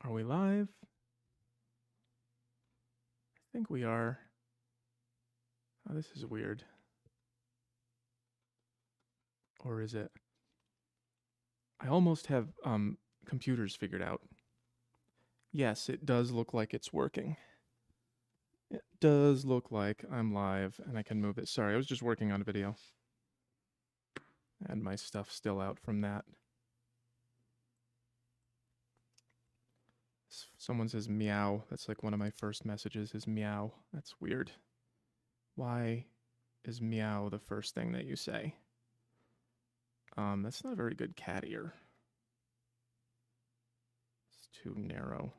Are we live? I think we are. Oh, this is weird. Or is it? I almost have computers figured out. Yes, it does look like it's working. It does look like I'm live and I can move it. Sorry, I was just working on a video. And my stuff's still out from that. Someone says meow. That's like one of my first messages is meow. That's weird. Why is meow the first thing that you say? That's not a very good cat ear. It's too narrow.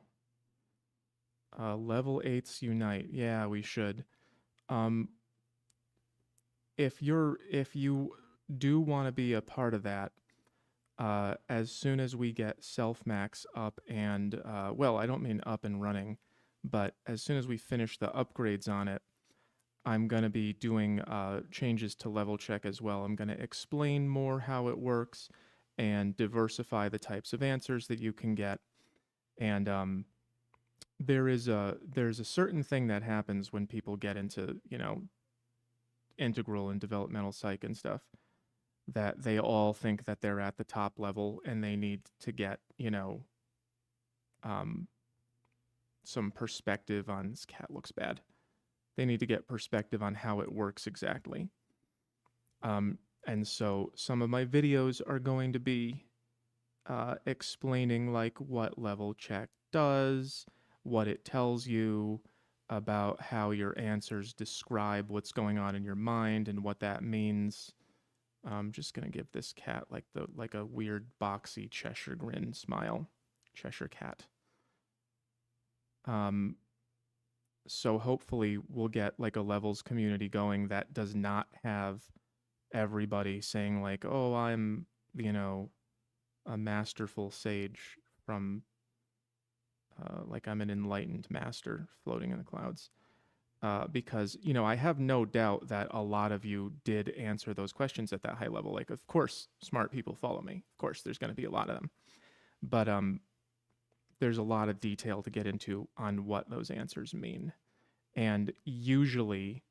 Level 8s unite. Yeah, we should. Um, if you do want to be a part of that, as soon as we get Self Max up and well, I don't mean up and running, but as soon as we finish the upgrades on it, I'm gonna be doing changes to level check as well. I'm gonna explain more how it works and diversify the types of answers that you can get. And there's a certain thing that happens when people get into integral and developmental psych and stuff, that they all think that they're at the top level and they need to get um, some perspective on this cat looks bad. They need to get perspective on how it works exactly. And so some of my videos are going to be explaining like what level check does, what it tells you about how your answers describe what's going on in your mind and what that means. I'm just gonna give this cat like a weird boxy Cheshire grin smile. Cheshire cat. Um, so hopefully we'll get like a levels community going that does not have everybody saying like, "Oh, I'm a masterful sage from like I'm an enlightened master floating in the clouds." Because I have no doubt that a lot of you did answer those questions at that high level. Like, of course, smart people follow me. Of course, there's going to be a lot of them, but there's a lot of detail to get into on what those answers mean. And usually,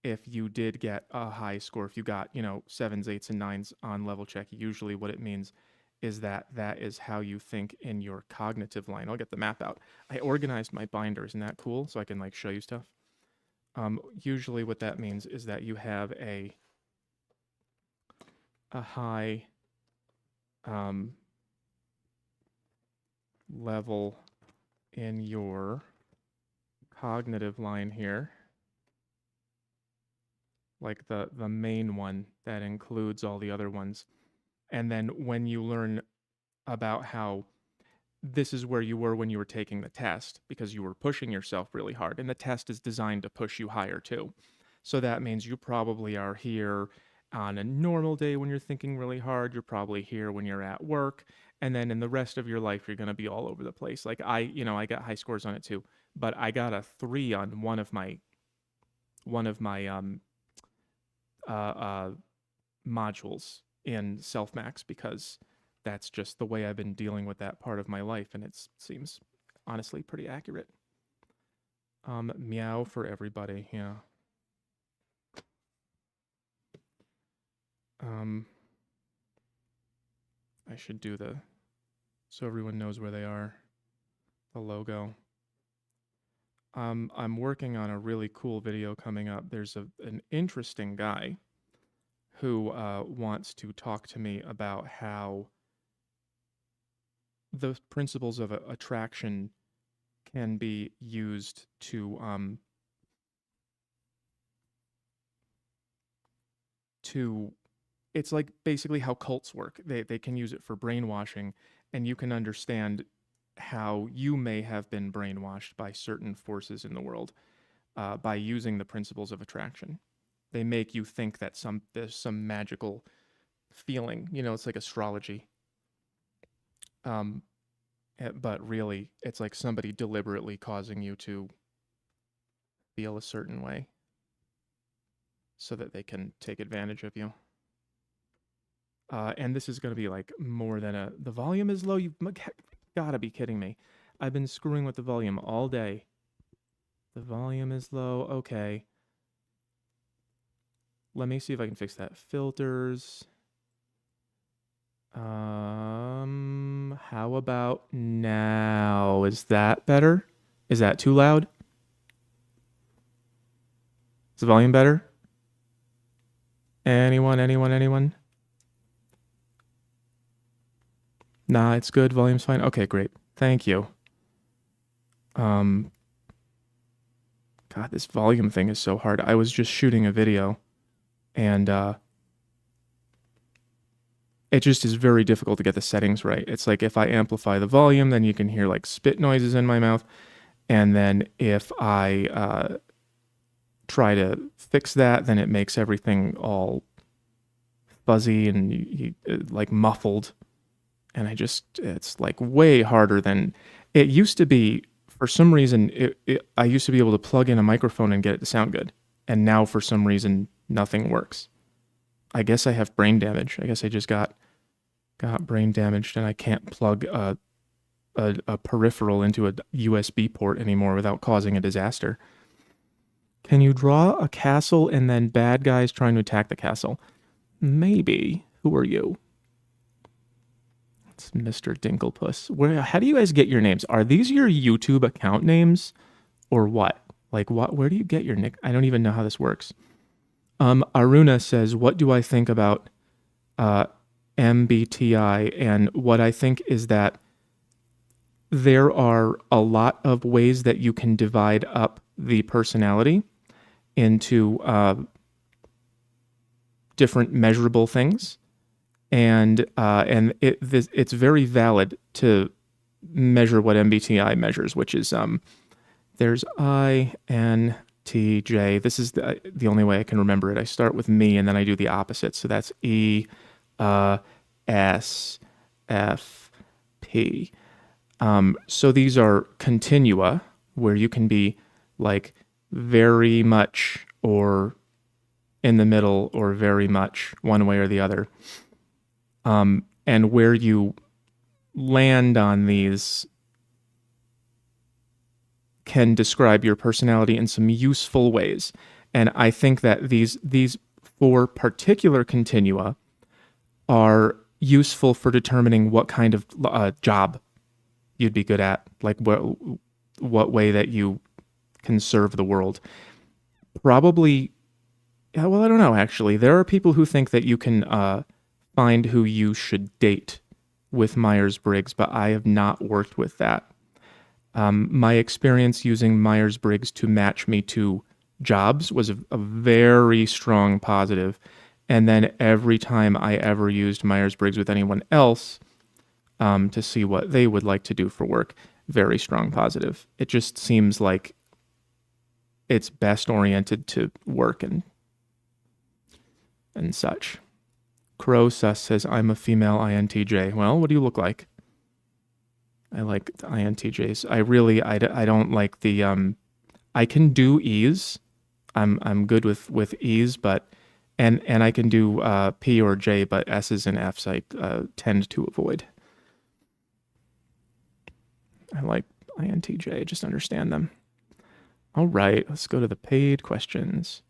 if you did get a high score, if you got sevens, eights, and nines on level check, usually what it means is that that is how you think in your cognitive line. I'll get the map out. I organized my binder. Isn't that cool? So I can like show you stuff. Usually what that means is that you have a high level in your cognitive line here, like the main one that includes all the other ones. And then when you learn about how this is where you were when you were taking the test, because you were pushing yourself really hard, and the test is designed to push you higher too. So that means you probably are here on a normal day when you're thinking really hard. You're probably here when you're at work. And then in the rest of your life, you're going to be all over the place. Like I got high scores on it too, but I got a 3 on one of my uh, uh, modules in Self Max because that's just the way I've been dealing with that part of my life, and it seems honestly pretty accurate. Meow for everybody, yeah. Um, I should do so everyone knows where they are. The logo. I'm working on a really cool video coming up. There's an interesting guy who wants to talk to me about how the principles of attraction can be used to it's like basically how cults work. They can use it for brainwashing, and you can understand how you may have been brainwashed by certain forces in the world by using the principles of attraction. They make you think that there's some magical feeling. It's like astrology. Um, but really, it's like somebody deliberately causing you to feel a certain way so that they can take advantage of you. And this is going to be like more than the volume is low. You've got to be kidding me. I've been screwing with the volume all day. The volume is low. Okay. Let me see if I can fix that. Filters. How about now? Is that better? Is that too loud? Is the volume better? Anyone? Nah, it's good. Volume's fine. Okay, great. Thank you. God, this volume thing is so hard. I was just shooting a video and it just is very difficult to get the settings right. It's like if I amplify the volume, then you can hear like spit noises in my mouth. And then if I try to fix that, then it makes everything all fuzzy and like muffled. And it's like way harder than it used to be. For some reason, I used to be able to plug in a microphone and get it to sound good. And now for some reason, nothing works. I guess I have brain damage. I guess I just got brain damaged and I can't plug a peripheral into a USB port anymore without causing a disaster. Can you draw a castle and then bad guys trying to attack the castle? Maybe. Who are you? It's Mr. Dinklepuss. How do you guys get your names? Are these your YouTube account names or what? Like where do you get your nick? I don't even know how this works. Aruna says, what do I think about MBTI? And what I think is that there are a lot of ways that you can divide up the personality into different measurable things. And it's very valid to measure what MBTI measures, which is there's INTJ. This is the only way I can remember it. I start with me and then I do the opposite. So that's ESFP. So these are continua where you can be like very much or in the middle or very much one way or the other. And where you land on these can describe your personality in some useful ways. And I think that these four particular continua are useful for determining what kind of job you'd be good at, like what way that you can serve the world. Probably, well, I don't know, actually. There are people who think that you can find who you should date with Myers-Briggs, but I have not worked with that. My experience using Myers-Briggs to match me to jobs was a very strong positive. And then every time I ever used Myers-Briggs with anyone else to see what they would like to do for work, very strong positive. It just seems like it's best oriented to work and such. Crow Sus says, I'm a female INTJ. Well, what do you look like? I like the INTJs. I don't like the, I can do E's. I'm good with E's, but, and I can do P or J, but S's and F's I tend to avoid. I like INTJ, just understand them. All right, let's go to the paid questions.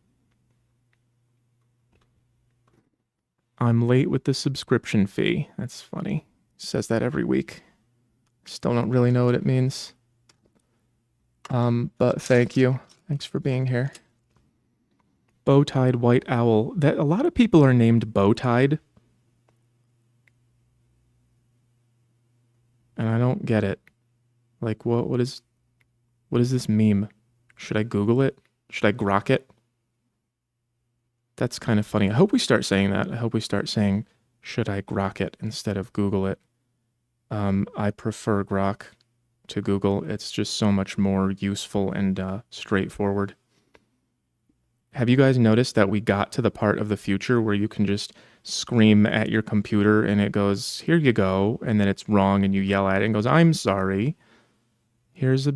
I'm late with the subscription fee. That's funny. Says that every week. Still don't really know what it means. But thank you. Thanks for being here. Bow-tied white owl. That a lot of people are named bow-tied. And I don't get it. Like what is this meme? Should I Google it? Should I grok it? That's kind of funny. I hope we start saying that. I hope we start saying, should I grok it instead of Google it? I prefer grok to Google. It's just so much more useful and straightforward. Have you guys noticed that we got to the part of the future where you can just scream at your computer and it goes, here you go, and then it's wrong and you yell at it and goes, I'm sorry. Here's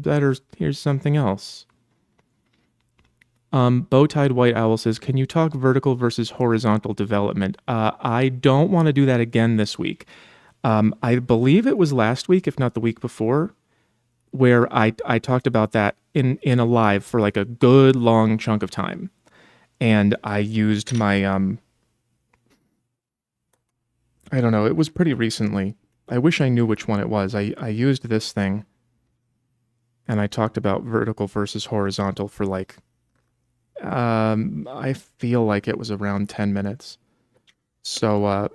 something else. Bow-tied white owl says, can you talk vertical versus horizontal development? I don't want to do that again this week. I believe it was last week, if not the week before. where I talked about that in a live for like a good long chunk of time, and I used my I don't know, it was pretty recently. I wish I knew which one it was. I used this thing, and I talked about vertical versus horizontal for like I feel like it was around 10 minutes. So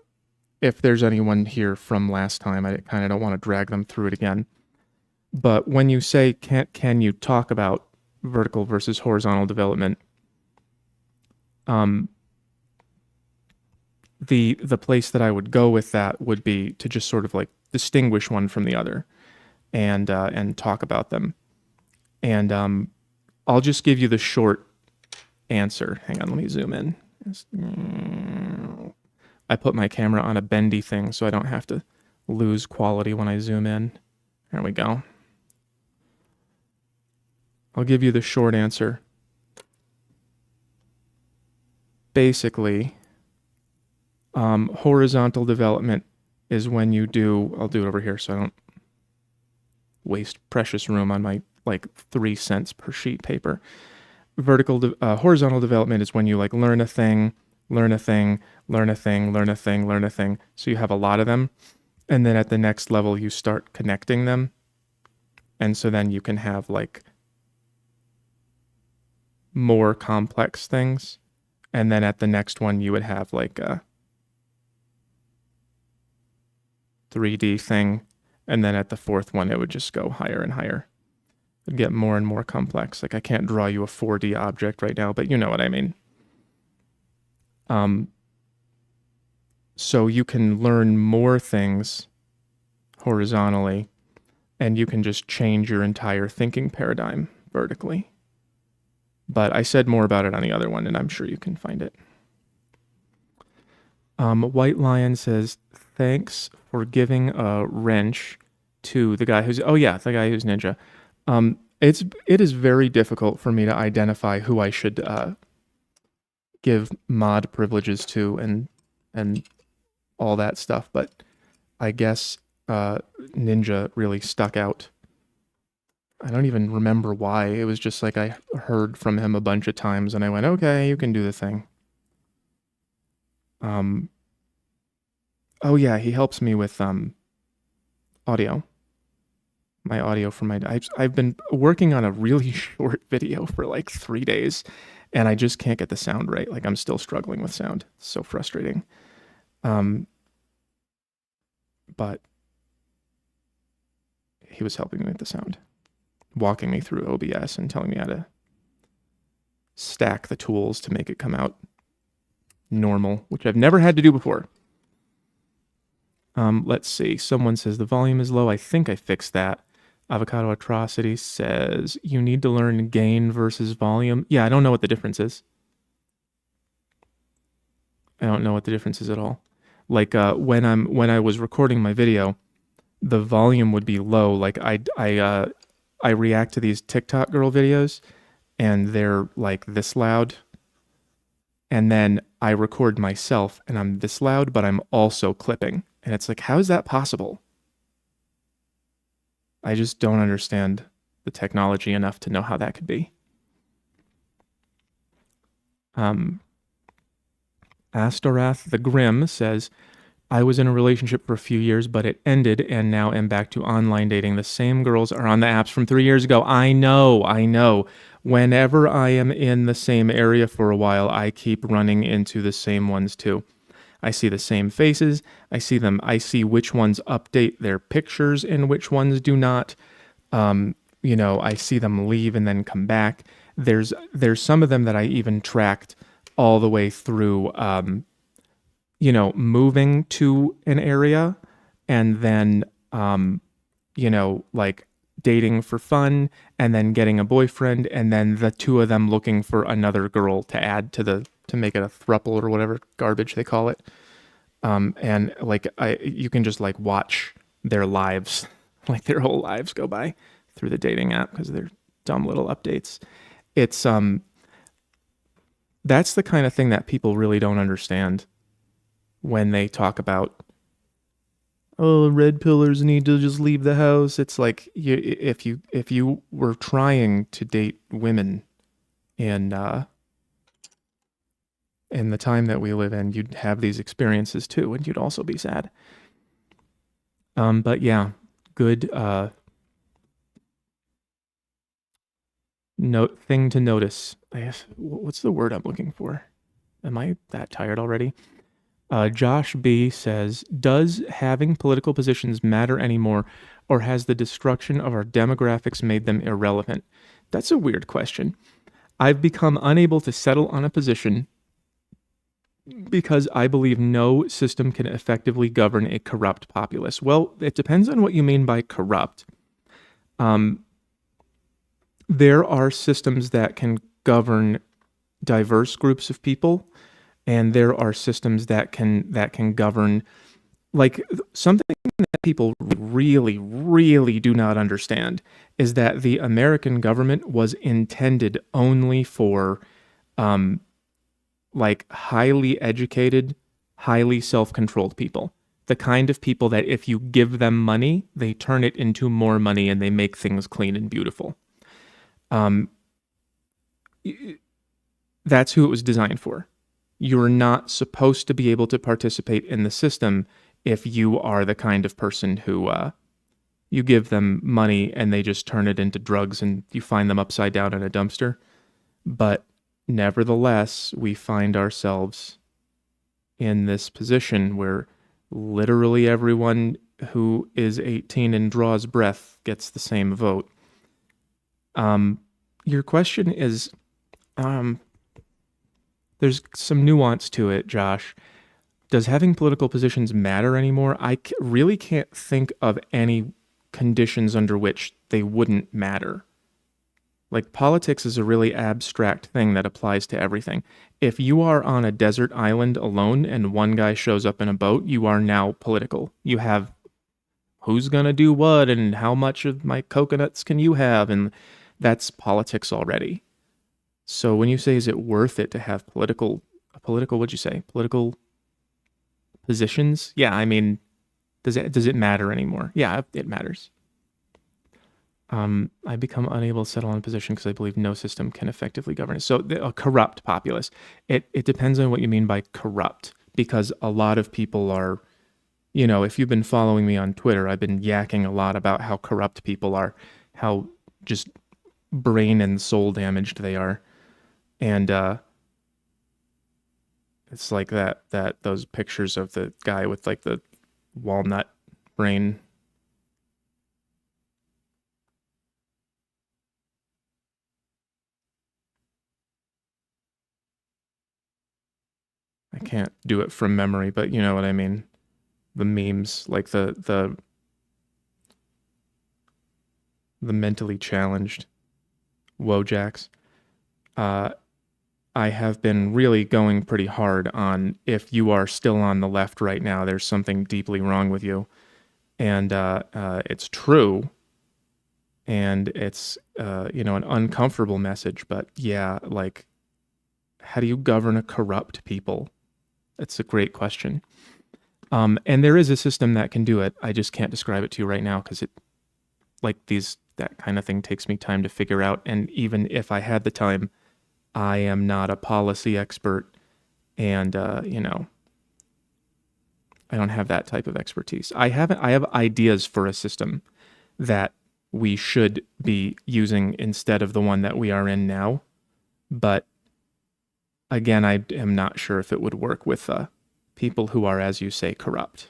if there's anyone here from last time, I kind of don't want to drag them through it again. But when you say can you talk about vertical versus horizontal development, um, the place that I would go with that would be to just sort of like distinguish one from the other, and talk about them. And I'll just give you the short answer. Hang on, let me zoom in. I put my camera on a bendy thing so I don't have to lose quality when I zoom in. There we go. I'll give you the short answer. Basically, horizontal development is when you do, I'll do it over here so I don't waste precious room on my like 3 cents per sheet paper. Horizontal development is when you like learn a thing, learn a thing, learn a thing, learn a thing, learn a thing. So you have a lot of them. And then at the next level, you start connecting them. And so then you can have like more complex things. And then at the next one, you would have like a 3D thing. And then at the fourth one, it would just go higher and higher. It'd get more and more complex. Like I can't draw you a 4D object right now, but you know what I mean. So you can learn more things horizontally, and you can just change your entire thinking paradigm vertically. But I said more about it on the other one, and I'm sure you can find it. White Lion says, thanks for giving a wrench to the guy who's, oh yeah, the guy who's ninja. It is very difficult for me to identify who I should give mod privileges to and all that stuff, but I guess Ninja really stuck out. I don't even remember why. It was just like I heard from him a bunch of times and I went, okay, you can do the thing. Oh yeah, he helps me with audio. My audio for my I've been working on a really short video for like 3 days and I just can't get the sound right. Like I'm still struggling with sound. It's so frustrating. But he was helping me with the sound, walking me through OBS and telling me how to stack the tools to make it come out normal, which I've never had to do before. Let's see. Someone says the volume is low. I think I fixed that. Avocado Atrocity says you need to learn gain versus volume. Yeah, I don't know what the difference is. I don't know what the difference is at all. Like when I was recording my video, the volume would be low. Like I react to these TikTok girl videos and they're like this loud. And then I record myself and I'm this loud, but I'm also clipping. And it's like, how is that possible? I just don't understand the technology enough to know how that could be. Astorath the Grim says, I was in a relationship for a few years, but it ended and now am back to online dating. The same girls are on the apps from 3 years ago. I know. Whenever I am in the same area for a while, I keep running into the same ones too. I see the same faces. I see which ones update their pictures and which ones do not. I see them leave and then come back. There's some of them that I even tracked all the way through, moving to an area and then, like dating for fun and then getting a boyfriend and then the two of them looking for another girl to add to make it a throuple or whatever garbage they call it. And like you can just like watch their lives, like their whole lives go by through the dating app because they're dumb little updates. It's that's the kind of thing that people really don't understand when they talk about oh, red pillars need to just leave the house. It's like if you were trying to date women in in the time that we live in, you'd have these experiences too, and you'd also be sad. But yeah, good note thing to notice. What's the word I'm looking for? Am I that tired already? Josh B says, does having political positions matter anymore, or has the destruction of our demographics made them irrelevant? That's a weird question. I've become unable to settle on a position because I believe no system can effectively govern a corrupt populace. Well, it depends on what you mean by corrupt. There are systems that can govern diverse groups of people, and there are systems that can govern, like, something that people really do not understand is that the American government was intended only for like highly educated, highly self-controlled people. The kind of people that if you give them money, they turn it into more money and they make things clean and beautiful. That's who it was designed for. You're not supposed to be able to participate in the system if you are the kind of person who you give them money and they just turn it into drugs and you find them upside down in a dumpster. But nevertheless, we find ourselves in this position where literally everyone who is 18 and draws breath gets the same vote. Your question is, there's some nuance to it, Josh. Does having political positions matter anymore? I really can't think of any conditions under which they wouldn't matter. Like, politics is a really abstract thing that applies to everything. If you are on a desert island alone and one guy shows up in a boat, you are now political. You have who's going to do what and how much of my coconuts can you have, and that's politics already. So when you say, is it worth it to have political, what'd you say? Political positions? Yeah, I mean, does it matter anymore? Yeah, it matters. I become unable to settle on a position because I believe no system can effectively govern it. So a corrupt populace. It depends on what you mean by corrupt, because a lot of people are, if you've been following me on Twitter, I've been yakking a lot about how corrupt people are, how just brain and soul damaged they are. And it's like that those pictures of the guy with like the walnut brain. I can't do it from memory, but you know what I mean. The memes, like the mentally challenged Wojaks. I have been really going pretty hard on, if you are still on the left right now, there's something deeply wrong with you. And it's true. And it's, an uncomfortable message. But yeah, like, how do you govern a corrupt people? That's a great question. And there is a system that can do it. I just can't describe it to you right now because that kind of thing takes me time to figure out. And even if I had the time, I am not a policy expert, and I don't have that type of expertise. I have ideas for a system that we should be using instead of the one that we are in now, but again, I am not sure if it would work with people who are, as you say, corrupt.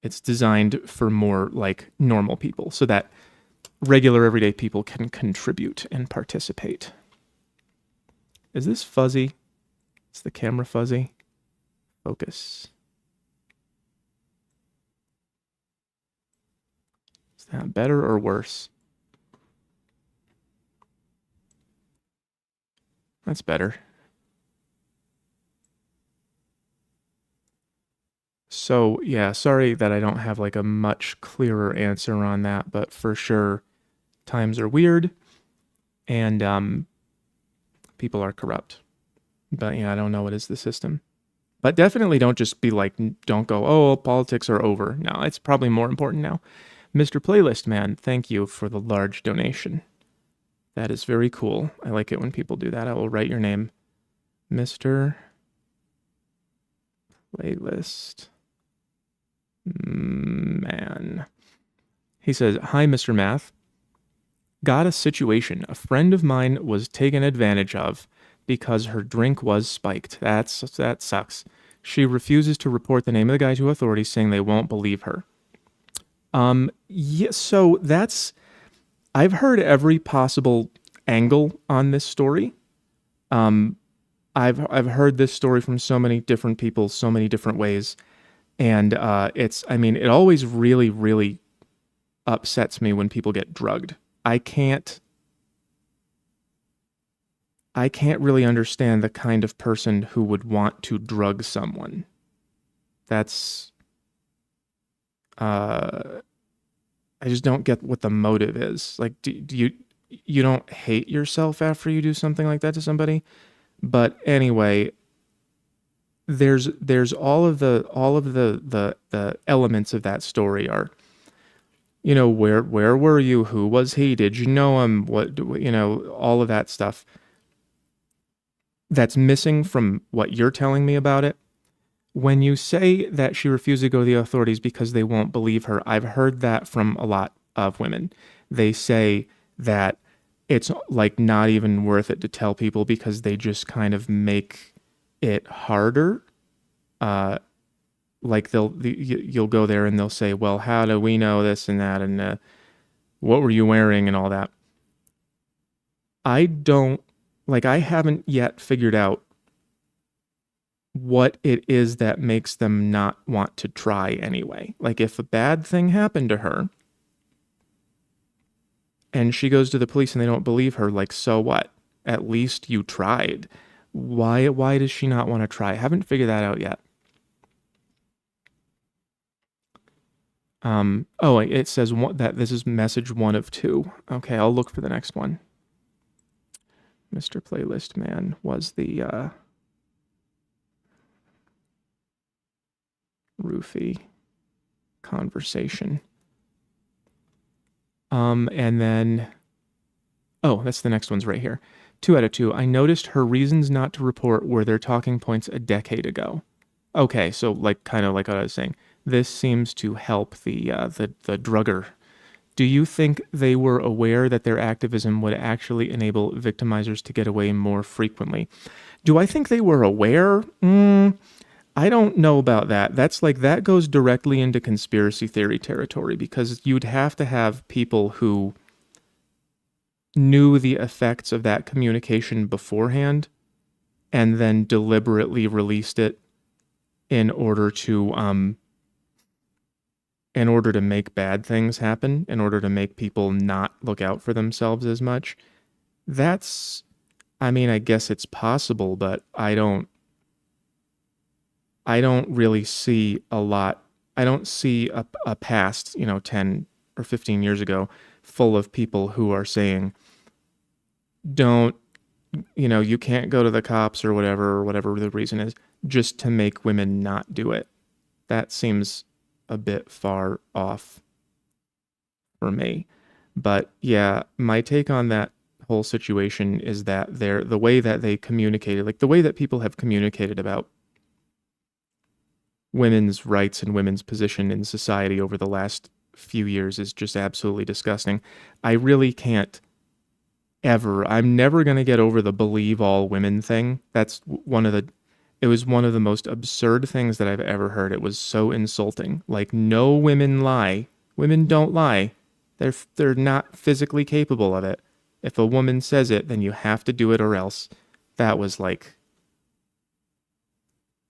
It's designed for more like normal people, so that regular everyday people can contribute and participate. Is this fuzzy? Is the camera fuzzy? Focus. Is that better or worse? That's better. So yeah, sorry that I don't have like a much clearer answer on that, but for sure, times are weird, and people are corrupt. But yeah, I don't know what is the system. But definitely don't just be like, don't go, oh, politics are over. No, it's probably more important now. Mr. Playlist Man, thank you for the large donation. That is very cool. I like it when people do that. I will write your name. Mr. Playlist Man. He says, hi, Mr. Math. Got a situation. A friend of mine was taken advantage of because her drink was spiked. That sucks. She refuses to report the name of the guy to authorities, saying they won't believe her. Yeah, so that's, I've heard every possible angle on this story. I've heard this story from so many different people, so many different ways, and it always really, really upsets me when people get drugged. I can't really understand the kind of person who would want to drug someone. That's I just don't get what the motive is. Like, do you don't hate yourself after you do something like that to somebody? But anyway, there's all of the elements of that story are, where were you? Who was he? Did you know him? What, all of that stuff that's missing from what you're telling me about it. When you say that she refused to go to the authorities because they won't believe her, I've heard that from a lot of women. They say that it's like not even worth it to tell people because they just kind of make it harder. Like you'll go there and they'll say, well, how do we know this and that, and what were you wearing and all that. I haven't yet figured out what it is that makes them not want to try anyway. Like, if a bad thing happened to her and she goes to the police and they don't believe her, like, so what? At least you tried. Why does she not want to try? I haven't figured that out yet. It says that this is message 1 of 2. Okay, I'll look for the next one. Mr. Playlist Man was the roofie conversation. And then, that's the next one's right here. 2 out of 2. I noticed her reasons not to report were their talking points a decade ago. Okay, so kind of like what I was saying. This seems to help the drugger. Do you think they were aware that their activism would actually enable victimizers to get away more frequently? Do I think they were aware? I don't know about that. That goes directly into conspiracy theory territory, because you'd have to have people who knew the effects of that communication beforehand and then deliberately released it in order to make bad things happen, in order to make people not look out for themselves as much. I guess it's possible, but I don't really see a lot. I don't see a past, 10 or 15 years ago full of people who are saying, don't, you can't go to the cops or whatever the reason is, just to make women not do it. That seems a bit far off for me. But yeah, my take on that whole situation is that the way that they communicated, like the way that people have communicated about women's rights and women's position in society over the last few years, is just absolutely disgusting. I really can't I'm never going to get over the believe all women thing. It was one of the most absurd things that I've ever heard. It was so insulting. Like, no, women lie. Women don't lie. They're not physically capable of it. If a woman says it, then you have to do it or else. That was like,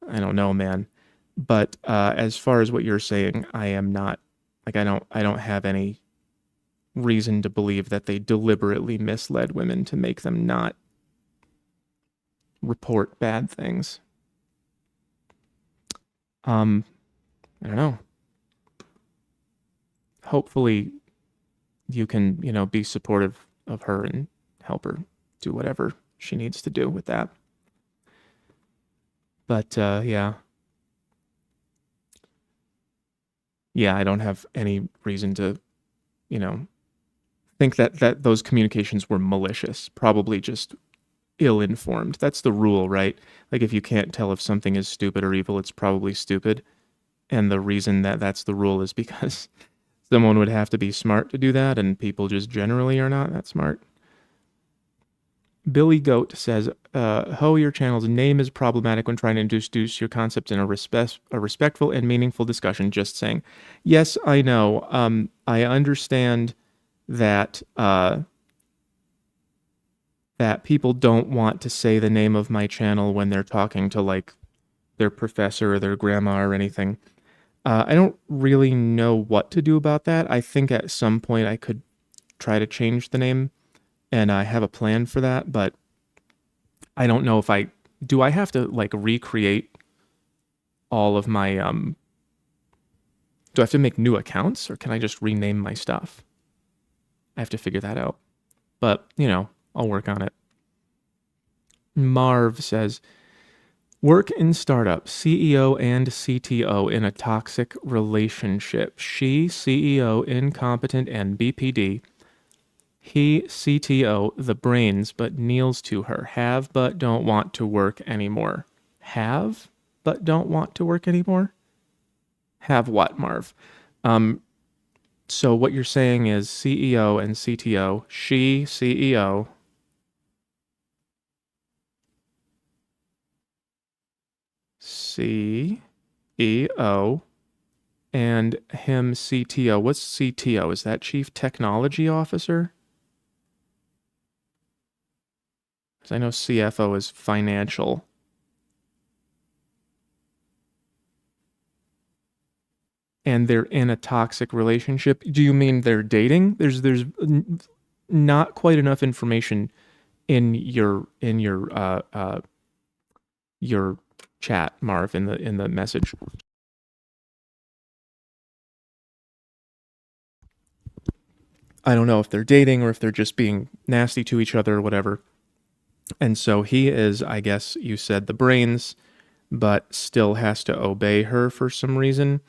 I don't know, man. But as far as what you're saying, I am not, I don't have any reason to believe that they deliberately misled women to make them not report bad things. I don't know. Hopefully you can, be supportive of her and help her do whatever she needs to do with that. But yeah. Yeah, I don't have any reason to, you know, think that those communications were malicious. Probably just ill-informed. That's the rule, right? Like if you can't tell if something is stupid or evil, it's probably stupid. And the reason that that's the rule is because someone would have to be smart to do that, and people just generally are not that smart. Billy Goat says, Ho, your channel's name is problematic when trying to introduce your concepts in a respectful and meaningful discussion. Just saying. Yes, I know. I understand that that people don't want to say the name of my channel when they're talking to like their professor or their grandma or anything. I don't really know what to do about that. I think at some point I could try to change the name, and I have a plan for that, but I don't know if I do. I have to like recreate all of my do I have to make new accounts, or can I just rename my stuff? I have to figure that out. But, I'll work on it. Marv says, work in startup, CEO and CTO in a toxic relationship. She, CEO, incompetent and BPD. He, CTO, the brains, but kneels to her. Have, but don't want to work anymore. Have, but don't want to work anymore? Have what, Marv? So what you're saying is CEO and CTO, she, CEO, CEO, and him, CTO. What's CTO? Is that Chief Technology Officer? Because I know CFO is financial. And they're in a toxic relationship. Do you mean they're dating? There's not quite enough information in your chat, Marv, in the message. I don't know if they're dating or if they're just being nasty to each other or whatever. And so he is, I guess you said, the brains, but still has to obey her for some reason.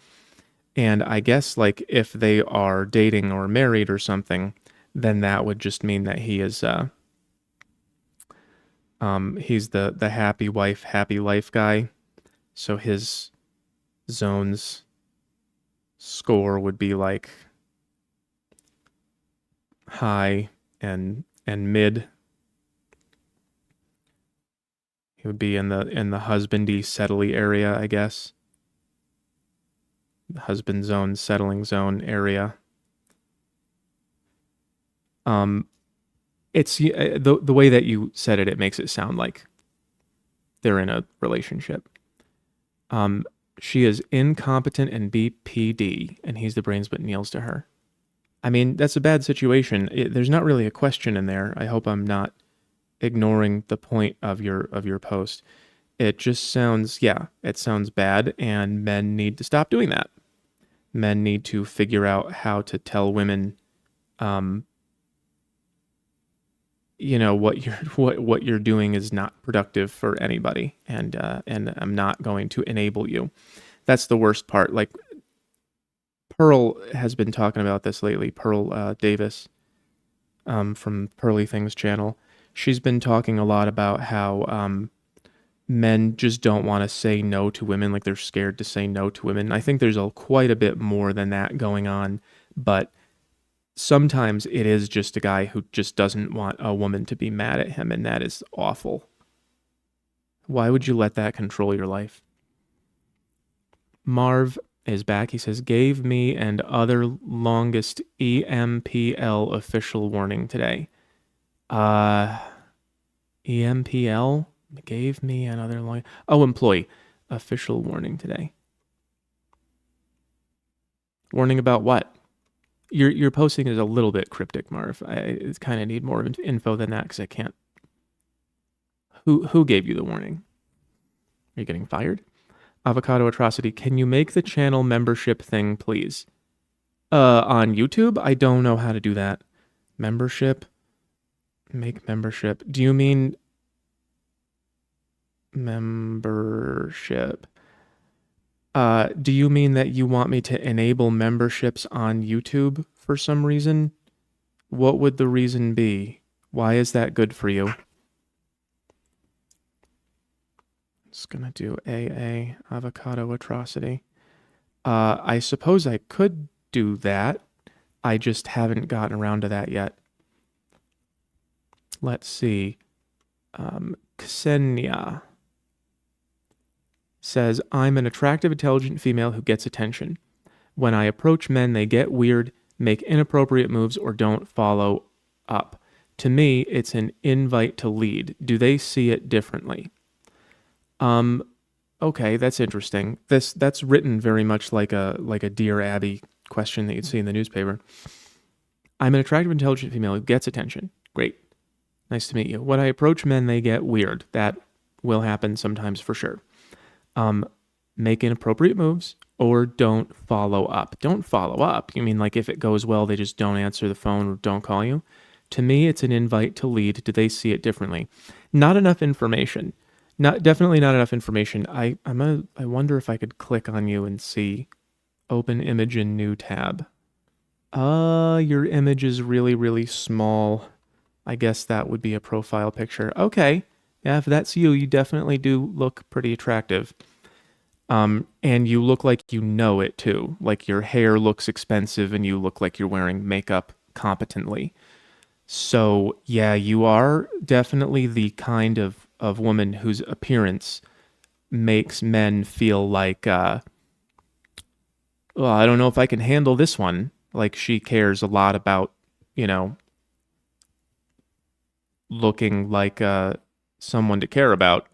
And I guess like if they are dating or married or something, then that would just mean that he's the happy wife, happy life guy. So his zone's score would be like high and mid. He would be in the husbandy, settly area, I guess. The husband zone, settling zone area. It's the way that you said it. It makes it sound like they're in a relationship. She is incompetent and BPD, and he's the brains but kneels to her. I mean, that's a bad situation. There's not really a question in there. I hope I'm not ignoring the point of your post. It just sounds, yeah, it sounds bad, and men need to stop doing that. Men need to figure out how to tell women, what you're doing is not productive for anybody, and I'm not going to enable you. That's the worst part. Like Pearl has been talking about this lately. Pearl Davis, from Pearly Things channel. She's been talking a lot about how men just don't want to say no to women, like they're scared to say no to women. I think there's quite a bit more than that going on, but sometimes it is just a guy who just doesn't want a woman to be mad at him, and that is awful. Why would you let that control your life? Marv is back. He says, gave me and other longest EMPL official warning today. EMPL gave me another long. Oh, employee official warning today. Warning about what? Your posting is a little bit cryptic, Marv. I kind of need more info than that because I can't. Who gave you the warning? Are you getting fired? Avocado Atrocity, can you make the channel membership thing, please? On YouTube? I don't know how to do that. Membership? Make membership. Do you mean membership. Do you mean that you want me to enable memberships on YouTube for some reason? What would the reason be? Why is that good for you? Just gonna do AA, avocado atrocity. I suppose I could do that. I just haven't gotten around to that yet. Let's see. Ksenia says, I'm an attractive, intelligent female who gets attention. When I approach men, they get weird, make inappropriate moves, or don't follow up. To me, it's an invite to lead. Do they see it differently? Okay, that's interesting. That's written very much like a Dear Abby question that you'd see in the newspaper. I'm an attractive, intelligent female who gets attention. Great. Nice to meet you. When I approach men, they get weird. That will happen sometimes for sure. Make inappropriate moves or don't follow up. Don't follow up. You mean like if it goes well, they just don't answer the phone or don't call you? To me, it's an invite to lead. Do they see it differently? Not enough information. Definitely not enough information. I wonder if I could click on you and see open image in new tab. Your image is really, really small. I guess that would be a profile picture. Okay. Yeah, if that's you, you definitely do look pretty attractive. And you look like you know it too. Like your hair looks expensive and you look like you're wearing makeup competently. So yeah, you are definitely the kind of woman whose appearance makes men feel like, well, I don't know if I can handle this one. Like she cares a lot about, looking like someone to care about.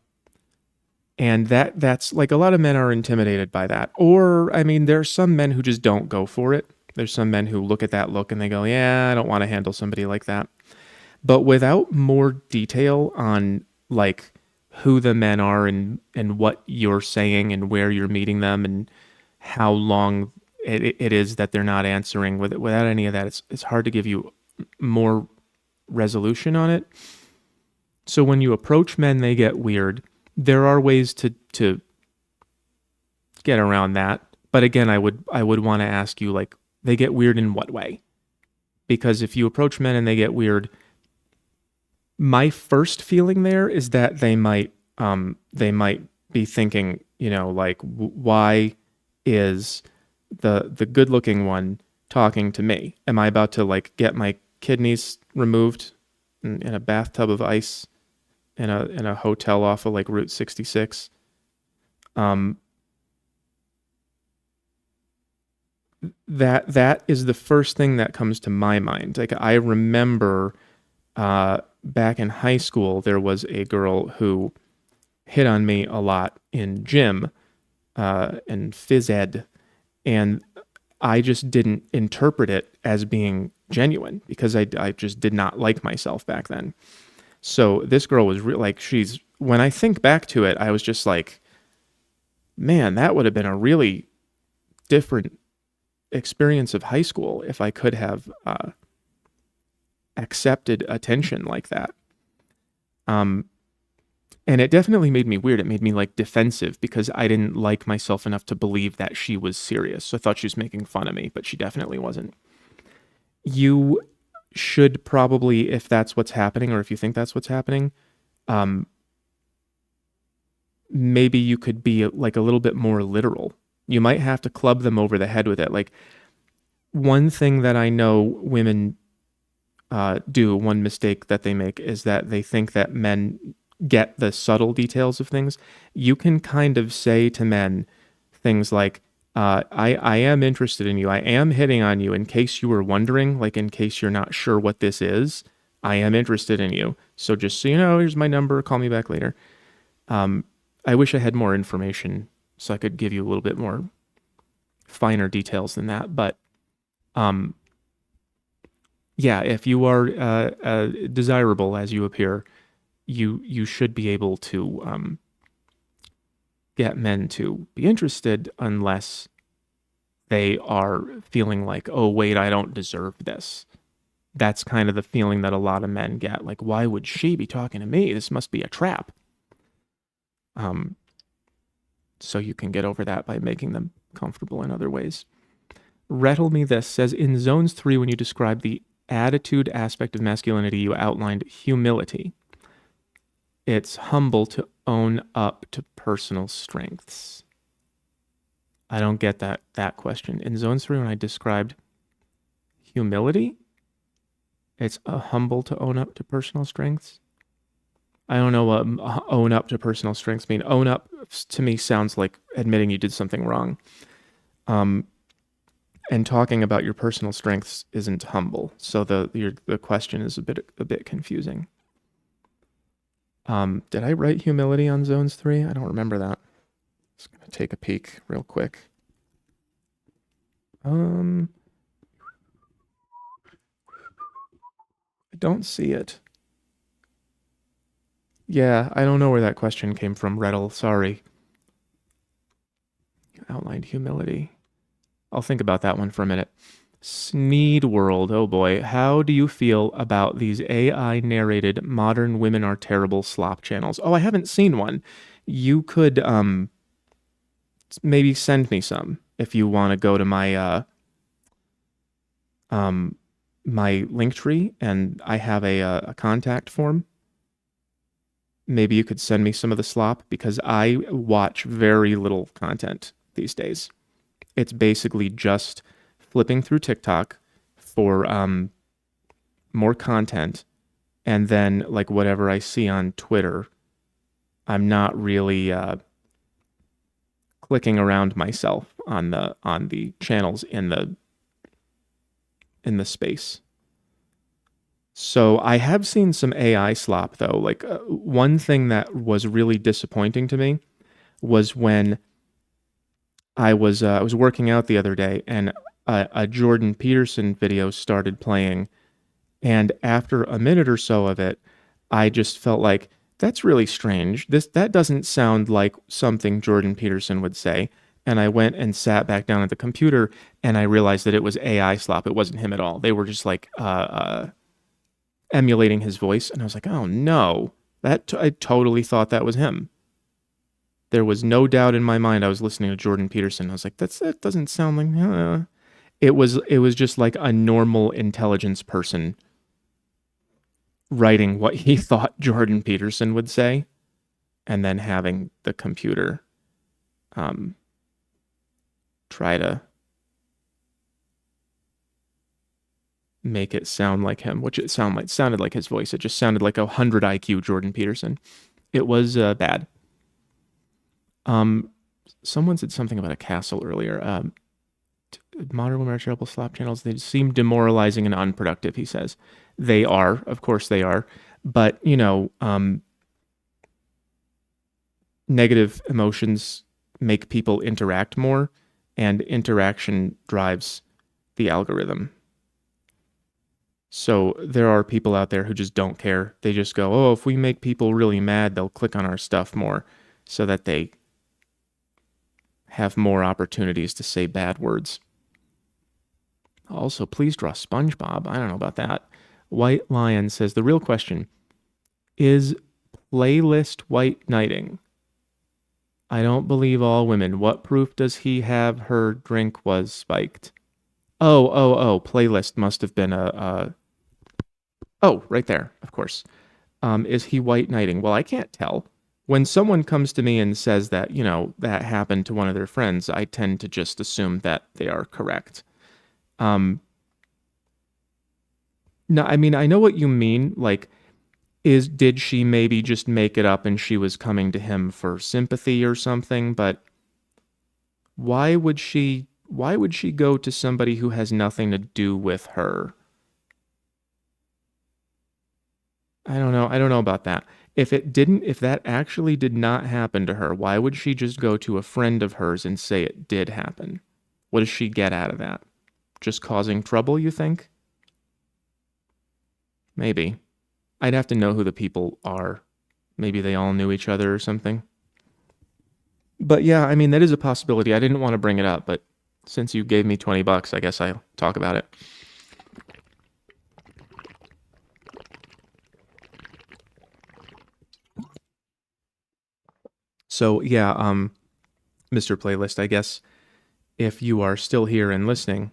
And that's like a lot of men are intimidated by that. Or, I mean, there's some men who just don't go for it. There's some men who look at that look and they go, yeah, I don't want to handle somebody like that. But without more detail on like who the men are and what you're saying and where you're meeting them and how long it is that they're not answering, without any of that, it's hard to give you more resolution on it. So when you approach men, they get weird. There are ways to get around that. But again, I would want to ask you, like, they get weird in what way? Because if you approach men and they get weird, my first feeling there is that they might be thinking, like, why is the good looking one talking to me? Am I about to like get my kidneys removed in a bathtub of ice in a hotel off of like Route 66? That is the first thing that comes to my mind. Like I remember back in high school, there was a girl who hit on me a lot in gym and phys ed, and I just didn't interpret it as being genuine because I just did not like myself back then. So this girl was when I think back to it, I was just like, man, that would have been a really different experience of high school if I could have accepted attention like that. And it definitely made me weird. It made me like defensive because I didn't like myself enough to believe that she was serious. So I thought she was making fun of me, but she definitely wasn't. You should probably, if that's what's happening, or if you think that's what's happening, maybe you could be like a little bit more literal. You might have to club them over the head with it. Like one thing that I know women do, one mistake that they make is that they think that men get the subtle details of things. You can kind of say to men things like, I am interested in you. I am hitting on you. In case you were wondering, like in case you're not sure what this is, I am interested in you. So just so you know, here's my number. Call me back later. I wish I had more information so I could give you a little bit more finer details than that. But yeah, if you are desirable as you appear, you should be able to get men to be interested unless they are feeling like, oh, wait, I don't deserve this. That's kind of the feeling that a lot of men get. Like, why would she be talking to me? This must be a trap. So you can get over that by making them comfortable in other ways. Rattle Me This says, in Zones 3, when you describe the attitude aspect of masculinity, you outlined humility. It's humble to own up to personal strengths. I don't get that question. In Zones 3, when I described humility, it's humble to own up to personal strengths. I don't know what own up to personal strengths mean. Own up to me sounds like admitting you did something wrong. And talking about your personal strengths isn't humble. So the question is a bit confusing. Did I write humility on Zones 3? I don't remember that. Just gonna take a peek real quick. I don't see it. Yeah, I don't know where that question came from, Rettel. Sorry. You outlined humility. I'll think about that one for a minute. Sneed World, oh boy. How do you feel about these AI narrated modern women are terrible slop channels? Oh, I haven't seen one. You could maybe send me some if you want to go to my my link tree and I have a contact form. Maybe you could send me some of the slop because I watch very little content these days. It's basically just flipping through TikTok for more content, and then like whatever I see on Twitter. I'm not really clicking around myself on the channels in the space. So I have seen some AI slop though. Like one thing that was really disappointing to me was when I was working out the other day and a Jordan Peterson video started playing, and after a minute or so of it, I just felt like that's really strange. That doesn't sound like something Jordan Peterson would say. And I went and sat back down at the computer, and I realized that it was AI slop. It wasn't him at all. They were just like emulating his voice, and I was like, oh no, I totally thought that was him. There was no doubt in my mind. I was listening to Jordan Peterson. I was like, that doesn't sound like. It was just like a normal intelligence person writing what he thought Jordan Peterson would say, and then having the computer try to make it sound like him, which it sounded like his voice. It just sounded like 100 IQ Jordan Peterson. It was bad. Someone said something about a castle earlier. Modern women are terrible slop channels. They seem demoralizing and unproductive, he says. They are, of course they are. But, negative emotions make people interact more, and interaction drives the algorithm. So there are people out there who just don't care. They just go, oh, if we make people really mad, they'll click on our stuff more so that they have more opportunities to say bad words. Also, please draw SpongeBob. I don't know about that. White Lion says, the real question is playlist white knighting. I don't believe all women. What proof does he have her drink was spiked? Oh, playlist must have been oh, right there, of course. Is he white knighting? Well, I can't tell. When someone comes to me and says that, that happened to one of their friends, I tend to just assume that they are correct. No, I mean, I know what you mean. Like, did she maybe just make it up and she was coming to him for sympathy or something? But why would she go to somebody who has nothing to do with her? I don't know about that. If that actually did not happen to her, why would she just go to a friend of hers and say it did happen? What does she get out of that? Just causing trouble, you think? Maybe. I'd have to know who the people are. Maybe they all knew each other or something. But yeah, I mean, that is a possibility. I didn't want to bring it up, but since you gave me $20, I guess I'll talk about it. So yeah, Mr. Playlist, I guess if you are still here and listening,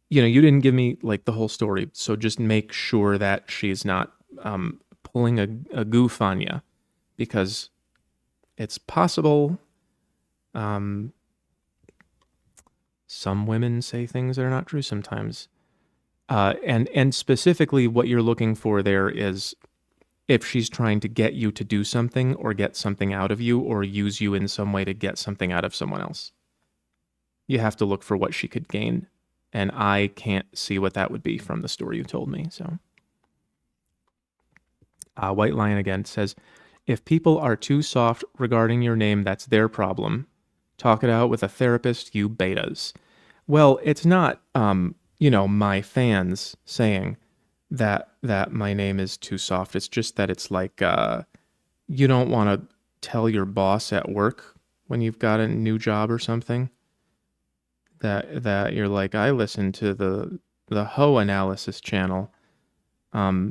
you didn't give me like the whole story, so just make sure that she's not pulling a goof on you, because it's possible. Um, some women say things that are not true sometimes. And specifically, what you're looking for there is if she's trying to get you to do something or get something out of you or use you in some way to get something out of someone else. You have to look for what she could gain. And I can't see what that would be from the story you told me. So, White Lion again says, if people are too soft regarding your name, that's their problem. Talk it out with a therapist, you betas. Well, it's not, my fans saying that my name is too soft. It's just that it's like you don't want to tell your boss at work when you've got a new job or something that you're like, I listen to the Ho Analysis channel. I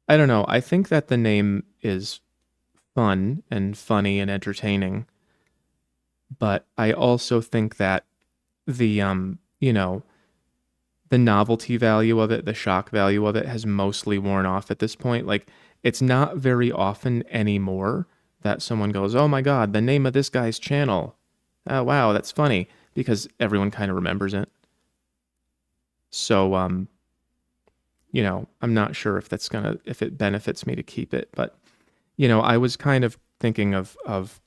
don't know. I think that the name is fun and funny and entertaining, but I also think that the the novelty value of it, the shock value of it has mostly worn off at this point. Like, it's not very often anymore that someone goes, "Oh my God, the name of this guy's channel. Oh, wow, that's funny," because everyone kind of remembers it. So, I'm not sure if it benefits me to keep it, but I was kind of thinking of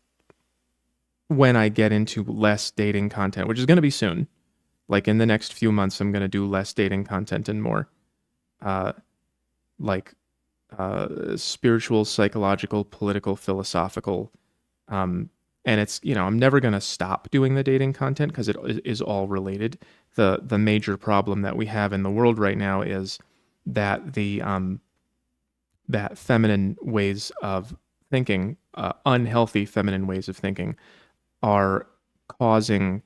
when I get into less dating content, which is going to be soon. Like in the next few months, I'm going to do less dating content and more uh, like spiritual, psychological, political, philosophical. And it's, I'm never going to stop doing the dating content because it is all related. The major problem that we have in the world right now is that that feminine ways of thinking, unhealthy feminine ways of thinking, are causing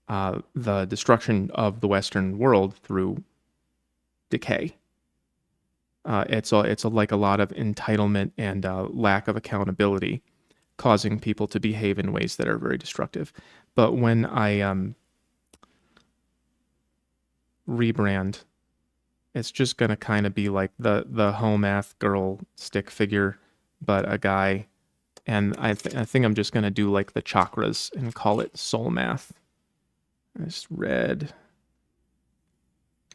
the destruction of the Western world through decay. It's like a lot of entitlement and lack of accountability, causing people to behave in ways that are very destructive. But when I rebrand, it's just gonna kind of be like the Home Math girl stick figure, but a guy. And I think I'm just gonna do like the chakras and call it Soul Math. It's red,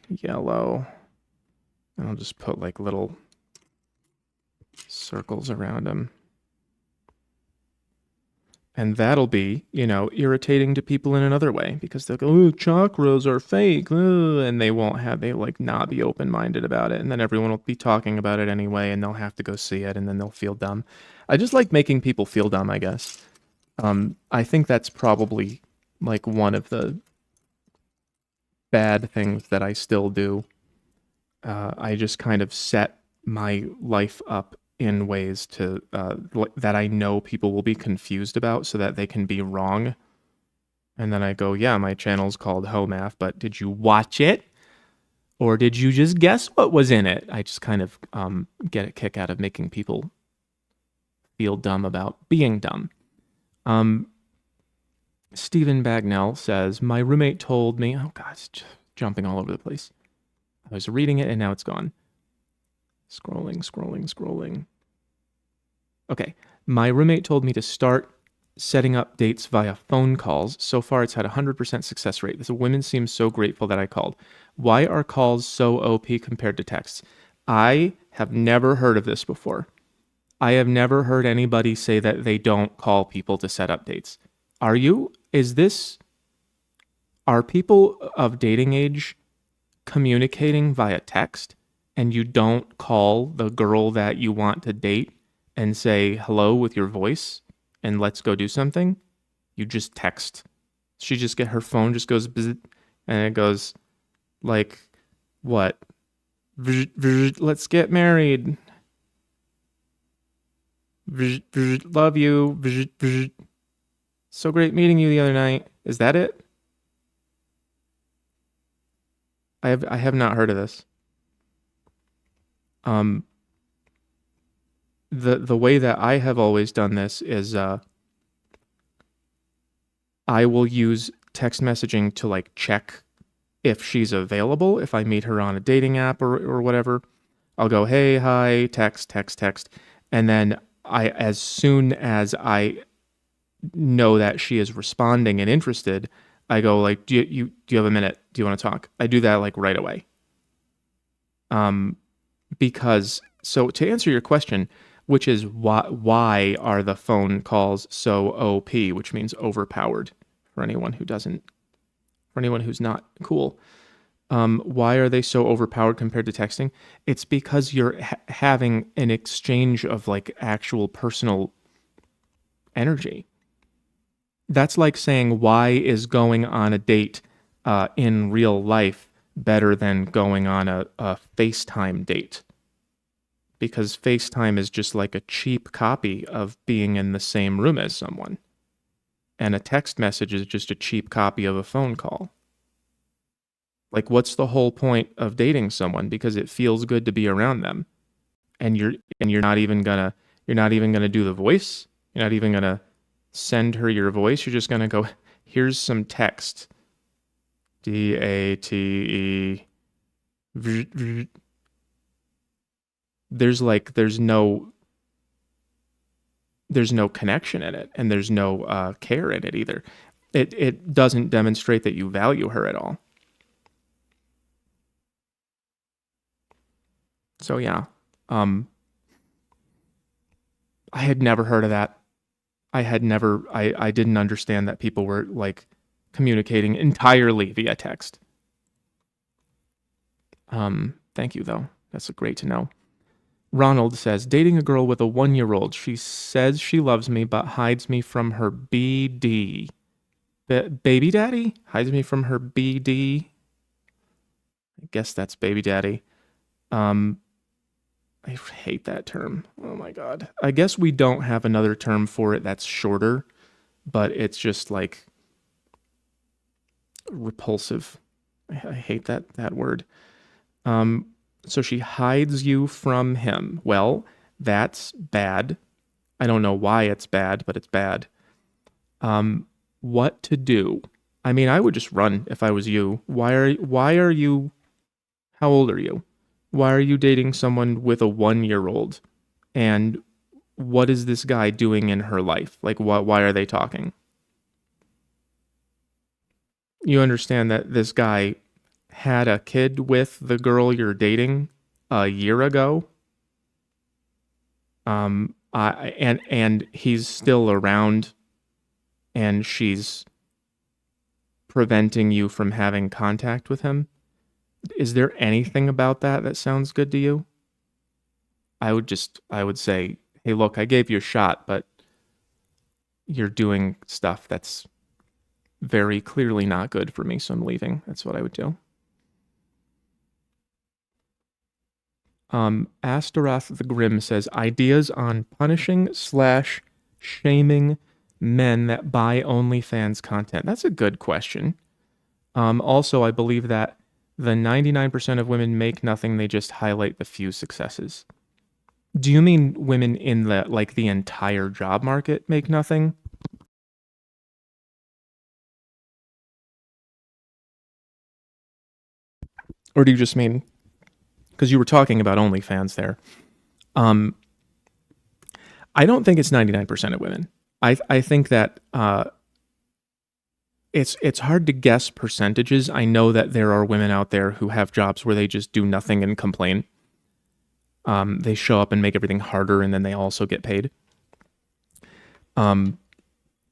yellow, and I'll just put like little circles around them. And that'll be, irritating to people in another way because they'll go, "Oh, chakras are fake," and they like not be open-minded about it. And then everyone will be talking about it anyway, and they'll have to go see it, and then they'll feel dumb. I just like making people feel dumb, I guess. I think that's probably like one of the bad things that I still do. I just kind of set my life up in ways to that I know people will be confused about so that they can be wrong. And then I go, yeah, my channel's called Ho Math, but did you watch it? Or did you just guess what was in it? I just kind of get a kick out of making people feel dumb about being dumb. Stephen Bagnell says, my roommate told me, oh God, it's jumping all over the place. I was reading it and now it's gone. Scrolling. Okay. My roommate told me to start setting up dates via phone calls. So far, it's had a 100% success rate. The women seem so grateful that I called. Why are calls so OP compared to texts? I have never heard of this before. I have never heard anybody say that they don't call people to set up dates. Are people of dating age communicating via text and you don't call the girl that you want to date and say hello with your voice and let's go do something? You just text. Her phone just goes bzz, and it goes like, what? Let's get married. Love you. So great meeting you the other night. Is that it? I have not heard of this. the way that I have always done this is I will use text messaging to like check if she's available. If I meet her on a dating app or whatever, I'll go, hey, hi, text, text, text. And then as soon as I know that she is responding and interested, I go like, do you have a minute? Do you want to talk? I do that like right away. Because so to answer your question, which is why are the phone calls so OP, which means overpowered for anyone who doesn't, for anyone who's not cool. Why are they so overpowered compared to texting? It's because you're having an exchange of like actual personal energy. That's like saying, why is going on a date in real life better than going on a FaceTime date? Because FaceTime is just like a cheap copy of being in the same room as someone. And a text message is just a cheap copy of a phone call. Like, what's the whole point of dating someone? Because it feels good to be around them. And you're not even gonna do the voice. You're not even gonna send her your voice. You're just gonna go, here's some text. DATE. There's no connection in it, and there's no care in it either. It doesn't demonstrate that you value her at all. So yeah, I had never heard of that. I didn't understand that people were like communicating entirely via text. Thank you though. That's great to know. Ronald says, dating a girl with a 1-year-old. She says she loves me, but hides me from her BD. Baby daddy? Hides me from her BD? I guess that's baby daddy. I hate that term. Oh my God. I guess we don't have another term for it that's shorter, but it's just like repulsive. I hate that word. So she hides you from him. Well, that's bad. I don't know why it's bad, but it's bad. What to do? I mean, I would just run if I was you. Why are you, how old are you? Why are you dating someone with a 1-year-old? And what is this guy doing in her life? Like, why are they talking? You understand that this guy had a kid with the girl you're dating a year ago. And he's still around, and she's preventing you from having contact with him. Is there anything about that sounds good to you? I would say, hey, look, I gave you a shot, but you're doing stuff that's very clearly not good for me, so I'm leaving. That's what I would do. Astaroth the Grim says, ideas on punishing / shaming men that buy OnlyFans content. That's a good question. Also, I believe that the 99% of women make nothing. They just highlight the few successes. Do you mean women in the entire job market make nothing? Or do you just mean, because you were talking about OnlyFans there. I don't think it's 99% of women. I think that it's hard to guess percentages. I know that there are women out there who have jobs where they just do nothing and complain. They show up and make everything harder, and then they also get paid. I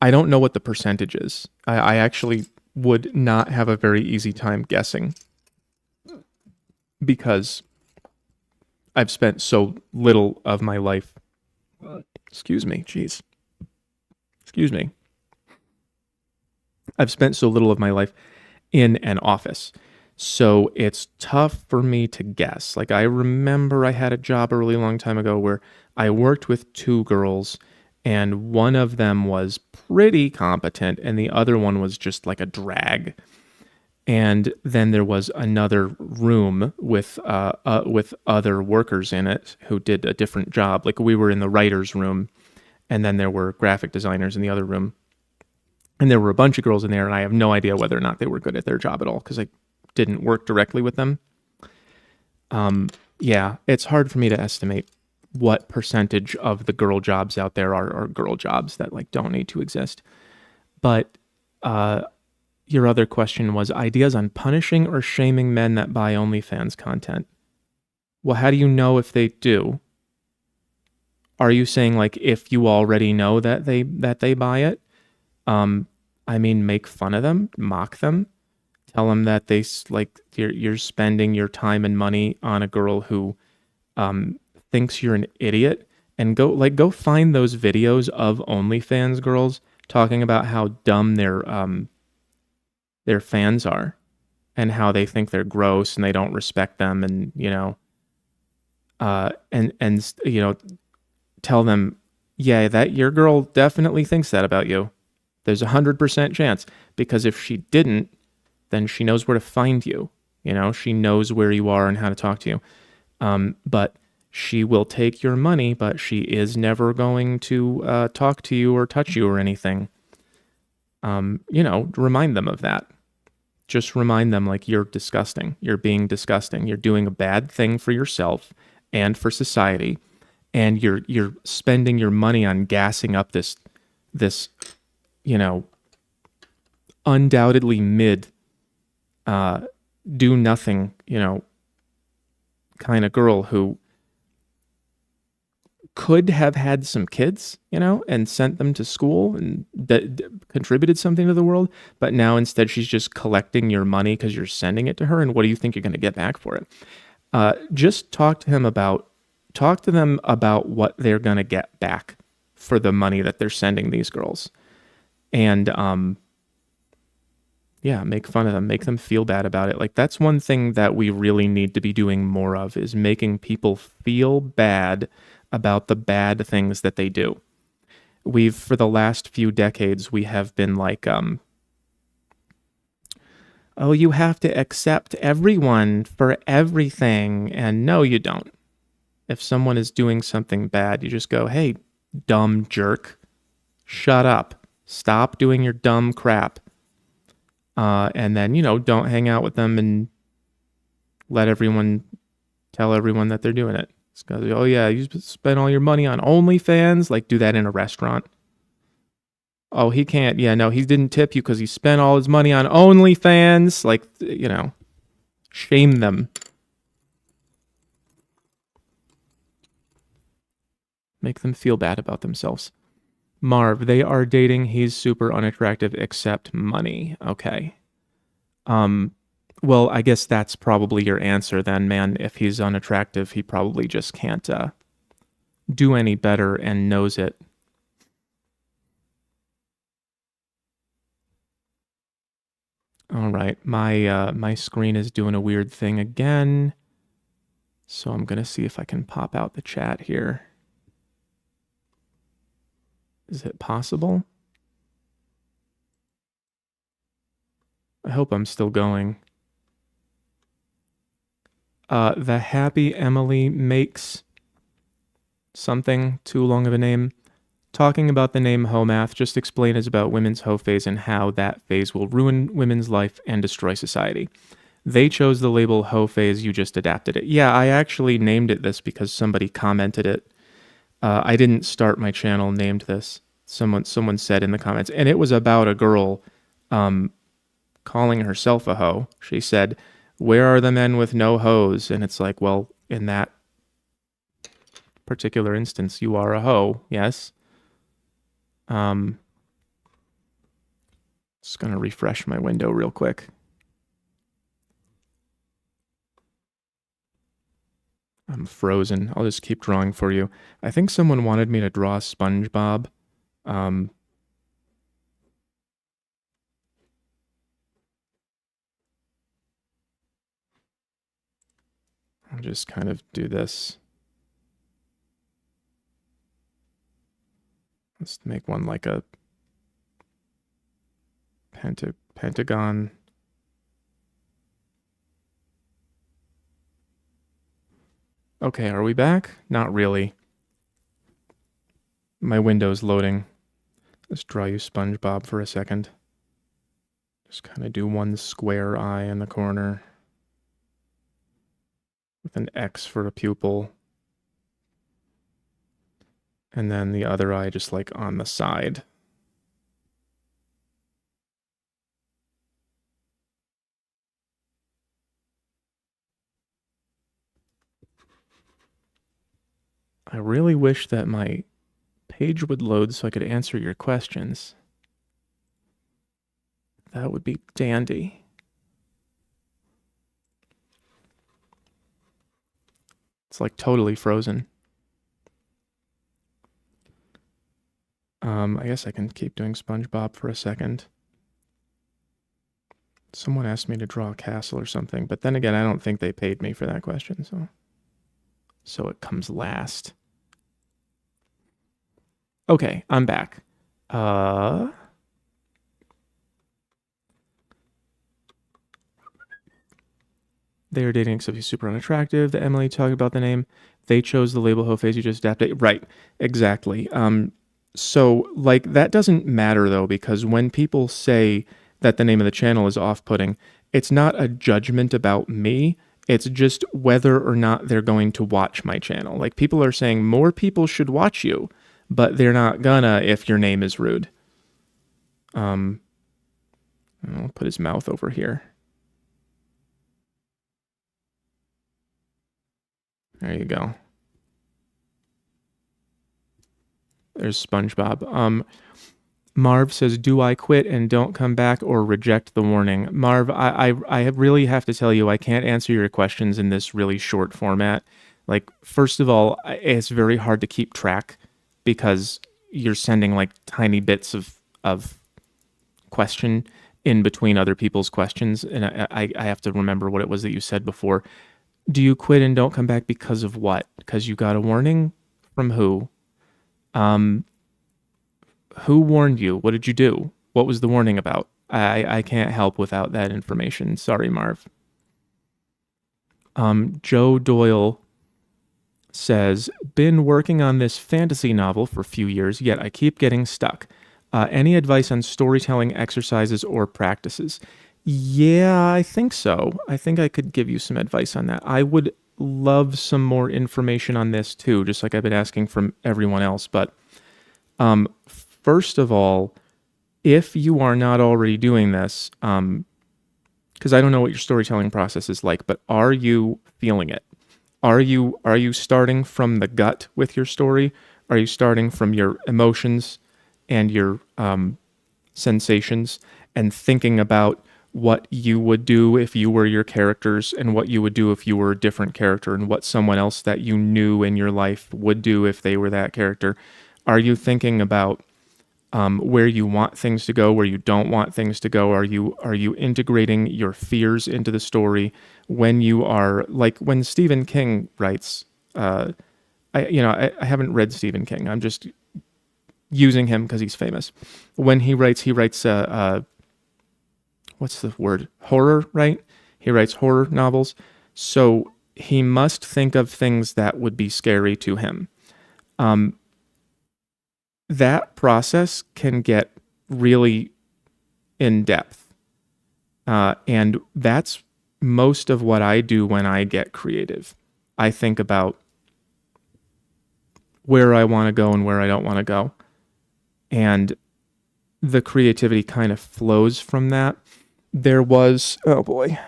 don't know what the percentage is. I actually would not have a very easy time guessing, because I've spent so little of my life. Excuse me. I've spent so little of my life in an office. So it's tough for me to guess. Like, I remember I had a job a really long time ago where I worked with 2 girls, and one of them was pretty competent and the other one was just like a drag. And then there was another room with other workers in it who did a different job. Like we were in the writers' room, and then there were graphic designers in the other room, and there were a bunch of girls in there, and I have no idea whether or not they were good at their job at all because I didn't work directly with them. Yeah, it's hard for me to estimate what percentage of the girl jobs out there are girl jobs that like don't need to exist. But your other question was ideas on punishing or shaming men that buy OnlyFans content. Well, how do you know if they do? Are you saying like if you already know that they buy it? I mean, make fun of them, mock them, tell them that like you're spending your time and money on a girl who thinks you're an idiot, and go find those videos of OnlyFans girls talking about how dumb their fans are and how they think they're gross and they don't respect them, and tell them, yeah, that your girl definitely thinks that about you. There's 100% chance, because if she didn't, then she knows where to find you. She knows where you are and how to talk to you. But she will take your money, but she is never going to talk to you or touch you or anything. Remind them of that. Just remind them like you're disgusting. You're being disgusting. You're doing a bad thing for yourself and for society, and you're spending your money on gassing up this undoubtedly mid do nothing, kind of girl who could have had some kids, and sent them to school and contributed something to the world. But now instead she's just collecting your money because you're sending it to her. And what do you think you're going to get back for it? Just talk to them about what they're going to get back for the money that they're sending these girls. And, yeah, make fun of them, make them feel bad about it. Like that's one thing that we really need to be doing more of, is making people feel bad about the bad things that they do. For the last few decades, we have been like, oh, you have to accept everyone for everything. And no, you don't. If someone is doing something bad, you just go, hey, dumb jerk, shut up. Stop doing your dumb crap. And then, don't hang out with them and tell everyone that they're doing it. It's because, oh yeah, you spent all your money on OnlyFans. Like, do that in a restaurant. Oh, he can't. Yeah, no, he didn't tip you because he spent all his money on OnlyFans. Like, shame them. Make them feel bad about themselves. Marv, they are dating. He's super unattractive except money. Okay. Well, I guess that's probably your answer then, man. If he's unattractive, he probably just can't do any better and knows it. All right, my screen is doing a weird thing again, so I'm gonna see if I can pop out the chat here. Is it possible? I hope I'm still going. The Happy Emily makes something too long of a name. Talking about the name Homath, just explain is about women's hoe phase and how that phase will ruin women's life and destroy society. They chose the label hoe phase, you just adapted it. Yeah, I actually named it this because somebody commented it. I didn't start my channel named this. Someone said in the comments, and it was about a girl calling herself a hoe. She said, "Where are the men with no hoes?" And it's like, well, in that particular instance, you are a hoe, yes. Just gonna refresh my window real quick. I'm frozen. I'll just keep drawing for you. I think someone wanted me to draw SpongeBob. I'll just kind of do this. Let's make one like a pentagon. Okay, are we back? Not really. My window's loading. Let's draw you SpongeBob for a second. Just kind of do one square eye in the corner with an X for a pupil. And then the other eye just like on the side. I really wish that my page would load so I could answer your questions. That would be dandy. It's like totally frozen. I guess I can keep doing SpongeBob for a second. Someone asked me to draw a castle or something, but then again, I don't think they paid me for that question, so it comes last. Okay, I'm back. They are dating except he's super unattractive. The Emily talking about the name. They chose the label Ho face, you just adapted. Right, exactly. So like that doesn't matter though, because when people say that the name of the channel is off-putting, it's not a judgment about me. It's just whether or not they're going to watch my channel. Like people are saying more people should watch you, but they're not gonna if your name is rude. I'll put his mouth over here. There you go. There's SpongeBob. Marv says, do I quit and don't come back or reject the warning? Marv, I really have to tell you, I can't answer your questions in this really short format. Like, first of all, it's very hard to keep track because you're sending like tiny bits of question in between other people's questions. And I have to remember what it was that you said before. Do you quit and don't come back because of what? Because you got a warning? From who? Who warned you? What did you do? What was the warning about? I can't help without that information. Sorry, Marv. Joe Doyle says, been working on this fantasy novel for a few years, yet I keep getting stuck. Any advice on storytelling exercises or practices? Yeah, I think so. I think I could give you some advice on that. I would love some more information on this too, just like I've been asking from everyone else. But first of all, if you are not already doing this, because I don't know what your storytelling process is like, but are you feeling it? Are you starting from the gut with your story? Are you starting from your emotions and your sensations and thinking about what you would do if you were your characters and what you would do if you were a different character and what someone else that you knew in your life would do if they were that character? Are you thinking about where you want things to go, where you don't want things to go? Are you integrating your fears into the story? When you are like when Stephen King writes, I haven't read Stephen King. I'm just using him because he's famous. When he writes what's the word? Horror, right? He writes horror novels. So he must think of things that would be scary to him. That process can get really in depth. And that's most of what I do when I get creative. I think about where I want to go and where I don't want to go. And the creativity kind of flows from that. There was, oh boy,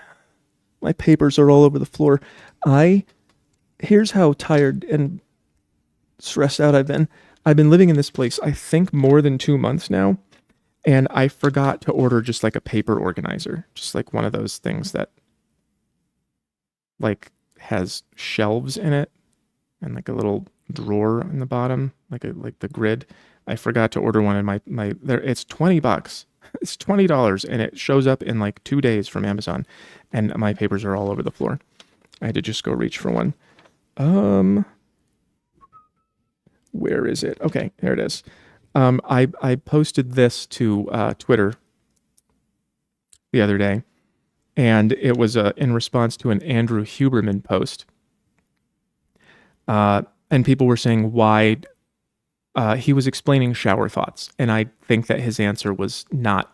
my papers are all over the floor. Here's how tired and stressed out I've been. I've been living in this place, I think, more than 2 months now. And I forgot to order just like a paper organizer, just like one of those things that like has shelves in it and like a little drawer on the bottom, like the grid. I forgot to order one in my there. It's $20. It's $20 and it shows up in like 2 days from Amazon, and my papers are all over the floor. I had to just go reach for one. Where is it? Okay, there it is. I posted this to Twitter the other day, and it was in response to an Andrew Huberman post. And people were saying why he was explaining shower thoughts, and I think that his answer was not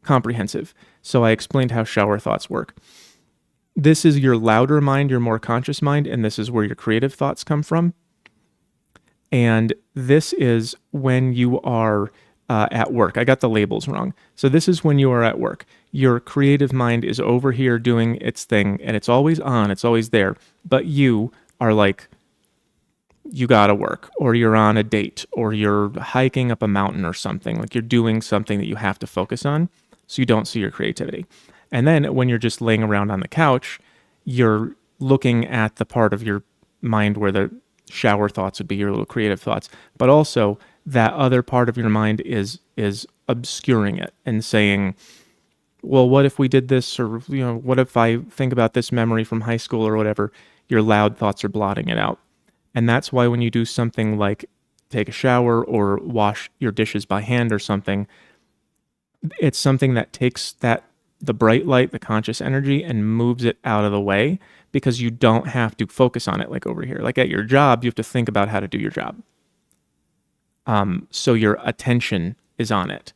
comprehensive. So I explained how shower thoughts work. This is your louder mind, your more conscious mind, and this is where your creative thoughts come from. And this is when you are at work. I got the labels wrong. So this is when you are at work. Your creative mind is over here doing its thing, and it's always on, it's always there. But you are like, you gotta work, or you're on a date, or you're hiking up a mountain or something. Like you're doing something that you have to focus on, so you don't see your creativity. And then when you're just laying around on the couch, you're looking at the part of your mind where the shower thoughts would be your little creative thoughts, but also that other part of your mind is obscuring it and saying, well, what if we did this, or what if I think about this memory from high school or whatever. Your loud thoughts are blotting it out. And that's why when you do something like take a shower or wash your dishes by hand or something, it's something that takes the bright light, the conscious energy, and moves it out of the way, because you don't have to focus on it like over here. Like at your job, you have to think about how to do your job. So your attention is on it.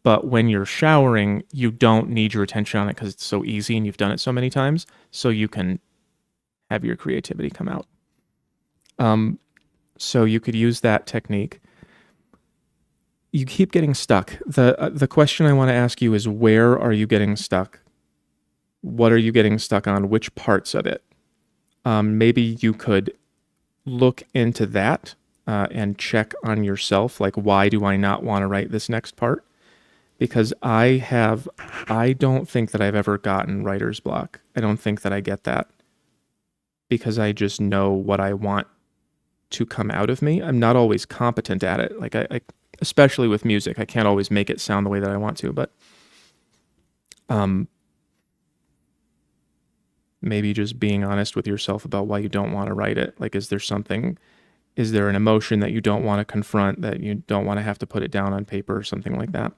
But when you're showering, you don't need your attention on it because it's so easy and you've done it so many times. So you can have your creativity come out. So you could use that technique. You keep getting stuck. The question I want to ask you is, where are you getting stuck? What are you getting stuck on? Which parts of it? Maybe you could look into that and check on yourself. Like, why do I not want to write this next part? Because I don't think that I've ever gotten writer's block. I don't think that I get that, because I just know what I want to come out of me. I'm not always competent at it. Like I especially with music, I can't always make it sound the way that I want to, but maybe just being honest with yourself about why you don't want to write it. Like, is there an emotion that you don't want to confront, that you don't want to have to put it down on paper or something like that?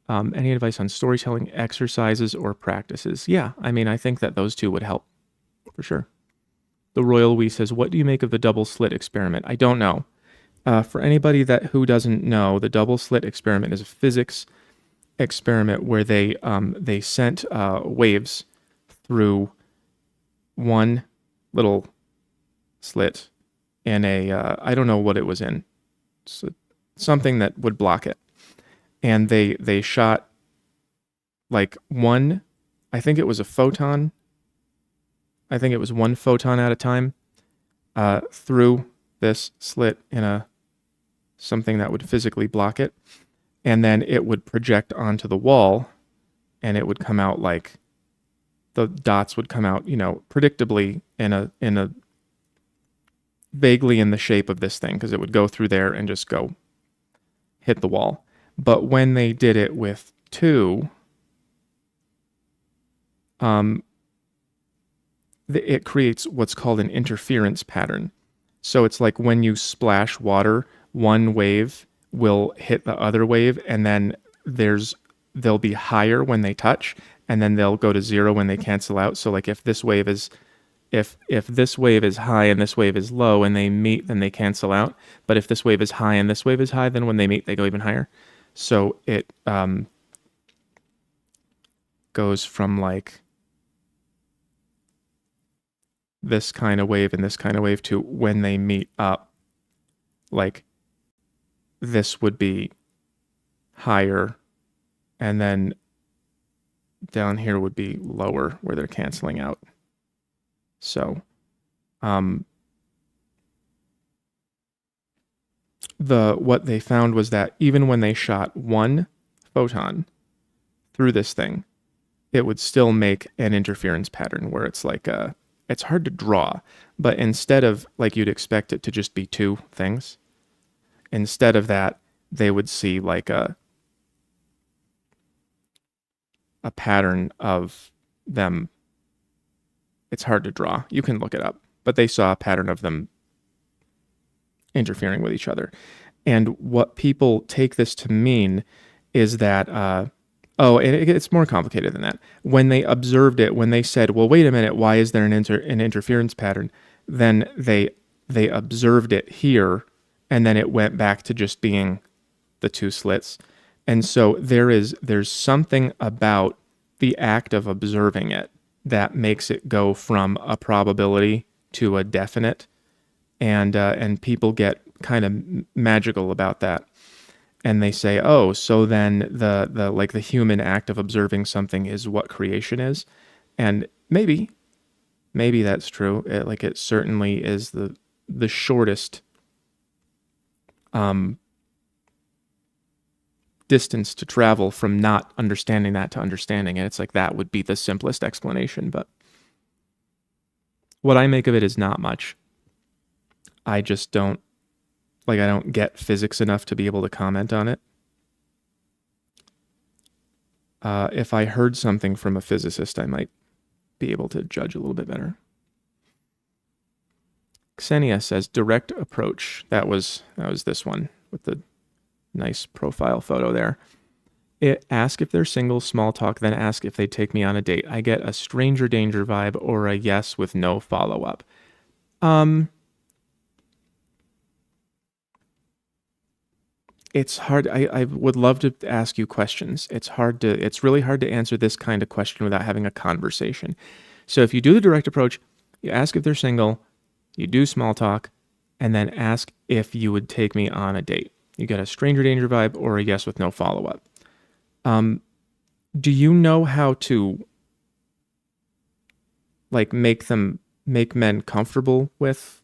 Any advice on storytelling exercises or practices? Yeah, I mean, I think that those two would help for sure. The Royal We says, what do you make of the double slit experiment? I don't know. For anybody who doesn't know, the double slit experiment is a physics experiment where they sent waves through one little slit in I don't know what it was in, so something that would block it. And they shot like one, I think it was a photon. I think it was one photon at a time through this slit in something that would physically block it. And then it would project onto the wall, and it would come out like, the dots would come out, predictably in a vaguely in the shape of this thing, because it would go through there and just go hit the wall. But when they did it with two, it creates what's called an interference pattern. So it's like when you splash water, one wave will hit the other wave, and then they'll be higher when they touch, and then they'll go to zero when they cancel out. So like if this wave is high and this wave is low and they meet, then they cancel out. But if this wave is high and this wave is high, then when they meet, they go even higher. So it goes from like this kind of wave and this kind of wave to when they meet up, like this would be higher, and then down here would be lower where they're canceling out. So what they found was that even when they shot one photon through this thing, it would still make an interference pattern where it's like it's hard to draw, but instead of like you'd expect it to just be two things, instead of that, they would see like a pattern of them. It's hard to draw. You can look it up, but they saw a pattern of them interfering with each other. And what people take this to mean is that Oh, and it's more complicated than that. When they observed it, when they said, "Well, wait a minute, why is there an interference pattern?" Then they observed it here, and then it went back to just being the two slits. And so there's something about the act of observing it that makes it go from a probability to a definite, and people get kind of magical about that, and they say, oh, so then the like the human act of observing something is what creation is, and maybe that's true. It certainly is the shortest um, distance to travel from not understanding that to understanding it. It's like that would be the simplest explanation, but what I make of it is not much. I just don't I don't get physics enough to be able to comment on it. If I heard something from a physicist, I might be able to judge a little bit better. Xenia says direct approach. That was this one with the nice profile photo there. Ask if they're single, small talk, then ask if they take me on a date. I get a stranger danger vibe or a yes with no follow up. It's hard. I would love to ask you questions. It's really hard to answer this kind of question without having a conversation. So if you do the direct approach, you ask if they're single, you do small talk, and then ask if you would take me on a date. You get a stranger danger vibe or a yes with no follow up. Do you know how to like make men comfortable with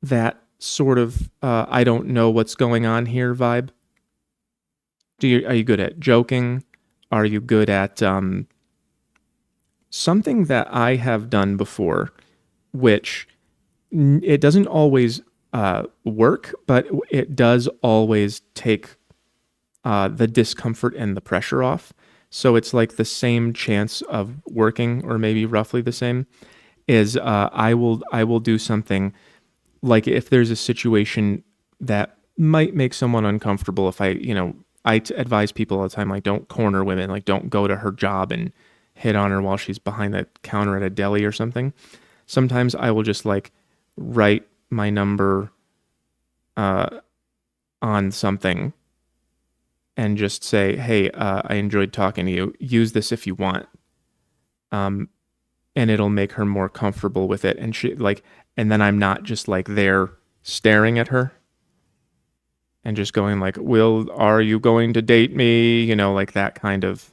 that sort of I don't know what's going on here vibe? Are you good at joking? Are you good at something that I have done before, which it doesn't always work, but it does always take the discomfort and the pressure off. So it's like the same chance of working, or maybe roughly the same. Is I will do something like if there's a situation that might make someone uncomfortable. If I advise people all the time, like don't corner women, like don't go to her job and hit on her while she's behind the counter at a deli or something. Sometimes I will just like write my number on something and just say, hey, I enjoyed talking to you. Use this if you want. And it'll make her more comfortable with it. And then I'm not just like there staring at her and just going like, are you going to date me? Like that kind of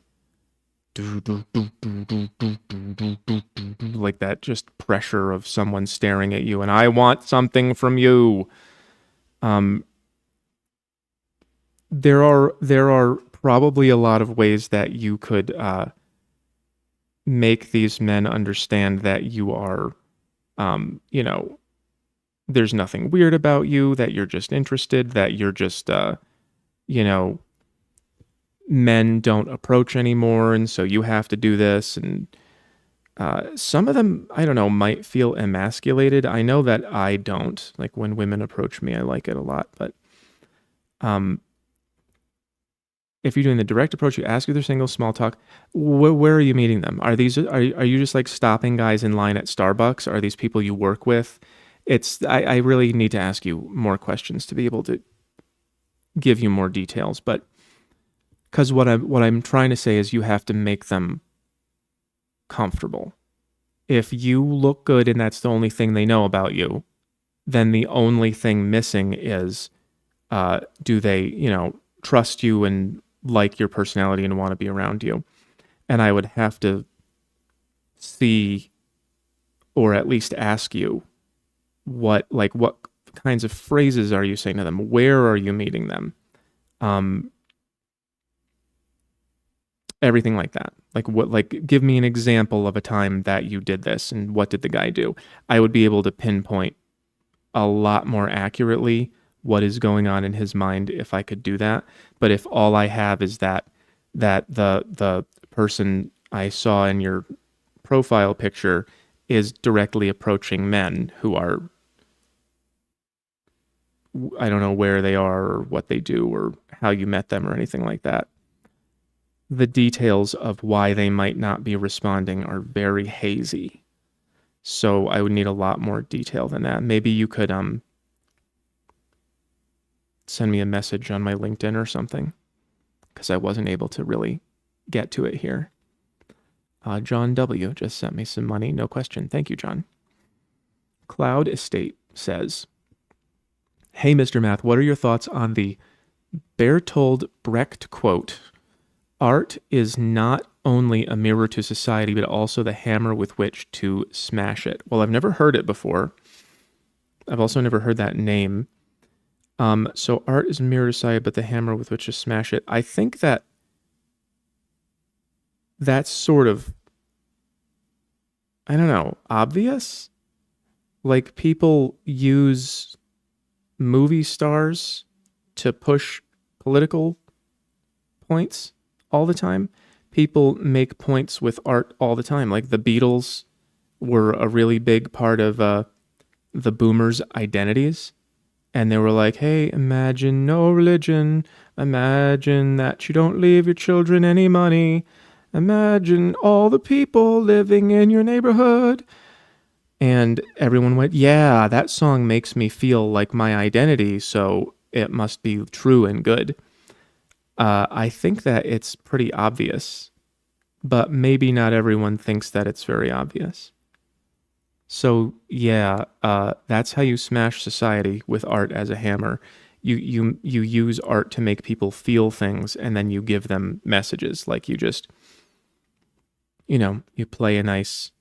like that just pressure of someone staring at you and I want something from you. There are probably a lot of ways that you could make these men understand that you are, there's nothing weird about you, that you're just interested, that you're just, men don't approach anymore, and so you have to do this. And some of them, I don't know, might feel emasculated. I know that I don't. Like when women approach me, I like it a lot, but if you're doing the direct approach, you ask if they're single, small talk. Where are you meeting them? Are you just like stopping guys in line at Starbucks? Are these people you work with? I really need to ask you more questions to be able to give you more details. But because what I'm trying to say is you have to make them comfortable. If you look good and that's the only thing they know about you, then the only thing missing is do they trust you and like your personality and want to be around you. And I would have to see, or at least ask you, what kinds of phrases are you saying to them? Where are you meeting them? Everything like that. Give me an example of a time that you did this and what did the guy do? I would be able to pinpoint a lot more accurately what is going on in his mind if I could do that. But if all I have is that the person I saw in your profile picture is directly approaching men who are, I don't know where they are or what they do or how you met them or anything like that. the details of why they might not be responding are very hazy. So I would need a lot more detail than that. Maybe you could send me a message on my LinkedIn or something, because I wasn't able to really get to it here. John W. just sent me some money. No question. Thank you, John. Cloud Estate says, hey, Mr. Math, what are your thoughts on the Bertolt Brecht quote? Art is not only a mirror to society, but also the hammer with which to smash it. Well, I've never heard it before. I've also never heard that name. So art is a mirror to society, but the hammer with which to smash it. I think that's sort of, I don't know, obvious. Like, people use movie stars to push political points all the time. People make points with art all the time. Like, the Beatles were a really big part of the boomers' identities. And they were like, hey, imagine no religion. Imagine that you don't leave your children any money. Imagine all the people living in your neighborhood. And everyone went, yeah, that song makes me feel like my identity, so it must be true and good. I think that it's pretty obvious, but maybe not everyone thinks that it's very obvious. So yeah, that's how you smash society, with art as a hammer. You use art to make people feel things, and then you give them messages. Like, you just, you play a nice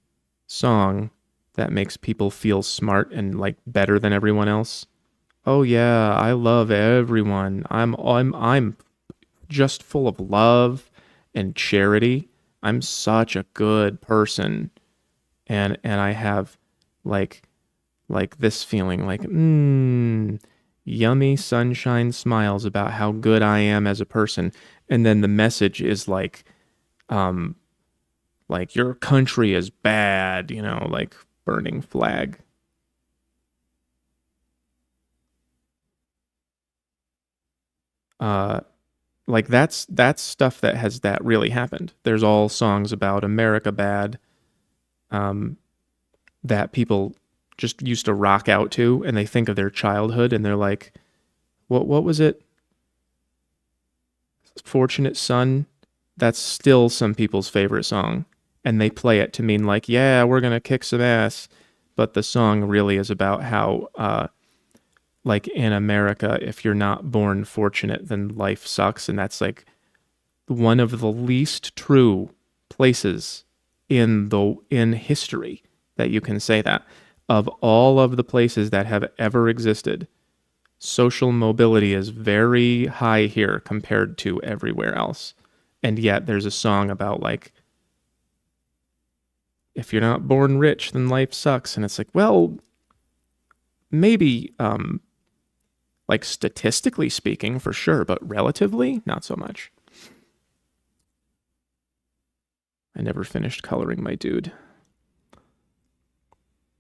song that makes people feel smart and like better than everyone else. Oh yeah, I love everyone. I'm just full of love and charity. I'm such a good person. And I have like this feeling, like yummy sunshine smiles about how good I am as a person. And then the message is like your country is bad, like burning flag. Uh like, that's stuff that really happened. There's all songs about America bad, um that people just used to rock out to, and they think of their childhood and they're like, what was it? Fortunate Son? That's still some people's favorite song. And they play it to mean like, yeah, we're going to kick some ass. But the song really is about how, like, in America, if you're not born fortunate, then life sucks. And that's like one of the least true places in history that you can say that. Of all of the places that have ever existed, social mobility is very high here compared to everywhere else. And yet there's a song about like, if you're not born rich, then life sucks. And it's like, well, maybe like statistically speaking, for sure, but relatively, not so much. I never finished coloring my dude.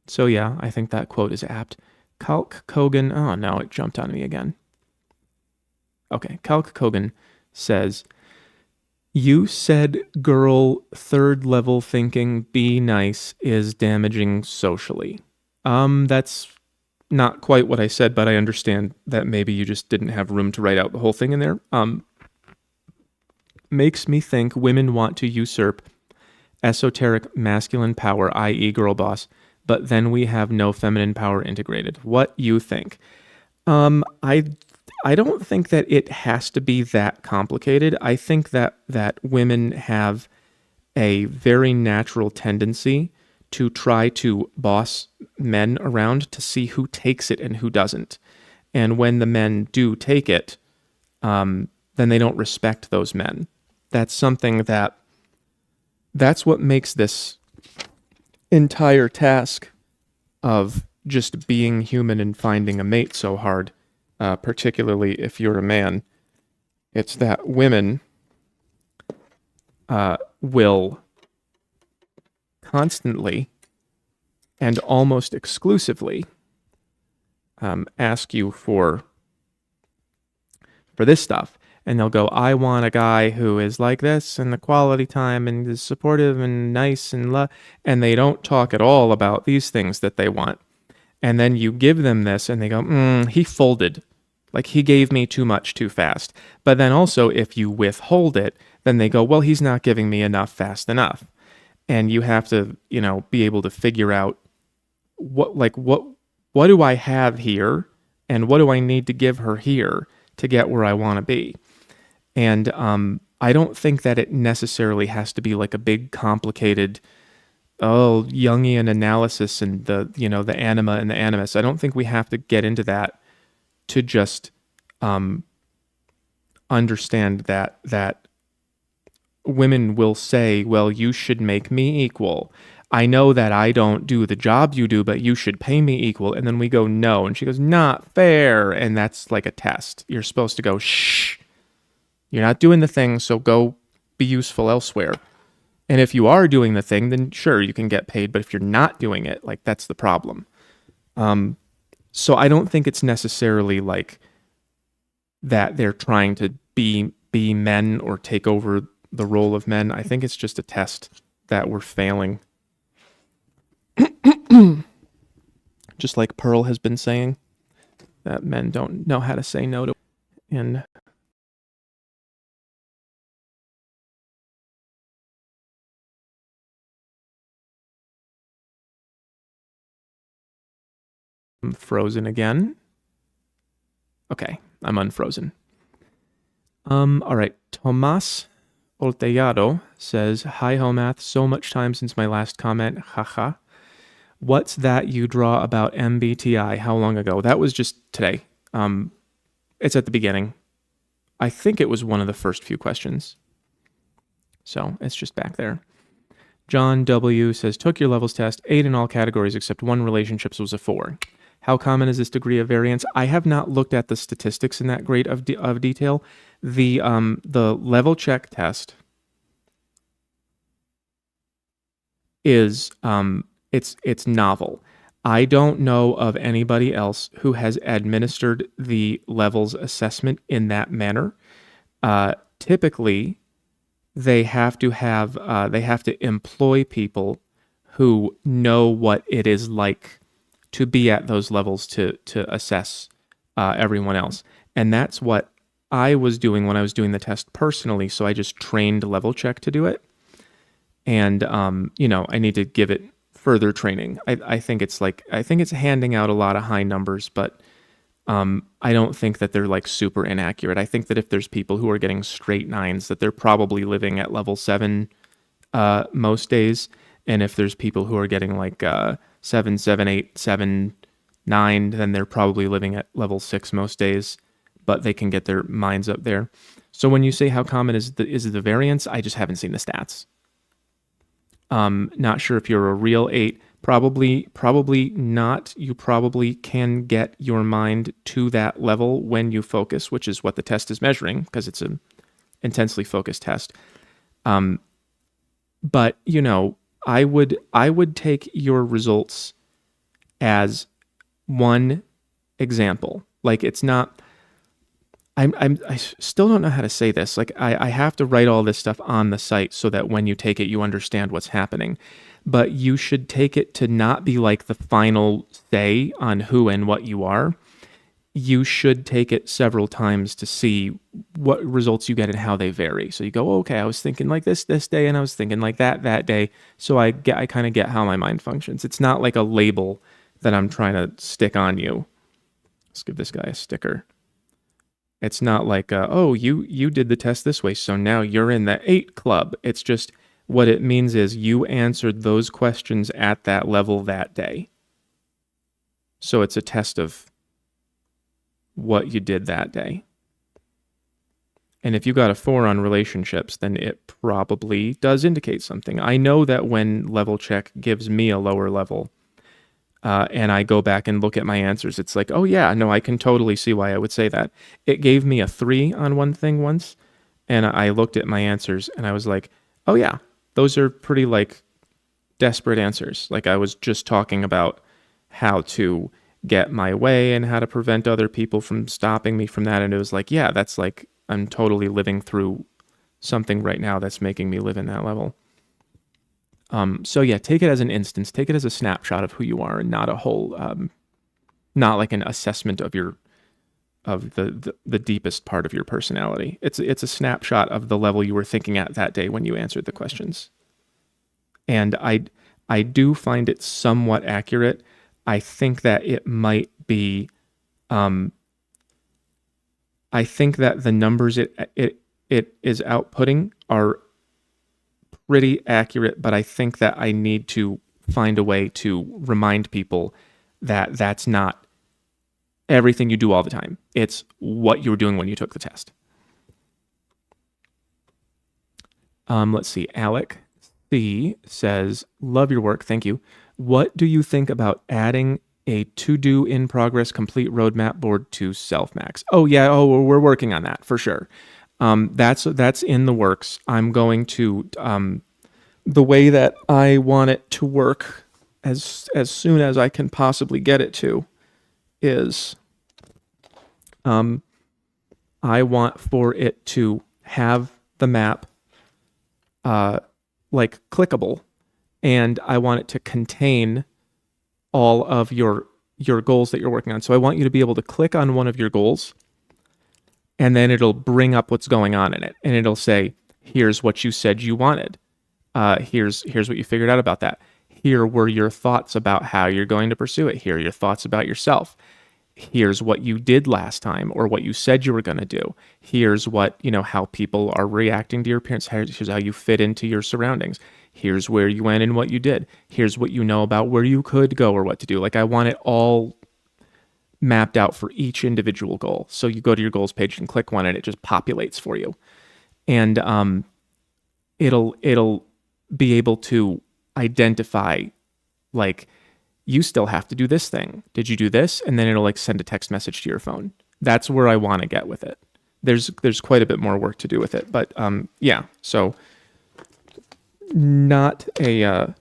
So yeah, I think that quote is apt. Kalk Kogan, oh no, it jumped on me again. Okay, Kalk Kogan says, you said girl third level thinking be nice is damaging socially. That's not quite what I said, but I understand that maybe you just didn't have room to write out the whole thing in there. Makes me think women want to usurp esoteric masculine power, i.e. girl boss, but then we have no feminine power integrated. What you think? I don't think that it has to be that complicated. I think that women have a very natural tendency to try to boss men around to see who takes it and who doesn't. And when the men do take it, then they don't respect those men. That's what makes this entire task of just being human and finding a mate so hard, particularly if you're a man. It's that women will constantly and almost exclusively ask you for this stuff. and they'll go, I want a guy who is like this and the quality time and is supportive and nice and they don't talk at all about these things that they want. And then you give them this and they go, he folded. Like he gave me too much too fast. But then also if you withhold it, then they go, well, he's not giving me enough fast enough. And you have to, be able to figure out what do I have here and what do I need to give her here to get where I want to be. And I don't think that it necessarily has to be like a big complicated Jungian analysis and the anima and the animus. I don't think we have to get into that to just understand that women will say, well, you should make me equal. I know that I don't do the job you do, but you should pay me equal. And then we go, no. And she goes, not fair. And that's like a test. You're supposed to go, shh. You're not doing the thing, so go be useful elsewhere. And if you are doing the thing, then sure, you can get paid. But if you're not doing it, like that's the problem. So I don't think it's necessarily like that they're trying to be men or take over the role of men. I think it's just a test that we're failing. Just like Pearl has been saying, that men don't know how to say no to. And I'm frozen again. Okay, I'm unfrozen. All right, Tomas Oltellado says, hi, Homath, so much time since my last comment, haha. What's that you draw about MBTI? How long ago? That was just today. It's at the beginning. I think it was one of the first few questions. So it's just back there. John W. says, took your levels test, 8 in all categories except one, relationships, was a 4. How common is this degree of variance? I have not looked at the statistics in that great of detail. The level check test is it's novel. I don't know of anybody else who has administered the levels assessment in that manner. Typically, they have to employ people who know what it is like to be at those levels to assess everyone else. And that's what I was doing when I was doing the test personally. So I just trained level check to do it. And, I need to give it further training. I think it's handing out a lot of high numbers, but I don't think that they're like super inaccurate. I think that if there's people who are getting straight 9s, that they're probably living at level 7 most days. And if there's people who are getting like 7, 7, 8, 7, 9, then they're probably living at level 6 most days, but they can get their minds up there. So when you say how common is the variance, I just haven't seen the stats. Not sure if you're a real 8. Probably not. You probably can get your mind to that level when you focus, which is what the test is measuring because it's an intensely focused test. But I would take your results as one example. Like it's not. I still don't know how to say this. Like I have to write all this stuff on the site so that when you take it, you understand what's happening. But you should take it to not be like the final say on who and what you are. You should take it several times to see what results you get and how they vary. So you go, oh, okay, I was thinking like this day, and I was thinking like that day. So I kind of get how my mind functions. It's not like a label that I'm trying to stick on you. Let's give this guy a sticker. It's not like, you did the test this way, so now you're in the 8 club. It's just what it means is you answered those questions at that level that day. So it's a test of what you did that day. And if you got a 4 on relationships, then it probably does indicate something. I know that when level check gives me a lower level, and I go back and look at my answers, it's like, oh yeah, no, I can totally see why I would say that. It gave me a 3 on one thing once, and I looked at my answers, and I was like, oh yeah, those are pretty like desperate answers. Like I was just talking about how to get my way and how to prevent other people from stopping me from that, and it was like, yeah, that's like I'm totally living through something right now that's making me live in that level. So yeah, take it as an instance, take it as a snapshot of who you are, and not a whole, not like an assessment of the deepest part of your personality. It's a snapshot of the level you were thinking at that day when you answered the questions. And I do find it somewhat accurate. I think that it might be, I think that the numbers it is outputting are pretty accurate, but I think that I need to find a way to remind people that that's not everything you do all the time. It's what you were doing when you took the test. Let's see. Alec C says, "Love your work. Thank you. What do you think about adding a to-do in progress complete roadmap board to SelfMax?" Oh yeah. Oh, we're working on that for sure. That's in the works. I'm going to the way that I want it to work as soon as I can possibly get it to is I want for it to have the map like clickable, and I want it to contain all of your goals that you're working on. So I want you to be able to click on one of your goals, and then it'll bring up what's going on in it, and it'll say, "Here's what you said you wanted. Here's what you figured out about that. Here were your thoughts about how you're going to pursue it. Here are your thoughts about yourself. Here's what you did last time, or what you said you were going to do. Here's what, how people are reacting to your appearance. Here's how you fit into your surroundings. Here's where you went and what you did. Here's what you know about where you could go or what to do." Like, I want it all mapped out for each individual goal. So you go to your goals page and click one, and it just populates for you. And it'll be able to identify, like, you still have to do this thing. Did you do this? And then it'll like send a text message to your phone. That's where I want to get with it. There's quite a bit more work to do with it, but yeah. So not a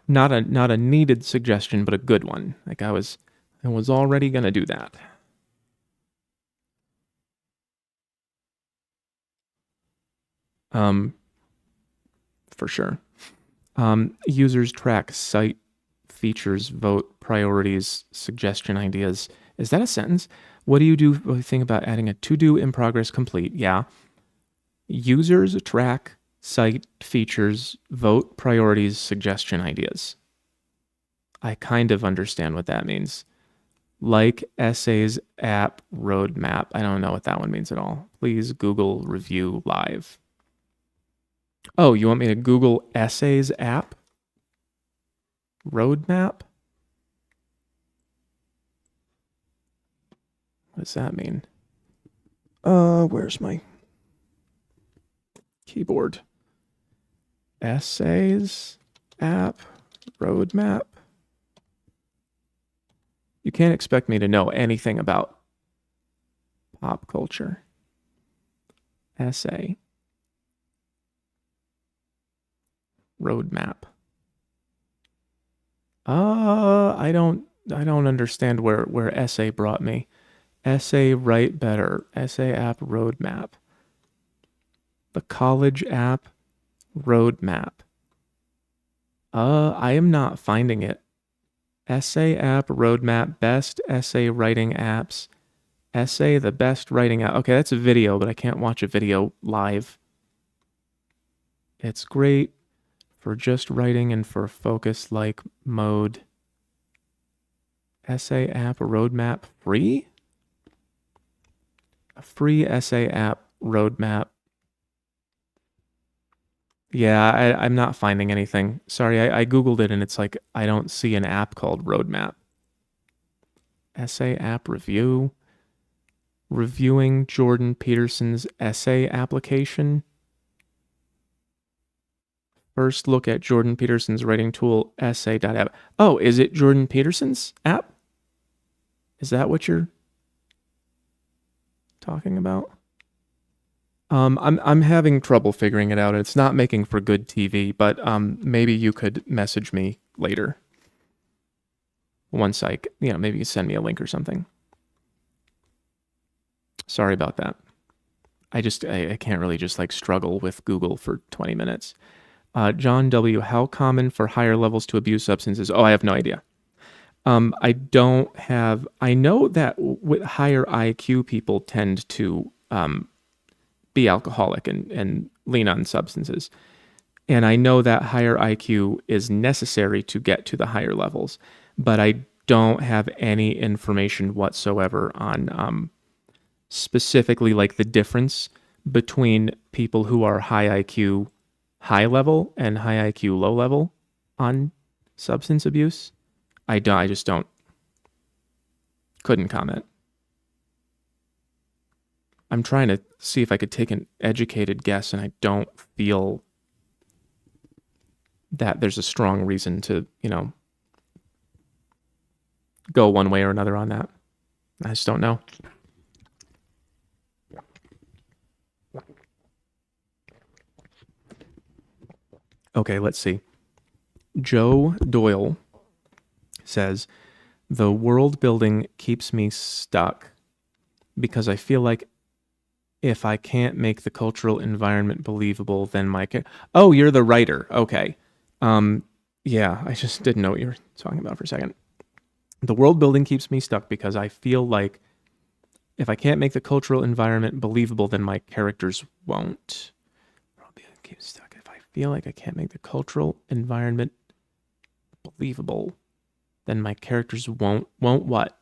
not a needed suggestion, but a good one. Like, I was already gonna do that. For sure. Users track site features, vote priorities, suggestion ideas. Is that a sentence? What do you think about adding a to-do in progress complete? Yeah. Users track site features, vote priorities, suggestion ideas. I kind of understand what that means. Like essays, app, roadmap. I don't know what that one means at all. Please Google review live. Oh, you want me to Google essays app? Roadmap? What does that mean? Where's my keyboard? Essays app? Roadmap? You can't expect me to know anything about pop culture. Essay. Roadmap. I don't understand where essay brought me. Essay write better. Essay app roadmap. The college app roadmap. I am not finding it. Essay app roadmap, best essay writing apps. Essay, the best writing app. Okay, that's a video, but I can't watch a video live. It's great for just writing and for focus like mode. Essay app roadmap free? A free essay app roadmap. Yeah, I'm not finding anything. Sorry, I Googled it and it's like, I don't see an app called Roadmap. Essay app review. Reviewing Jordan Peterson's essay application. First look at Jordan Peterson's writing tool, essay.app. Oh, is it Jordan Peterson's app? Is that what you're talking about? I'm having trouble figuring it out. It's not making for good TV, but maybe you could message me later. once I, maybe you send me a link or something. Sorry about that. I can't really just like struggle with Google for 20 minutes. John W., how common for higher levels to abuse substances? Oh, I have no idea. I know that with higher IQ people tend to be alcoholic and lean on substances. And I know that higher IQ is necessary to get to the higher levels, but I don't have any information whatsoever on specifically like the difference between people who are high IQ high level and high IQ low level on substance abuse. I just don't, couldn't comment. I'm trying to see if I could take an educated guess, and I don't feel that there's a strong reason to, go one way or another on that. I just don't know. Okay, let's see. Joe Doyle says, the world building keeps me stuck because I feel like if I can't make the cultural environment believable, then oh, you're the writer. Okay. Yeah, I just didn't know what you were talking about for a second. The world building keeps me stuck because I feel like if I can't make the cultural environment believable, then my characters won't. World building keeps stuck. If I feel like I can't make the cultural environment believable, then my characters won't what?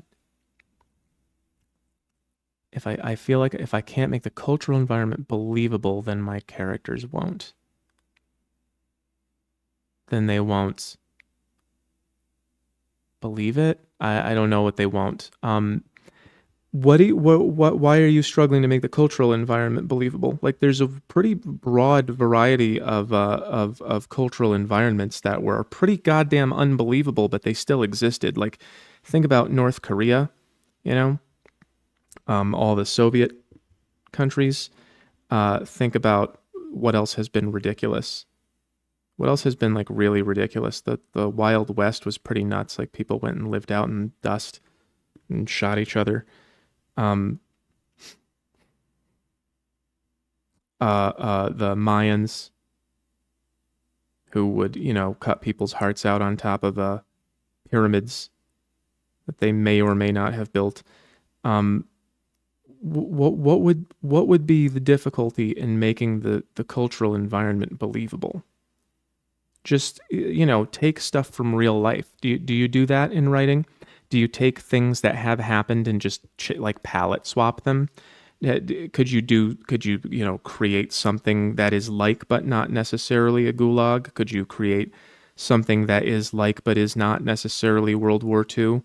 If I feel like if I can't make the cultural environment believable, then my characters won't. Then they won't believe it. I don't know what they won't. Why are you struggling to make the cultural environment believable? Like, there's a pretty broad variety of cultural environments that were pretty goddamn unbelievable, but they still existed. Like, think about North Korea, all the Soviet countries. Think about what else has been ridiculous. What else has been like really ridiculous? The Wild West was pretty nuts. Like, people went and lived out in dust and shot each other. The Mayans, who would, cut people's hearts out on top of pyramids that they may or may not have built. What would be the difficulty in making the cultural environment believable? Just, take stuff from real life. Do you do that in writing? Do you take things that have happened and just like palette swap them? Could you create something that is like but not necessarily a gulag? Could you create something that is like but is not necessarily World War II?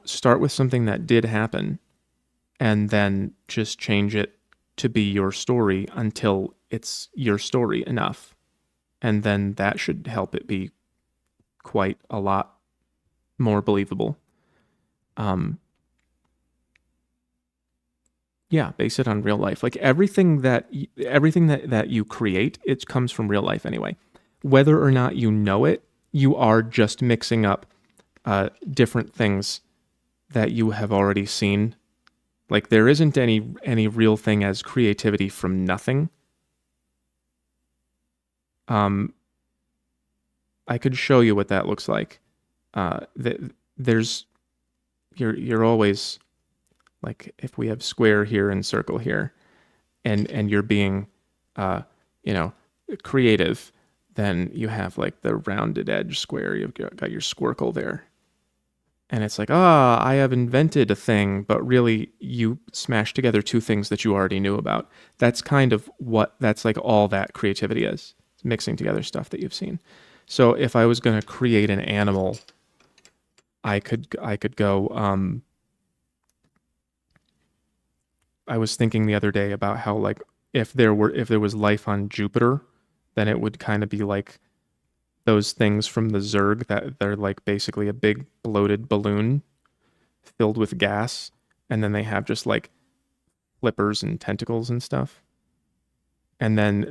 Start with something that did happen and then just change it to be your story until it's your story enough. And then that should help it be quite a lot more believable. Yeah, base it on real life. Like, everything that you create, it comes from real life anyway. Whether or not you know it, you are just mixing up different things that you have already seen. Like, there isn't any real thing as creativity from nothing. I could show you what that looks like. You're always like, if we have square here and circle here, and you're being creative, then you have like the rounded edge square. You've got your squircle there, and it's like, I have invented a thing, but really you smashed together two things that you already knew about. That's kind of that's like all that creativity is. It's mixing together stuff that you've seen. So if I was going to create an animal, I could go, I was thinking the other day about how, like, if there was life on Jupiter, then it would kind of be like those things from the Zerg that they're like basically a big bloated balloon filled with gas, and then they have just like flippers and tentacles and stuff. And then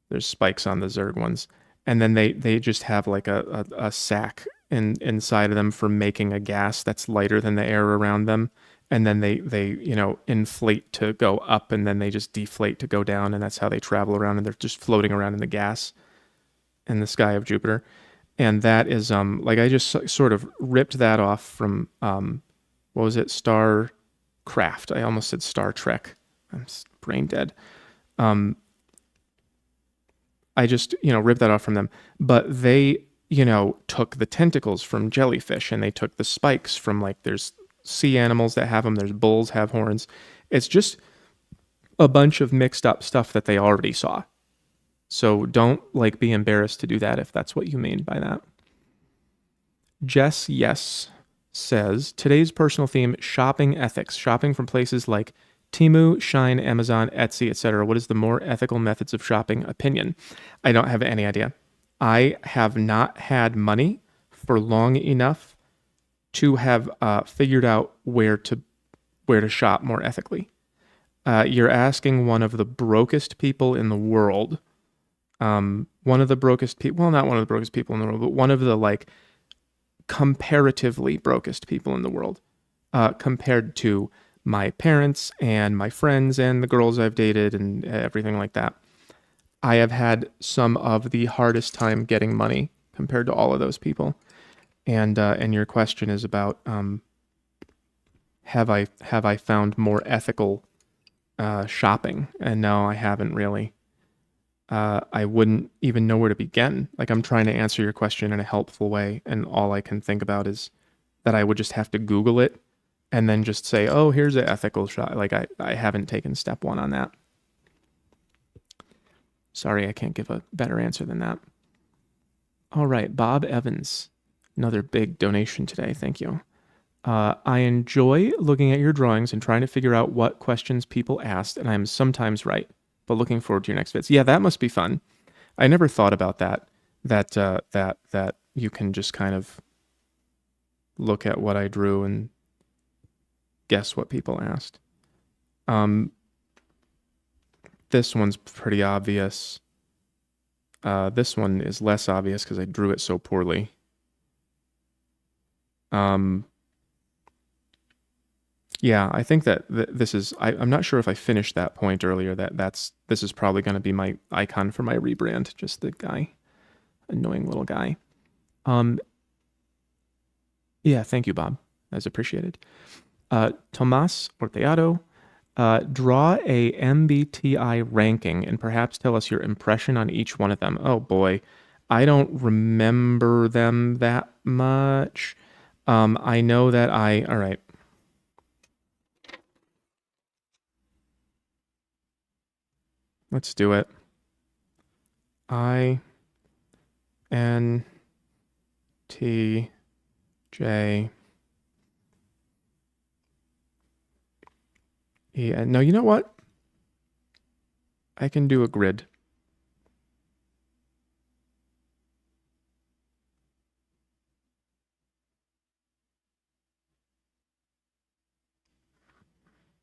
there's spikes on the Zerg ones, and then they just have like a sack inside of them for making a gas that's lighter than the air around them, and then they inflate to go up, and then they just deflate to go down, and that's how they travel around, and they're just floating around in the gas in the sky of Jupiter. And that is like I just sort of ripped that off from what was it, Starcraft? I almost said Star Trek. I'm brain dead. I just ripped that off from them, but they took the tentacles from jellyfish, and they took the spikes from, like, there's sea animals that have them, there's bulls have horns. It's just a bunch of mixed up stuff that they already saw. So don't like be embarrassed to do that if that's what you mean by that. Jess Yes says, today's personal theme, shopping ethics. Shopping from places like Temu, Shine, Amazon, Etsy, etc. What is the more ethical methods of shopping? Opinion. I don't have any idea. I have not had money for long enough to have figured out where to shop more ethically. You're asking one of the brokest people in the world. One of the brokest people, well, not one of the brokest people in the world, but one of the, like, comparatively brokest people in the world, compared to my parents and my friends and the girls I've dated and everything like that. I have had some of the hardest time getting money compared to all of those people. And your question is about have I found more ethical shopping? And no, I haven't really. I wouldn't even know where to begin. Like, I'm trying to answer your question in a helpful way, and all I can think about is that I would just have to Google it and then just say, oh, here's an ethical shop. Like, I haven't taken step one on that. Sorry, I can't give a better answer than that. All right, Bob Evans. Another big donation today. Thank you. I enjoy looking at your drawings and trying to figure out what questions people asked, and I'm sometimes right, but looking forward to your next vids. Yeah, that must be fun. I never thought about that you can just kind of look at what I drew and guess what people asked. This one's pretty obvious. This one is less obvious because I drew it so poorly. Yeah, I think that this is. I'm not sure if I finished that point earlier. This is probably going to be my icon for my rebrand. Just the guy, annoying little guy. Yeah, thank you, Bob. That's appreciated. Tomas Orteado, draw a MBTI ranking and perhaps tell us your impression on each one of them. Oh boy, I don't remember them that much. I know that all right. Let's do it. INTJ. Yeah, no, you know what? I can do a grid.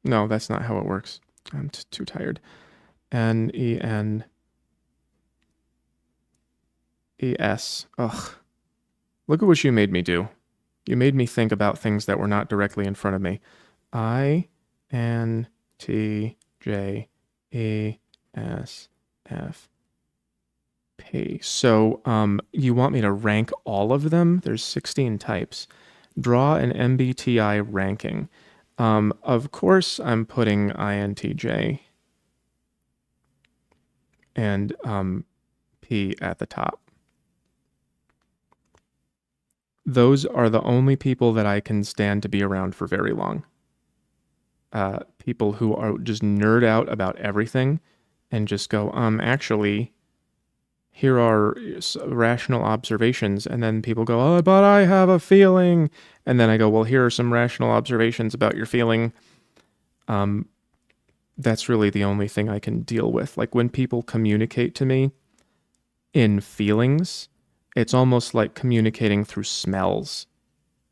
No, that's not how it works. I'm too tired. NENES. Ugh. Look at what you made me do. You made me think about things that were not directly in front of me. INTJESFP. So, you want me to rank all of them? There's 16 types. Draw an MBTI ranking. Of course, I'm putting INTJ and P at the top. Those are the only people that I can stand to be around for very long. People who are just nerd out about everything and just go, actually, here are rational observations. And then people go, oh, but I have a feeling. And then I go, well, here are some rational observations about your feeling. That's really the only thing I can deal with. Like, when people communicate to me in feelings, it's almost like communicating through smells.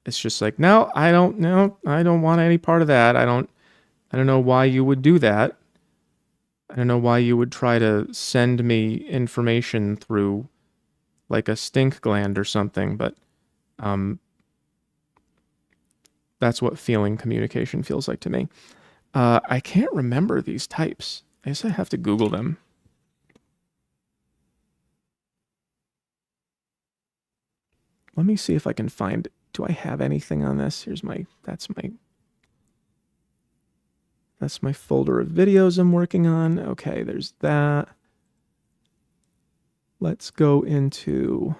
It's just like, no, I don't want any part of that. I don't know why you would do that. I don't know why you would try to send me information through like a stink gland or something, but that's what feeling communication feels like to me. I can't remember these types. I guess I have to Google them. Let me see if I can find, do I have anything on this? That's my folder of videos I'm working on. Okay, there's that. Let's go into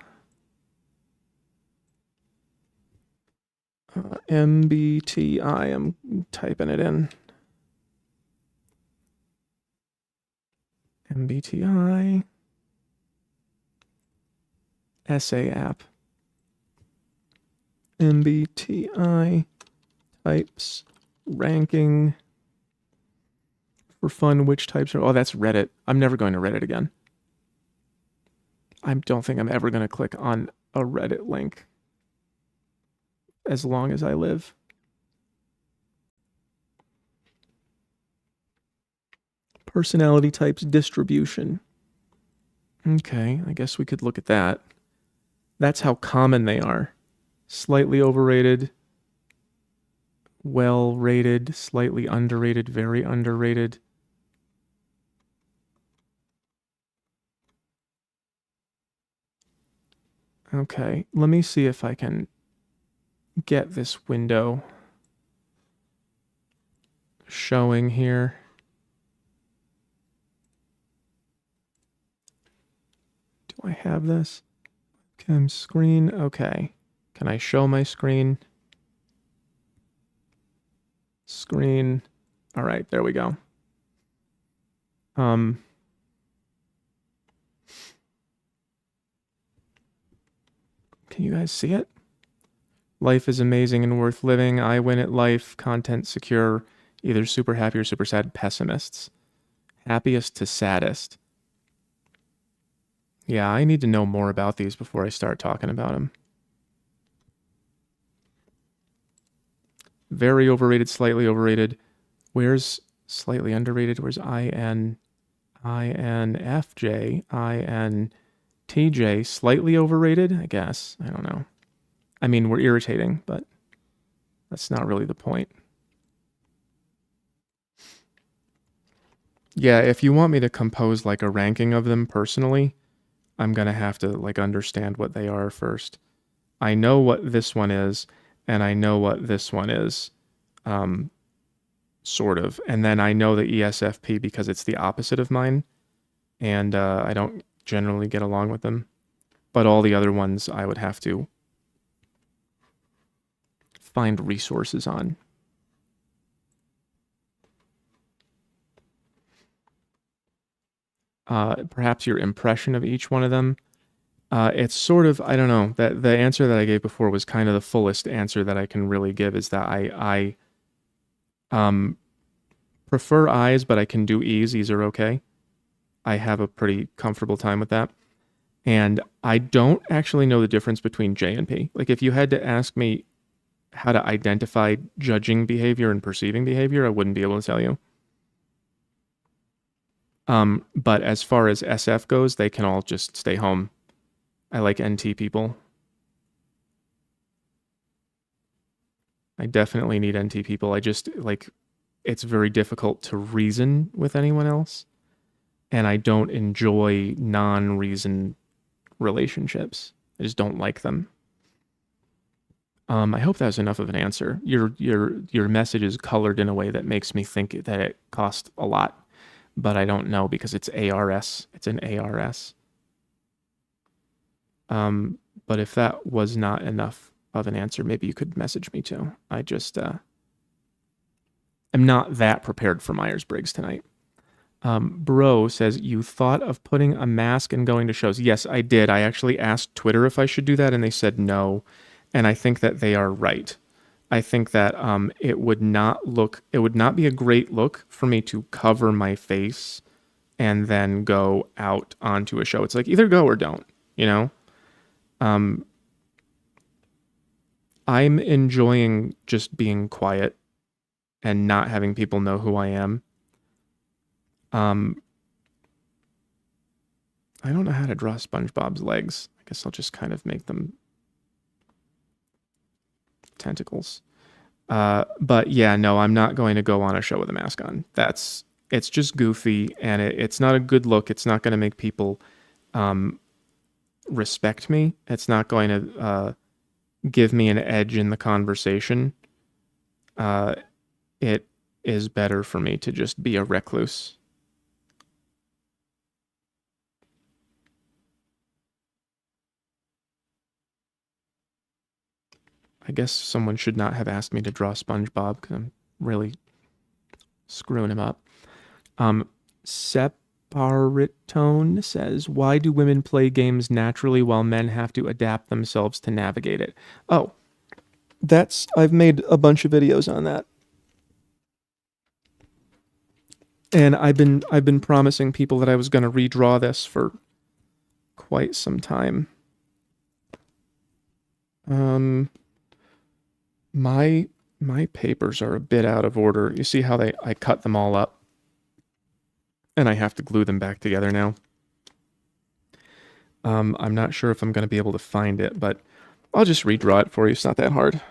MBTI. I'm typing it in. MBTI. Essay app. MBTI types ranking. For fun, which types are... Oh, that's Reddit. I'm never going to Reddit again. I don't think I'm ever going to click on a Reddit link as long as I live. Personality types distribution. Okay, I guess we could look at that. That's how common they are. Slightly overrated, well rated, slightly underrated, very underrated. Okay, let me see if I can get this window showing here. Do I have this? Cam screen, okay. Can I show my screen? Screen. All right, there we go. Can you guys see it? Life is amazing and worth living. I win at life. Content secure. Either super happy or super sad. Pessimists. Happiest to saddest. Yeah, I need to know more about these before I start talking about them. Very overrated, slightly overrated. Where's slightly underrated? Where's INFJ, INTJ? Slightly overrated, I guess. I don't know. I mean, we're irritating, but that's not really the point. Yeah, if you want me to compose like a ranking of them personally, I'm gonna have to like understand what they are first. I know what this one is, and I know what this one is, sort of. And then I know the ESFP because it's the opposite of mine, and I don't generally get along with them. But all the other ones I would have to find resources on. Perhaps your impression of each one of them. It's sort of, I don't know, that the answer that I gave before was kind of the fullest answer that I can really give, is that I prefer I's, but I can do E's. E's are okay. I have a pretty comfortable time with that. And I don't actually know the difference between J and P. Like, if you had to ask me how to identify judging behavior and perceiving behavior, I wouldn't be able to tell you. But as far as SF goes, they can all just stay home. I like NT people. I definitely need NT people. I just, like, it's very difficult to reason with anyone else. And I don't enjoy non-reason relationships. I just don't like them. I hope that was enough of an answer. Your message is colored in a way that makes me think that it cost a lot, but I don't know because it's ARS. It's an ARS. But if that was not enough of an answer, maybe you could message me too. I just am not that prepared for Myers-Briggs tonight. Bro says, you thought of putting a mask and going to shows. Yes, I did. I actually asked Twitter if I should do that, and they said no. And I think that they are right. I think that it would not be a great look for me to cover my face and then go out onto a show. It's like, either go or don't, you know? I'm enjoying just being quiet and not having people know who I am. I don't know how to draw SpongeBob's legs. I guess I'll just kind of make them tentacles. But yeah, no, I'm not going to go on a show with a mask on. It's just goofy, and it's not a good look. It's not going to make people respect me. It's not going to give me an edge in the conversation. It is better for me to just be a recluse. I guess someone should not have asked me to draw SpongeBob because I'm really screwing him up. Separatone says, why do women play games naturally while men have to adapt themselves to navigate it? Oh, I've made a bunch of videos on that. And I've been promising people that I was going to redraw this for quite some time. My papers are a bit out of order. You see how I cut them all up? And I have to glue them back together now. I'm not sure if I'm going to be able to find it, but I'll just redraw it for you. It's not that hard.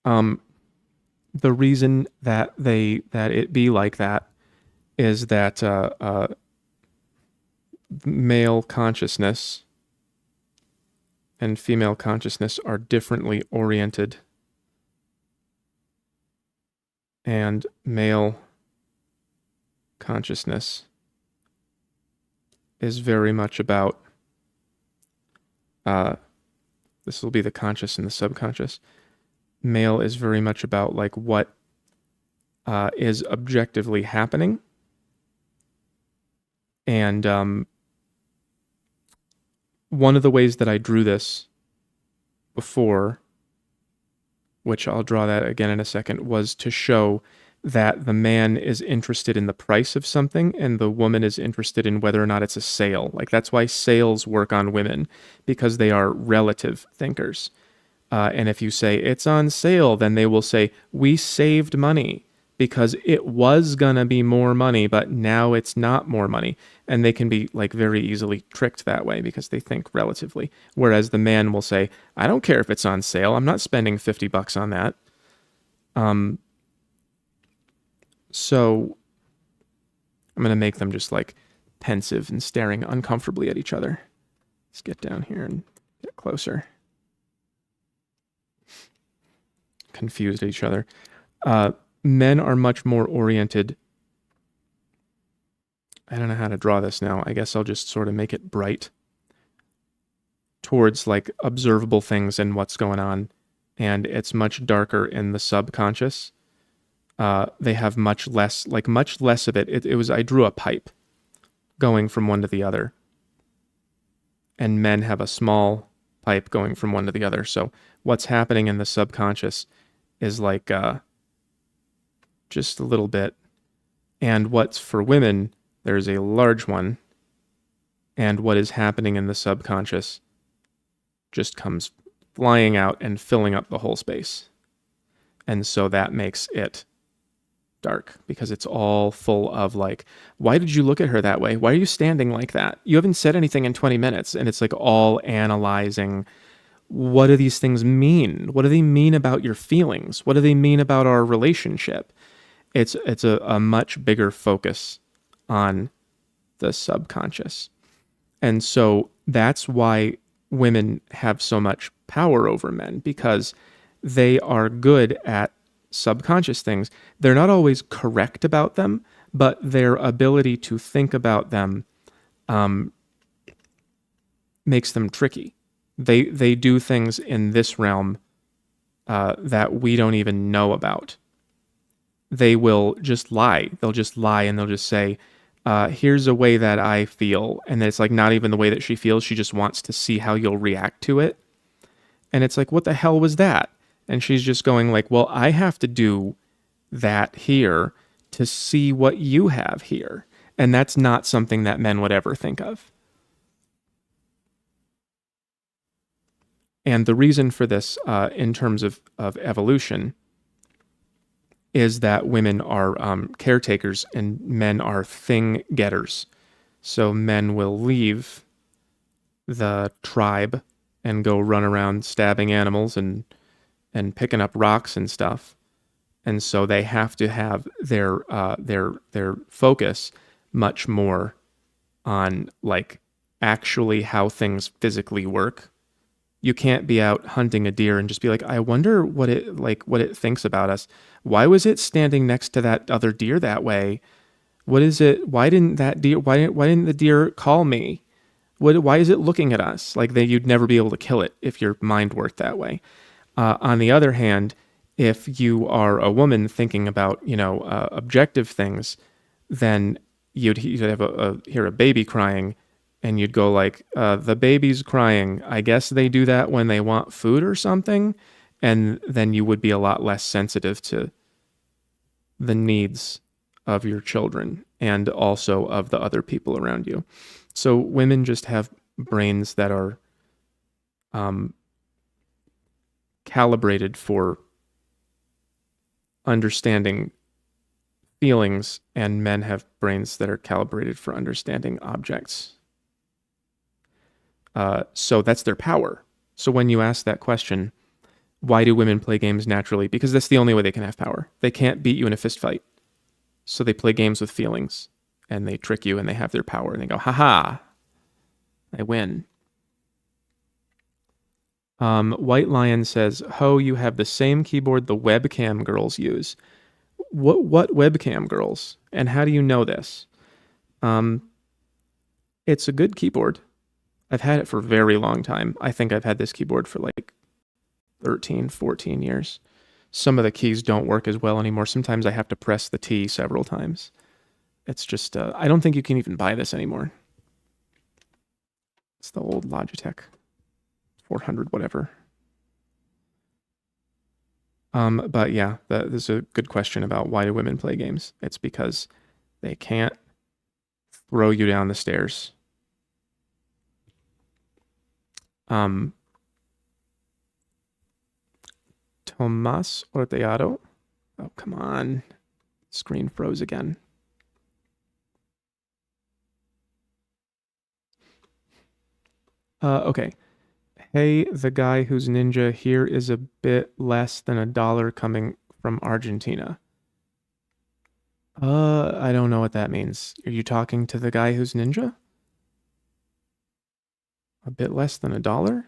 The reason that it be like that is that male consciousness and female consciousness are differently oriented, and male consciousness is very much about this will be the conscious and the subconscious. Male is very much about like what is objectively happening, and one of the ways that I drew this before, which I'll draw that again in a second, was to show that the man is interested in the price of something and the woman is interested in whether or not it's a sale. Like that's why sales work on women, because they are relative thinkers. And if you say it's on sale, then they will say, we saved money because it was going to be more money, but now it's not more money. And they can be like very easily tricked that way because they think relatively. Whereas the man will say, I don't care if it's on sale. I'm not spending $50 on that. So I'm going to make them just like pensive and staring uncomfortably at each other. Let's get down here and get closer. Confused at each other. Men are much more oriented. I don't know how to draw this now. I guess I'll just sort of make it bright towards like observable things and what's going on. And it's much darker in the subconscious. They have much less of it. It was, I drew a pipe going from one to the other. And men have a small pipe going from one to the other. So what's happening in the subconscious is like just a little bit. And what's for women, there's a large one. And what is happening in the subconscious just comes flying out and filling up the whole space. And so that makes it dark because it's all full of like, why did you look at her that way? Why are you standing like that? You haven't said anything in 20 minutes. And it's like all analyzing, what do these things mean? What do they mean about your feelings? What do they mean about our relationship? It's a much bigger focus on the subconscious. And so that's why women have so much power over men, because they are good at subconscious things. They're not always correct about them, but their ability to think about them makes them tricky. They do things in this realm that we don't even know about. They will just lie. They'll just lie and they'll just say, here's a way that I feel. And it's like not even the way that she feels. She just wants to see how you'll react to it. And it's like, what the hell was that? And she's just going like, well, I have to do that here to see what you have here. And that's not something that men would ever think of. And the reason for this in terms of evolution is that women are caretakers and men are thing getters. So men will leave the tribe and go run around stabbing animals and picking up rocks and stuff. And so they have to have their focus much more on like actually how things physically work. You can't be out hunting a deer and just be like, I wonder what it thinks about us. Why was it standing next to that other deer that way? What is it? Why didn't that deer? Why didn't the deer call me? Why is it looking at us? Like you'd never be able to kill it if your mind worked that way. On the other hand, if you are a woman thinking about objective things, then you'd have hear a baby crying, and you'd go like, the baby's crying. I guess they do that when they want food or something, and then you would be a lot less sensitive to the needs of your children and also of the other people around you. So women just have brains that are calibrated for understanding feelings, and men have brains that are calibrated for understanding objects. So that's their power. So when you ask that question, why do women play games naturally? Because that's the only way they can have power. They can't beat you in a fist fight. So they play games with feelings, and they trick you, and they have their power, and they go, haha, I win. White Lion says, Ho, you have the same keyboard the webcam girls use. What webcam girls? And how do you know this? It's a good keyboard. I've had it for a very long time. I think I've had this keyboard for like 13, 14 years. Some of the keys don't work as well anymore. Sometimes I have to press the T several times. It's just, I don't think you can even buy this anymore. It's the old Logitech 400 whatever. But yeah, this is a good question about why do women play games. It's because they can't throw you down the stairs. Tomas Orteado. Oh, come on. Screen froze again. Okay. Hey, the guy who's ninja here is a bit less than $1 coming from Argentina. I don't know what that means. Are you talking to the guy who's ninja? A bit less than $1?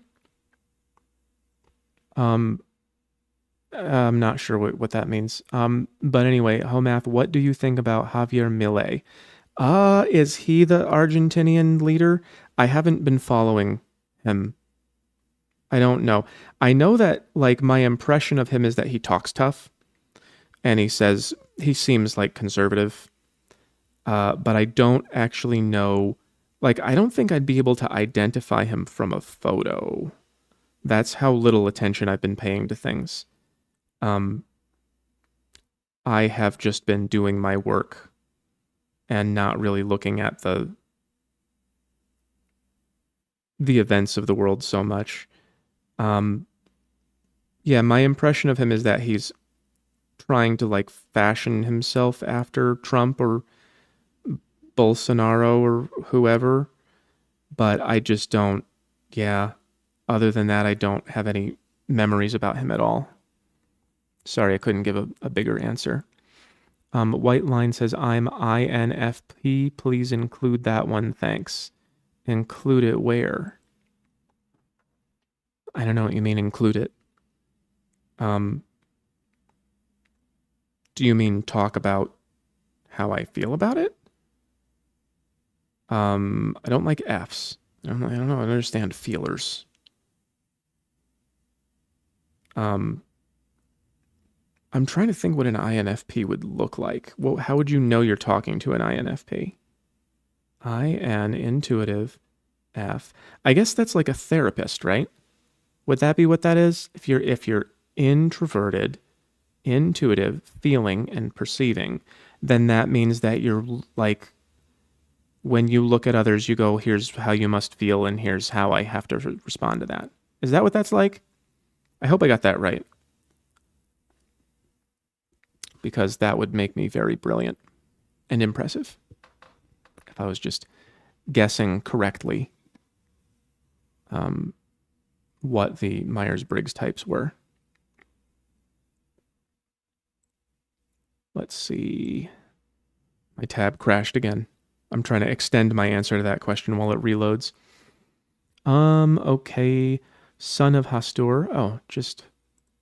I'm not sure what that means. But anyway, Homath, what do you think about Javier Milei? Is he the Argentinian leader? I haven't been following him. I don't know. I know that like my impression of him is that he talks tough, and he seems like conservative. But I don't actually know. Like, I don't think I'd be able to identify him from a photo. That's how little attention I've been paying to things. I have just been doing my work and not really looking at the events of the world so much. Yeah, my impression of him is that he's trying to like fashion himself after Trump or Bolsonaro or whoever, but I just don't, yeah. Other than that, I don't have any memories about him at all. Sorry, I couldn't give a bigger answer. White Line says, I'm INFP. Please include that one, thanks. Include it where? I don't know what you mean, include it. Do you mean talk about how I feel about it? I don't like Fs. I don't know. I don't understand feelers. I'm trying to think what an INFP would look like. Well, how would you know you're talking to an INFP? IN, intuitive, F. I guess that's like a therapist, right? Would that be what that is? If you're introverted, intuitive, feeling and perceiving, then that means that you're like, when you look at others, you go, here's how you must feel, and here's how I have to respond to that. Is that what that's like? I hope I got that right. because that would make me very brilliant and impressive if I was just guessing correctly what the Myers-Briggs types were. Let's see. My tab crashed again. I'm trying to extend my answer to that question while it reloads. Okay. Son of Hastur. Oh, just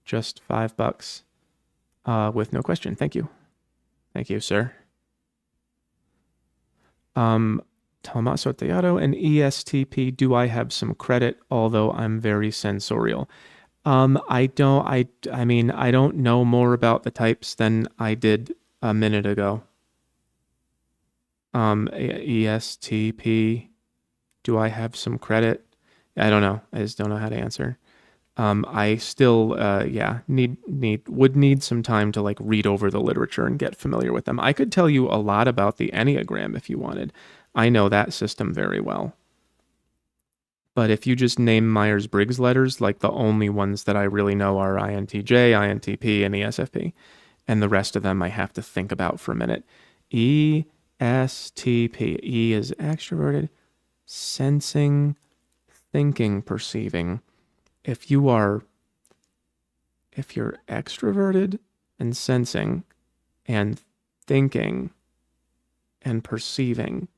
$5. With no question. Thank you. Thank you, sir. Tommaso Teatro and ESTP. Do I have some credit? Although I'm very sensorial. I don't know more about the types than I did a minute ago. ESTP. Do I have some credit? I don't know. I just don't know how to answer. I still, would need some time to like read over the literature and get familiar with them. I could tell you a lot about the Enneagram if you wanted. I know that system very well. But if you just name Myers-Briggs letters, like the only ones that I really know are INTJ, INTP, and ESFP. And the rest of them I have to think about for a minute. ESTP. E is extroverted, sensing, thinking, perceiving. If you're extroverted and sensing and thinking and perceiving,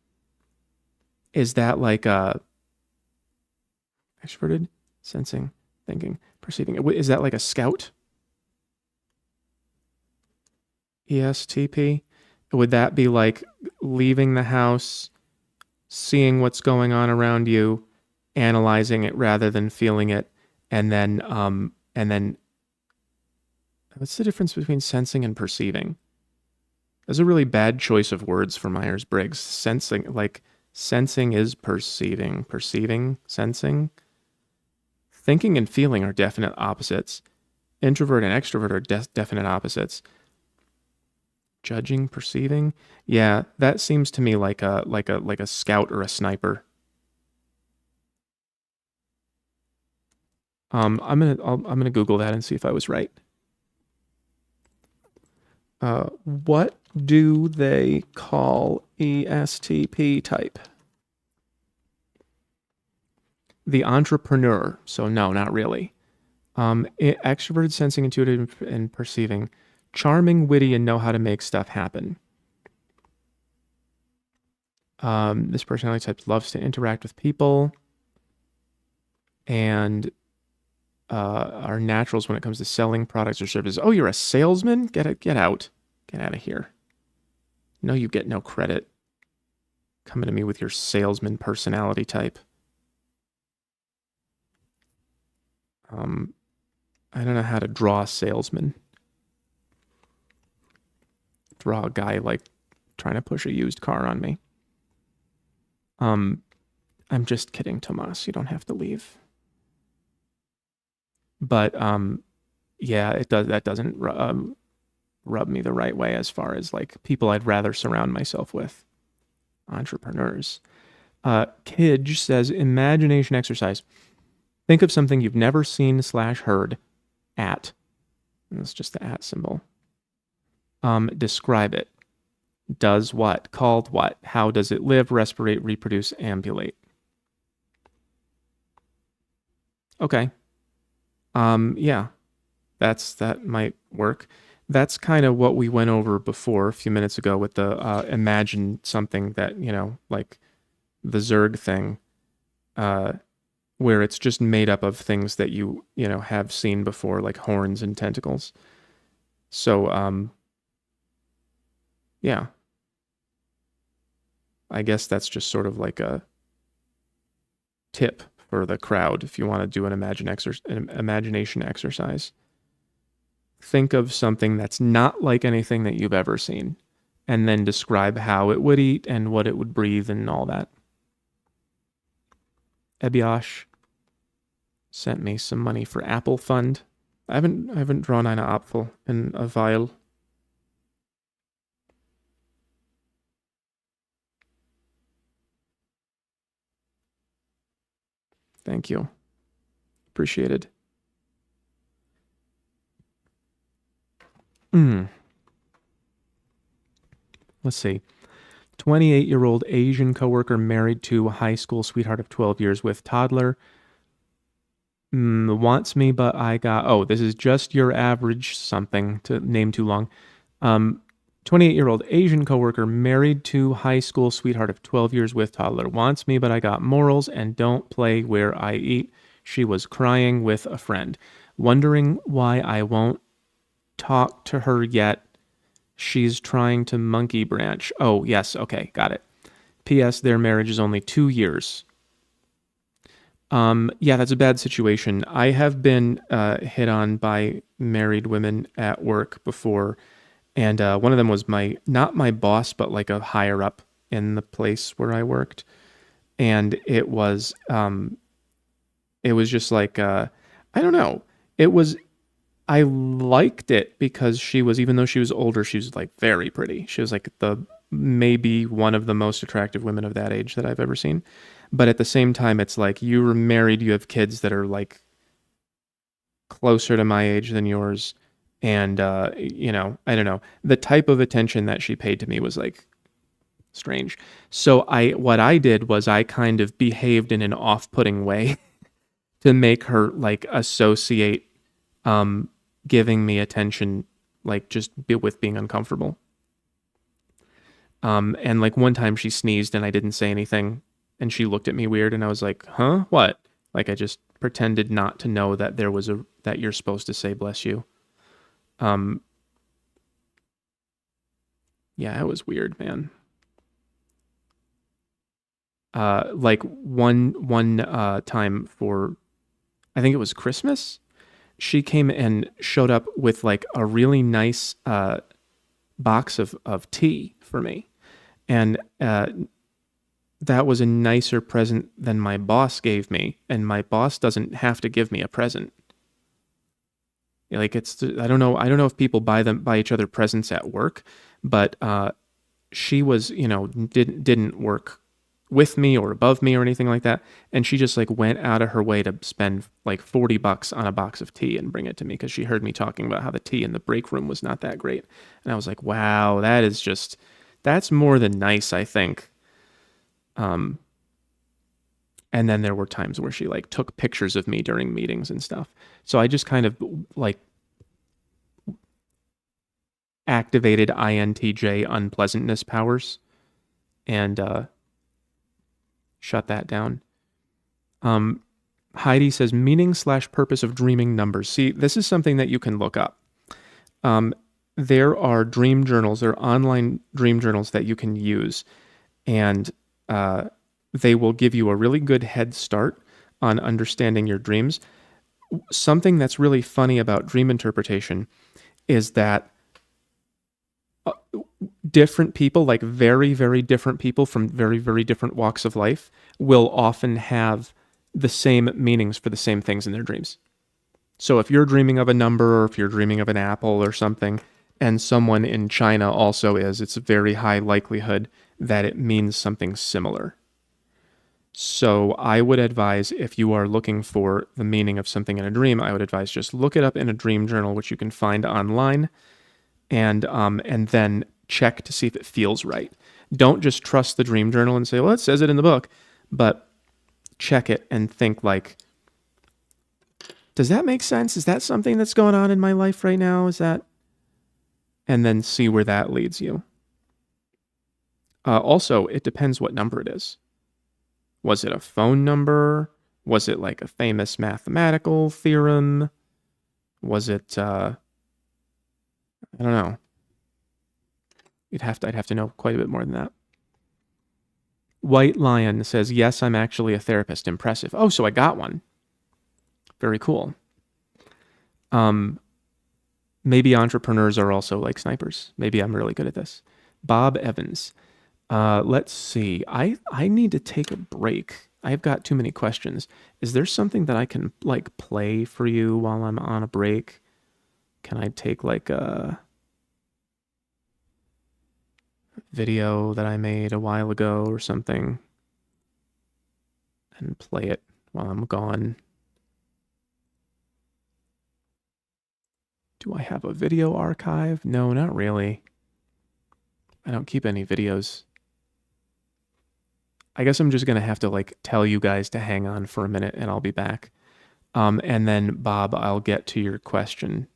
is that like a extroverted, sensing, thinking, perceiving? Is that like a scout? ESTP? Would that be like leaving the house, seeing what's going on around you, analyzing it rather than feeling it, and then what's the difference between sensing and perceiving? That's a really bad choice of words for Myers-Briggs. Sensing is perceiving. Perceiving, sensing. Thinking and feeling are definite opposites. Introvert and extrovert are definite opposites. Judging, perceiving. Yeah, that seems to me like a scout or a sniper. I'm gonna Google that and see if I was right. What do they call ESTP type? The entrepreneur. So no, not really. Extroverted, sensing, intuitive, and perceiving. Charming, witty, and know how to make stuff happen. This personality type loves to interact with people and are naturals when it comes to selling products or services. Oh, you're a salesman? Get out. Get out of here. No, you get no credit. Coming to me with your salesman personality type. I don't know how to draw a salesman. Draw a guy like trying to push a used car on me. I'm just kidding, Tomas. You don't have to leave. But yeah, it does. That doesn't rub me the right way as far as like people I'd rather surround myself with. Entrepreneurs. Kidge says imagination exercise. Think of something you've never seen / heard. At. And that's just the at symbol. Describe it. Does what? Called what? How does it live, respirate, reproduce, ambulate? Okay. Yeah. That might work. That's kind of what we went over before a few minutes ago with the imagine something that, like the Zerg thing, where it's just made up of things that you have seen before, like horns and tentacles. So, yeah. I guess that's just sort of like a tip for the crowd if you want to do an imagination exercise. Think of something that's not like anything that you've ever seen, and then describe how it would eat and what it would breathe and all that. Ebiosh sent me some money for Apple Fund. I haven't drawn eine Apfel in a while. Thank you. Appreciated. Let's see. 28-year-old Asian coworker married to high school sweetheart of 12 years with toddler. Wants me, but I got. Oh, this is just your average something to name too long. 28-year-old Asian coworker married to high school sweetheart of 12 years with toddler. Wants me, but I got morals and don't play where I eat. She was crying with a friend. Wondering why I won't talk to her yet. She's trying to monkey branch. Oh, yes. Okay. Got it. P.S. Their marriage is only 2 years. Yeah, that's a bad situation. I have been hit on by married women at work before, and one of them was not my boss, but like a higher up in the place where I worked, and it was just like I don't know. I liked it because she was, even though she was older, she was like very pretty. She was like maybe one of the most attractive women of that age that I've ever seen. But at the same time, it's like you were married, you have kids that are like closer to my age than yours. And, I don't know. The type of attention that she paid to me was like strange. So what I did was I kind of behaved in an off-putting way to make her like associate giving me attention, like just with being uncomfortable. And like one time she sneezed and I didn't say anything and she looked at me weird and I was like, huh, what? Like I just pretended not to know that that you're supposed to say bless you. Yeah, it was weird, man. Like one time for, I think it was Christmas, she came and showed up with like a really nice box of tea for me. And that was a nicer present than my boss gave me. And my boss doesn't have to give me a present. Like I don't know if people buy each other presents at work, but she was, didn't work with me or above me or anything like that. And she just like went out of her way to spend like $40 on a box of tea and bring it to me because she heard me talking about how the tea in the break room was not that great. And I was like, wow, that's more than nice, I think. And then there were times where she like took pictures of me during meetings and stuff. So I just kind of like activated INTJ unpleasantness powers and shut that down. Heidi says meaning/purpose of dreaming numbers. See, this is something that you can look up. There are dream journals, there are online dream journals that you can use, and they will give you a really good head start on understanding your dreams. Something that's really funny about dream interpretation is that different people, like very, very different people from very, very different walks of life, will often have the same meanings for the same things in their dreams. So if you're dreaming of a number or if you're dreaming of an apple or something, and someone in China also is, it's a very high likelihood that it means something similar. So I would advise, if you are looking for the meaning of something in a dream, I would advise just look it up in a dream journal, which you can find online, and then check to see if it feels right. Don't just trust the dream journal and say, well, it says it in the book, but check it and think like, does that make sense? Is that something that's going on in my life right now? And then see where that leads you. Also, it depends what number it is. Was it a phone number? Was it like a famous mathematical theorem? Was it, I don't know. I'd have to know quite a bit more than that. White Lion says, yes, I'm actually a therapist. Impressive. Oh, so I got one. Very cool. Maybe entrepreneurs are also like snipers. Maybe I'm really good at this. Bob Evans. Let's see. I need to take a break. I've got too many questions. Is there something that I can like play for you while I'm on a break? Can I take like a video that I made a while ago or something and play it while I'm gone? Do I have a video archive? No, not really. I don't keep any videos. I guess I'm just going to have to like tell you guys to hang on for a minute and I'll be back. And then Bob, I'll get to your question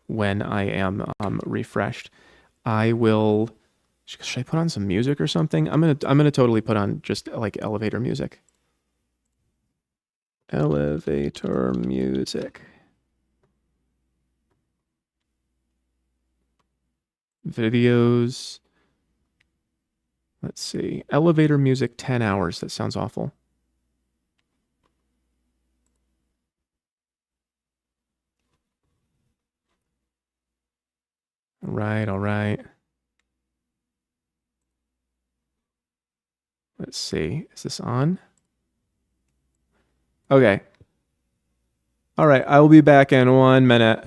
when I am refreshed. I will. Should I put on some music or something? I'm gonna totally put on just like elevator music. Elevator music. Videos. Let's see. Elevator music 10 hours. That sounds awful. All right, all right. Let's see. Is this on? Okay. All right, I will be back in 1 minute.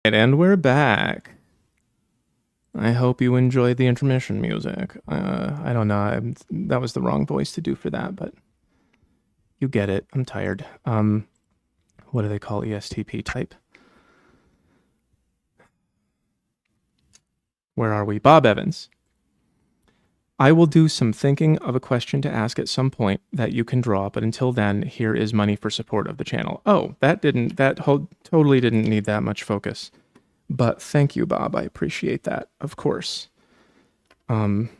And we're back. I hope you enjoyed the intermission music. I don't know. That was the wrong voice to do for that, but you get it. I'm tired. What do they call ESTP type? Where are we? Bob Evans. I will do some thinking of a question to ask at some point that you can draw, but until then, here is money for support of the channel. Oh, that totally didn't need that much focus. But thank you, Bob. I appreciate that, of course. Thank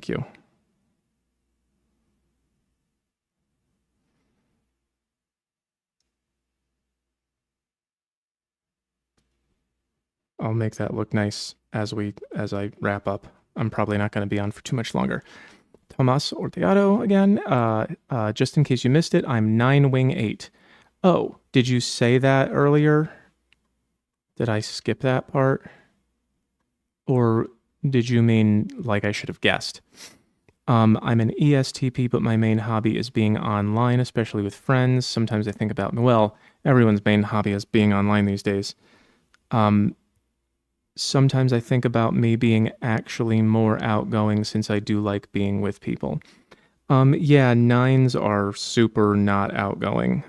you. I'll make that look nice as I wrap up. I'm probably not going to be on for too much longer. Tomas Ortegato again. Just in case you missed it, I'm 9wing8. Oh, did you say that earlier? Did I skip that part? Or did you mean like I should have guessed? I'm an ESTP, but my main hobby is being online, especially with friends. Sometimes I think about, well, everyone's main hobby is being online these days. Sometimes I think about me being actually more outgoing since I do like being with people. Yeah, 9s are super not outgoing.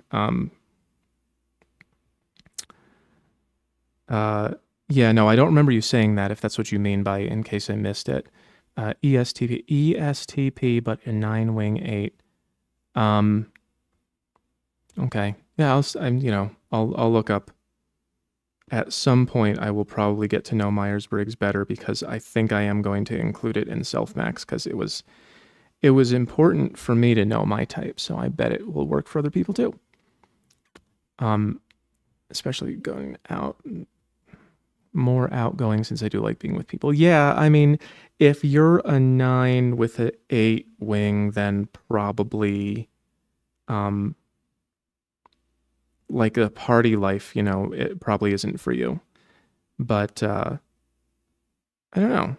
Yeah, no, I don't remember you saying that if that's what you mean by in case I missed it. ESTP, but a 9wing8. Okay. Yeah, I'll look up. At some point, I will probably get to know Myers-Briggs better because I think I am going to include it in Self-Max because it was important for me to know my type, so I bet it will work for other people too. Um, Especially going out, more outgoing since I do like being with people. Yeah, I mean, if you're a 9 with an 8 wing, then probably um like a party life, it probably isn't for you. But I don't know.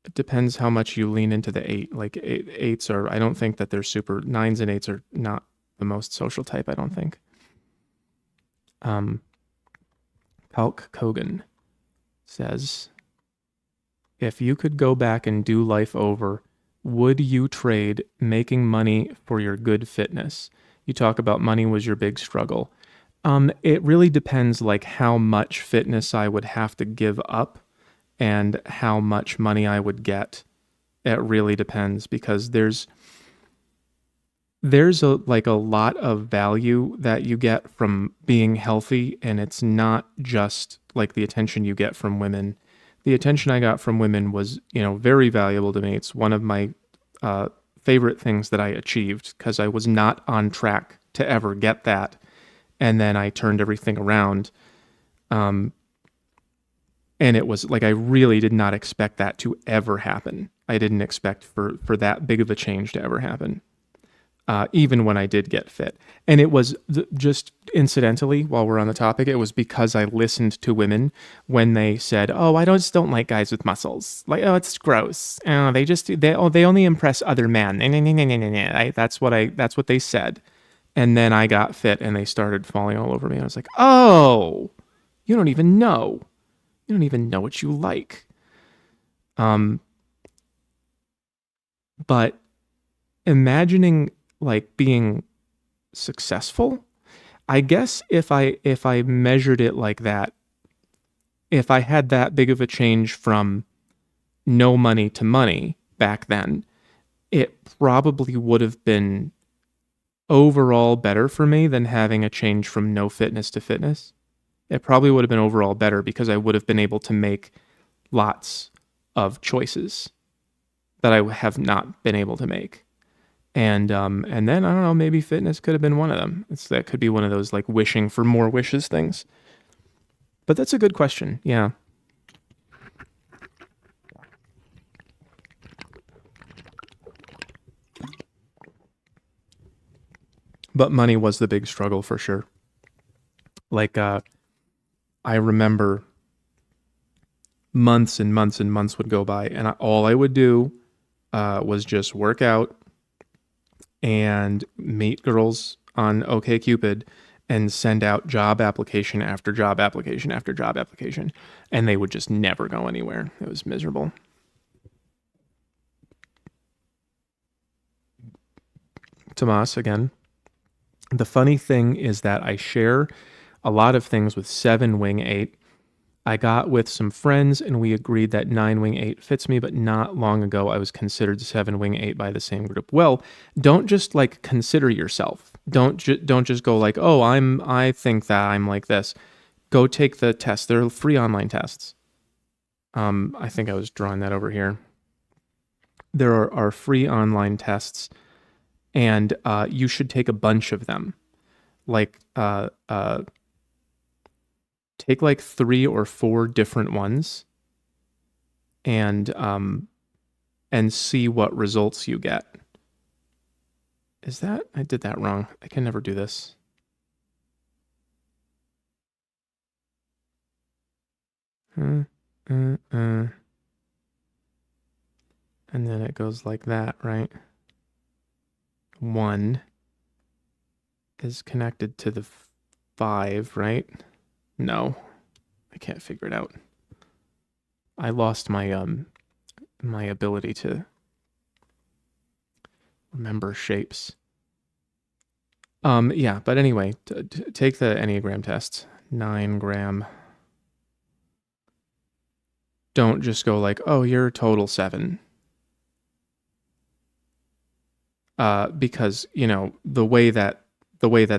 It depends how much you lean into the 8. Like eights are, I don't think that they're super, 9s and 8s are not the most social type, I don't think. Um, Hulk Kogan says, if you could go back and do life over, would you trade making money for your good fitness? You talk about money was your big struggle. It really depends like how much fitness I would have to give up and how much money I would get. It really depends because there's a lot of value that you get from being healthy, and it's not just like the attention you get from women. The attention I got from women was, very valuable to me. It's one of my uh, favorite things that I achieved because I was not on track to ever get that, and then I turned everything around. Um, and it was like I really did not expect that to ever happen. I didn't expect for that big of a change to ever happen, even when I did get fit. And it was just incidentally, while we're on the topic, it was because I listened to women when they said, "Oh, I don't like guys with muscles. Like, oh, it's gross. Oh, they only impress other men." That's what they said. And then I got fit, and they started falling all over me. I was like, "Oh, you don't even know. You don't even know what you like." Um, but imagining like being successful, I guess if I measured it like that, if I had that big of a change from no money to money back then, it probably would have been overall better for me than having a change from no fitness to fitness. It probably would have been overall better because I would have been able to make lots of choices that I have not been able to make. And then I don't know, maybe fitness could have been one of them. That could be one of those like wishing for more wishes things. But that's a good question. Yeah. But money was the big struggle for sure. Like I remember months and months and months would go by, and all I would do was just work out and meet girls on OkCupid and send out job application after job application after job application, and they would just never go anywhere. It was miserable. Tomas again. The funny thing is that I share a lot of things with 7 Wing 8. I got with some friends and we agreed that 9 Wing 8 fits me, but not long ago I was considered 7 Wing 8 by the same group. Well, don't just like consider yourself. Don't just go like, "Oh, I think that I'm like this." Go take the test. They're free online tests. I think I was drawing that over here. There are free online tests, and you should take a bunch of them. Like take like 3 or 4 different ones and see what results you get. Is that I did that wrong? I can never do this. Uh, uh, uh. And then it goes like that, right? 1 is connected to the 5, right? No, I can't figure it out. I lost my ability to remember shapes. Yeah, but anyway, take the Enneagram test. 9-gram. Don't just go like, "Oh, you're total 7." because the way that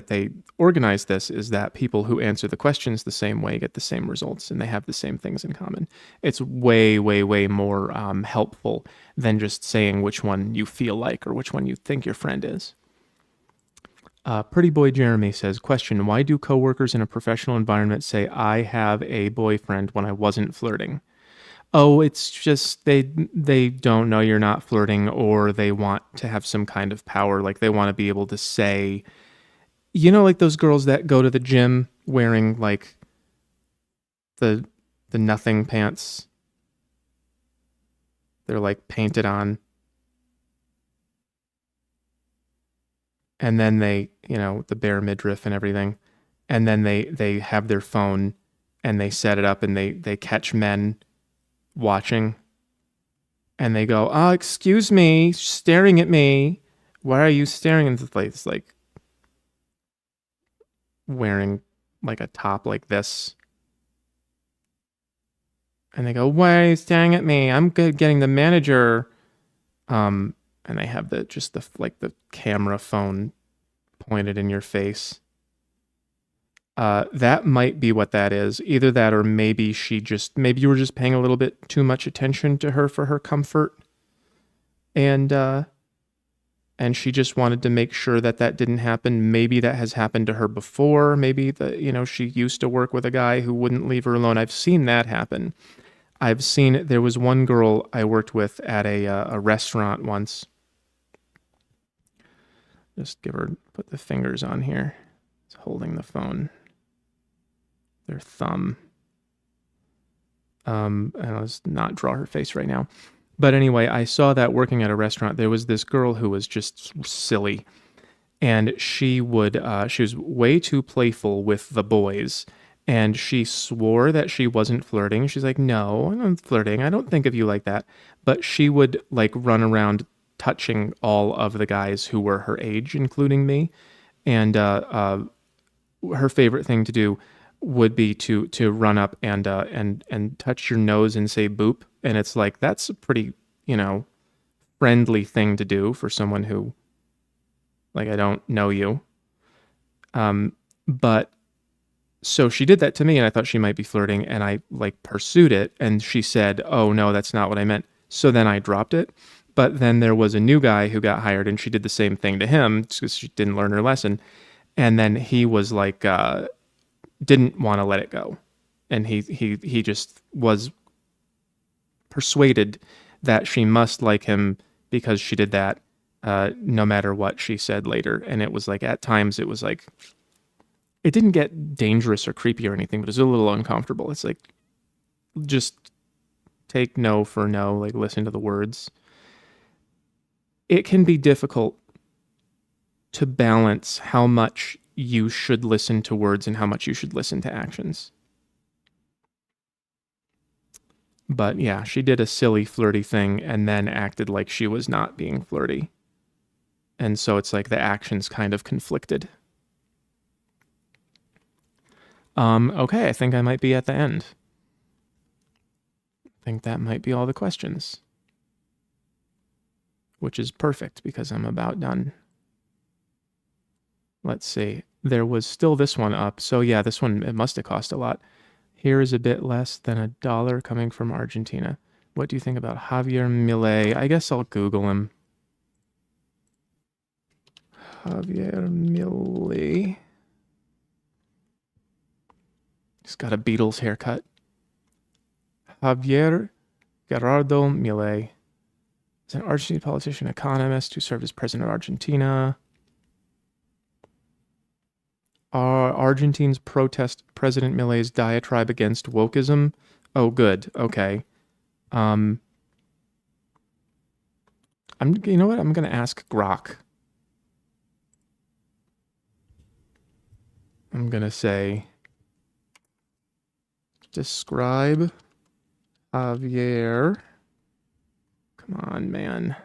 they organize this is that people who answer the questions the same way get the same results, and they have the same things in common. It's way, way, way more helpful than just saying which one you feel like or which one you think your friend is. Pretty Boy Jeremy says, question, why do coworkers in a professional environment say I have a boyfriend when I wasn't flirting? Oh, it's just they don't know you're not flirting, or they want to have some kind of power. Like they want to be able to say, like those girls that go to the gym wearing like the nothing pants. They're like painted on. And then they, the bare midriff and everything. And then they have their phone and they set it up and they catch men watching. And they go, oh, excuse me, staring at me. Why are you staring into the place? Like wearing like a top like this. And they go, why are you staring at me? I'm good getting the manager. And they have the camera phone pointed in your face. That might be what that is. Either that, or maybe maybe you were just paying a little bit too much attention to her for her comfort, and she just wanted to make sure that didn't happen. Maybe that has happened to her before. Maybe she used to work with a guy who wouldn't leave her alone. I've seen that happen. There was one girl I worked with at a restaurant once. Just put the fingers on here. It's holding the phone. Their thumb. And I'll just not draw her face right now. But anyway, I saw that working at a restaurant. There was this girl who was just silly. And she was way too playful with the boys. And she swore that she wasn't flirting. She's like, no, I'm not flirting. I don't think of you like that. But she would like run around touching all of the guys who were her age, including me. And her favorite thing to do would be to run up and touch your nose and say boop. And it's like, that's a pretty, friendly thing to do for someone who, like, I don't know you. But so she did that to me, and I thought she might be flirting, and I like pursued it, and she said, oh no, that's not what I meant. So then I dropped it. But then there was a new guy who got hired, and she did the same thing to him because she didn't learn her lesson. And then he was like, didn't want to let it go. And he just was persuaded that she must like him because she did that, no matter what she said later. And it was like, at times it was like, it didn't get dangerous or creepy or anything, but it was a little uncomfortable. It's like, just take no for no, like listen to the words. It can be difficult to balance how much you should listen to words and how much you should listen to actions. But yeah, she did a silly flirty thing and then acted like she was not being flirty. And so it's like the actions kind of conflicted. Okay, I think I might be at the end. I think that might be all the questions. Which is perfect because I'm about done. Let's see. There was still this one up. So yeah, this one, it must have cost a lot. Here is a bit less than $1 coming from Argentina. What do you think about Javier Milei? I guess I'll Google him. Javier Milei. He's got a Beatles haircut. Javier Gerardo Milei is an Argentine politician, economist who served as president of Argentina. Argentines protest President Milei's diatribe against wokeism. Oh, good. Okay. You know what? I'm gonna ask Grok. I'm gonna say, describe Javier. Come on, man.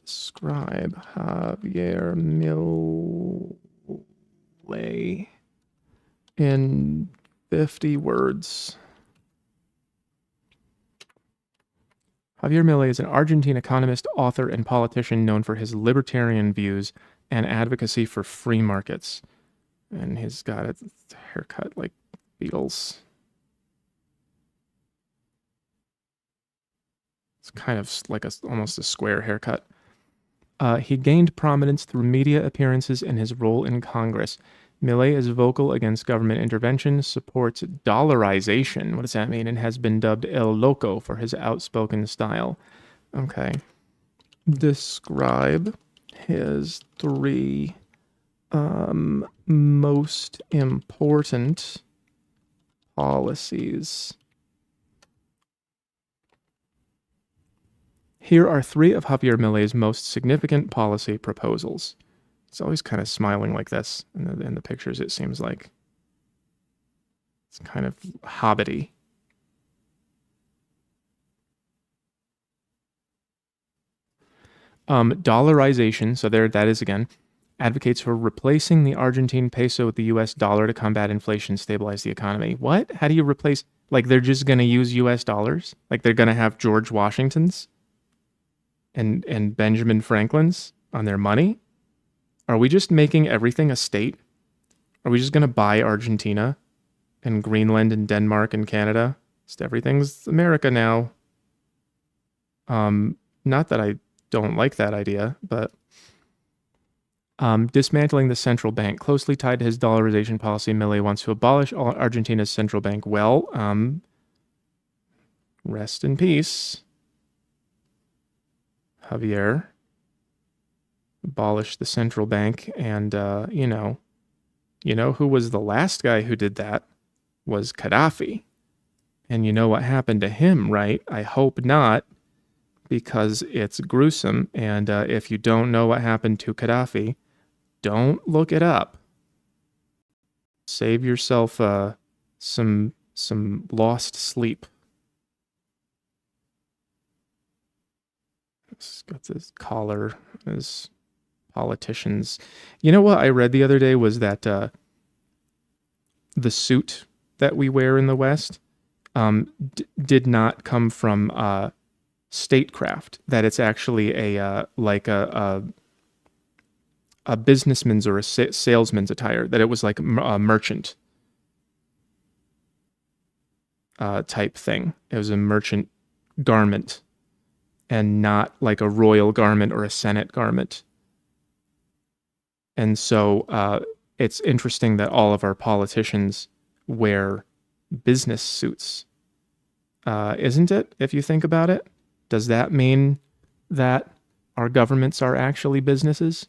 Describe Javier Milei in 50 words. Javier Milei is an Argentine economist, author, and politician known for his libertarian views and advocacy for free markets. And he's got a haircut like Beatles. It's kind of like almost a square haircut. He gained prominence through media appearances and his role in Congress. Milei is vocal against government intervention, supports dollarization. What does that mean? And has been dubbed El Loco for his outspoken style. Okay. Describe his three most important policies. Here are three of Javier Milei's most significant policy proposals. He's always kind of smiling like this in the pictures, it seems like. It's kind of hobbity. Dollarization, so there that is again, advocates for replacing the Argentine peso with the US dollar to combat inflation, stabilize the economy. What? How do you replace? Like they're just going to use US dollars? Like they're going to have George Washington's and Benjamin Franklin's on their money? Are we just making everything a state? Are we just going to buy Argentina and Greenland and Denmark and Canada? Just everything's America now. Not that I don't like that idea, but dismantling the central bank. Closely tied to his dollarization policy, Milei wants to abolish Argentina's central bank. Well, rest in peace, Javier. Abolish the central bank, and you know who was the last guy who did that was Gaddafi. And you know what happened to him, right? I hope not, because it's gruesome. And if you don't know what happened to Gaddafi, don't look it up. Save yourself some lost sleep. It's got this collar as politicians. You know what I read the other day was that the suit that we wear in the West did not come from statecraft. That it's actually a businessman's or a salesman's attire. That it was like a merchant type thing. It was a merchant garment, and not like a royal garment or a senate garment. And so it's interesting that all of our politicians wear business suits, isn't it? If you think about it, does that mean that our governments are actually businesses?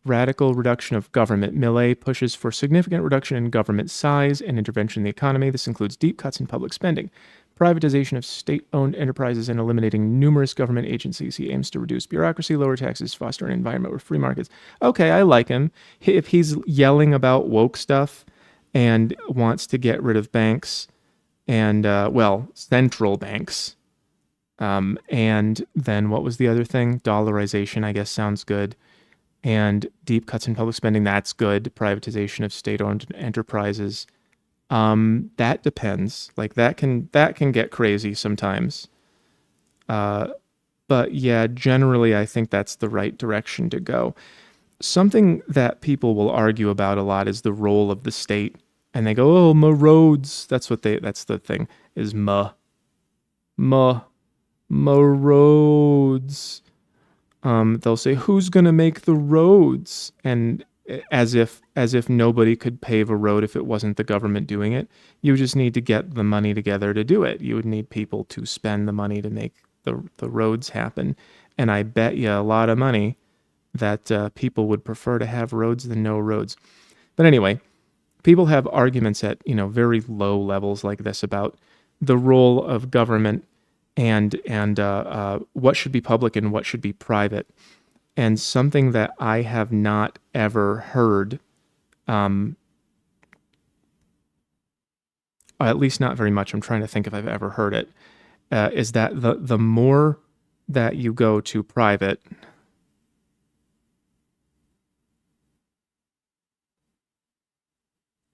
Radical reduction of government. Milei pushes for significant reduction in government size and intervention in the economy. This includes deep cuts in public spending, privatization of state-owned enterprises, and eliminating numerous government agencies. He aims to reduce bureaucracy, lower taxes, foster an environment with free markets. Okay, I like him. If he's yelling about woke stuff and wants to get rid of banks and, central banks, and then what was the other thing? Dollarization, I guess, sounds good. And deep cuts in public spending, that's good. Privatization of state-owned enterprises. That depends. Like that can get crazy sometimes. But yeah, generally I think that's the right direction to go. Something that people will argue about a lot is the role of the state. And they go, "Oh, ma roads." That's the thing is ma roads. They'll say, "Who's going to make the roads?" And as if nobody could pave a road if it wasn't the government doing it. You just need to get the money together to do it. You would need people to spend the money to make the roads happen. And I bet you a lot of money that people would prefer to have roads than no roads. But anyway, people have arguments at very low levels like this about the role of government and what should be public and what should be private. And something that I have not ever heard, at least not very much, I'm trying to think if I've ever heard it, is that the more that you go to private,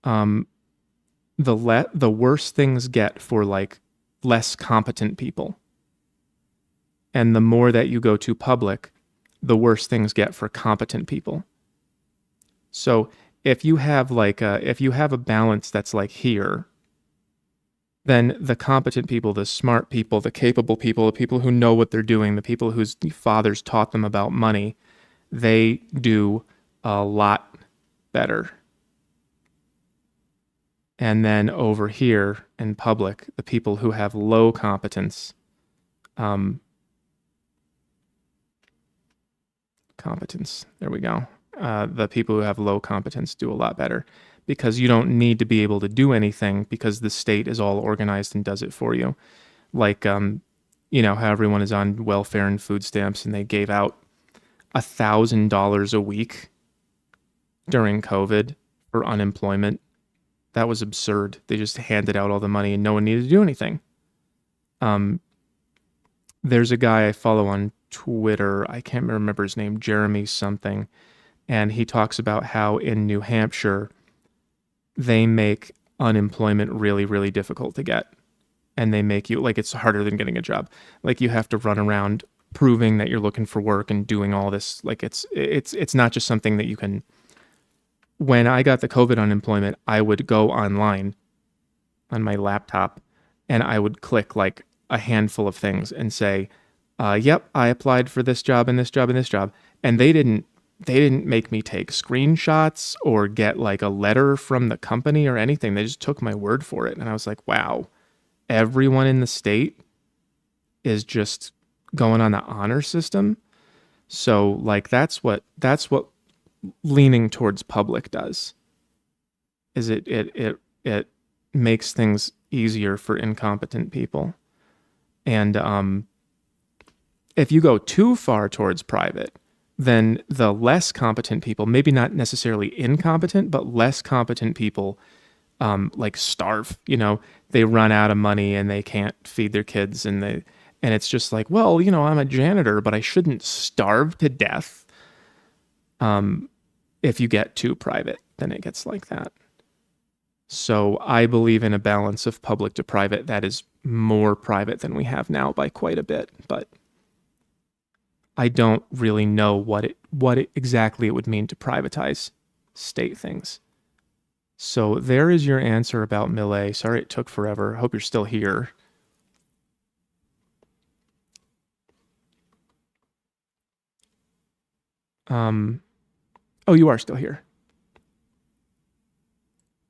the worse things get for like less competent people. And the more that you go to public, the worse things get for competent people. So if you have if you have a balance that's like here, then the competent people, the smart people, the capable people, the people who know what they're doing, the people whose fathers taught them about money, they do a lot better. And then over here in public, the people who have low competence, there we go. The people who have low competence do a lot better because you don't need to be able to do anything because the state is all organized and does it for you. Like, you know, how everyone is on welfare and food stamps and they gave out $1,000 a week during COVID for unemployment. That was absurd. They just handed out all the money and no one needed to do anything. There's a guy I follow on Twitter. I can't remember his name, Jeremy something. And he talks about how in New Hampshire, they make unemployment really, really difficult to get. And they make you, like, it's harder than getting a job. Like, you have to run around proving that you're looking for work and doing all this. Like, it's not just something that you can. When I got the COVID unemployment, I would go online on my laptop and I would click like a handful of things and say, yep, I applied for this job and this job and this job. And they didn't make me take screenshots or get like a letter from the company or anything. They just took my word for it. And I was like, wow, everyone in the state is just going on the honor system. So like that's what leaning towards public does. Is it makes things easier for incompetent people. And if you go too far towards private, then the less competent people, maybe not necessarily incompetent, but less competent people, like starve. You know, they run out of money and they can't feed their kids, and it's just like, well, you know, I'm a janitor, but I shouldn't starve to death. If you get too private, then it gets like that. So I believe in a balance of public to private that is more private than we have now by quite a bit, but I don't really know what exactly it would mean to privatize state things. So there is your answer about Millet. Sorry it took forever. Hope you're still here. Oh, you are still here.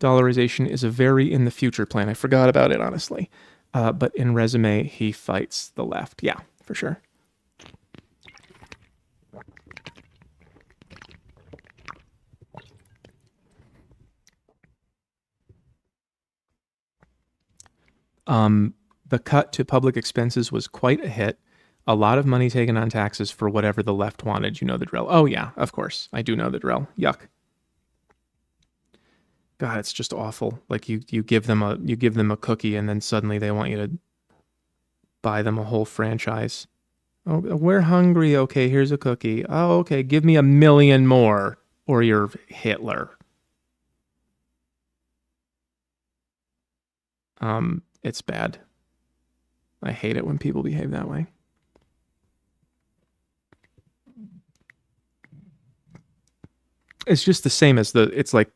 Dollarization is a very in the future plan. I forgot about it, honestly. But in Resume, he fights the left. Yeah, for sure. The cut to public expenses was quite a hit. A lot of money taken on taxes for whatever the left wanted. You know the drill. Oh yeah, of course. I do know the drill. Yuck. God, it's just awful. Like you give them a cookie and then suddenly they want you to buy them a whole franchise. Oh, we're hungry. Okay, here's a cookie. Oh, okay, give me 1 million more or you're Hitler. It's bad. I hate it when people behave that way. It's just the same as it's like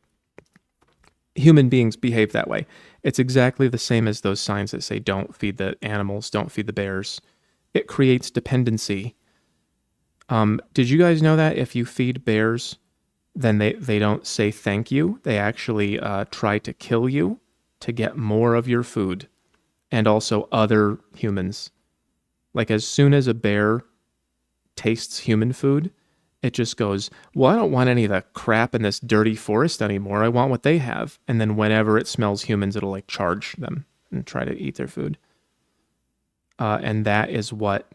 human beings behave that way. It's exactly the same as those signs that say don't feed the animals, don't feed the bears. It creates dependency. Did you guys know that if you feed bears, then they don't say thank you. They actually try to kill you to get more of your food and also other humans. Like as soon as a bear tastes human food, it just goes, well, I don't want any of the crap in this dirty forest anymore. I want what they have. And then whenever it smells humans, it'll like charge them and try to eat their food. And that is what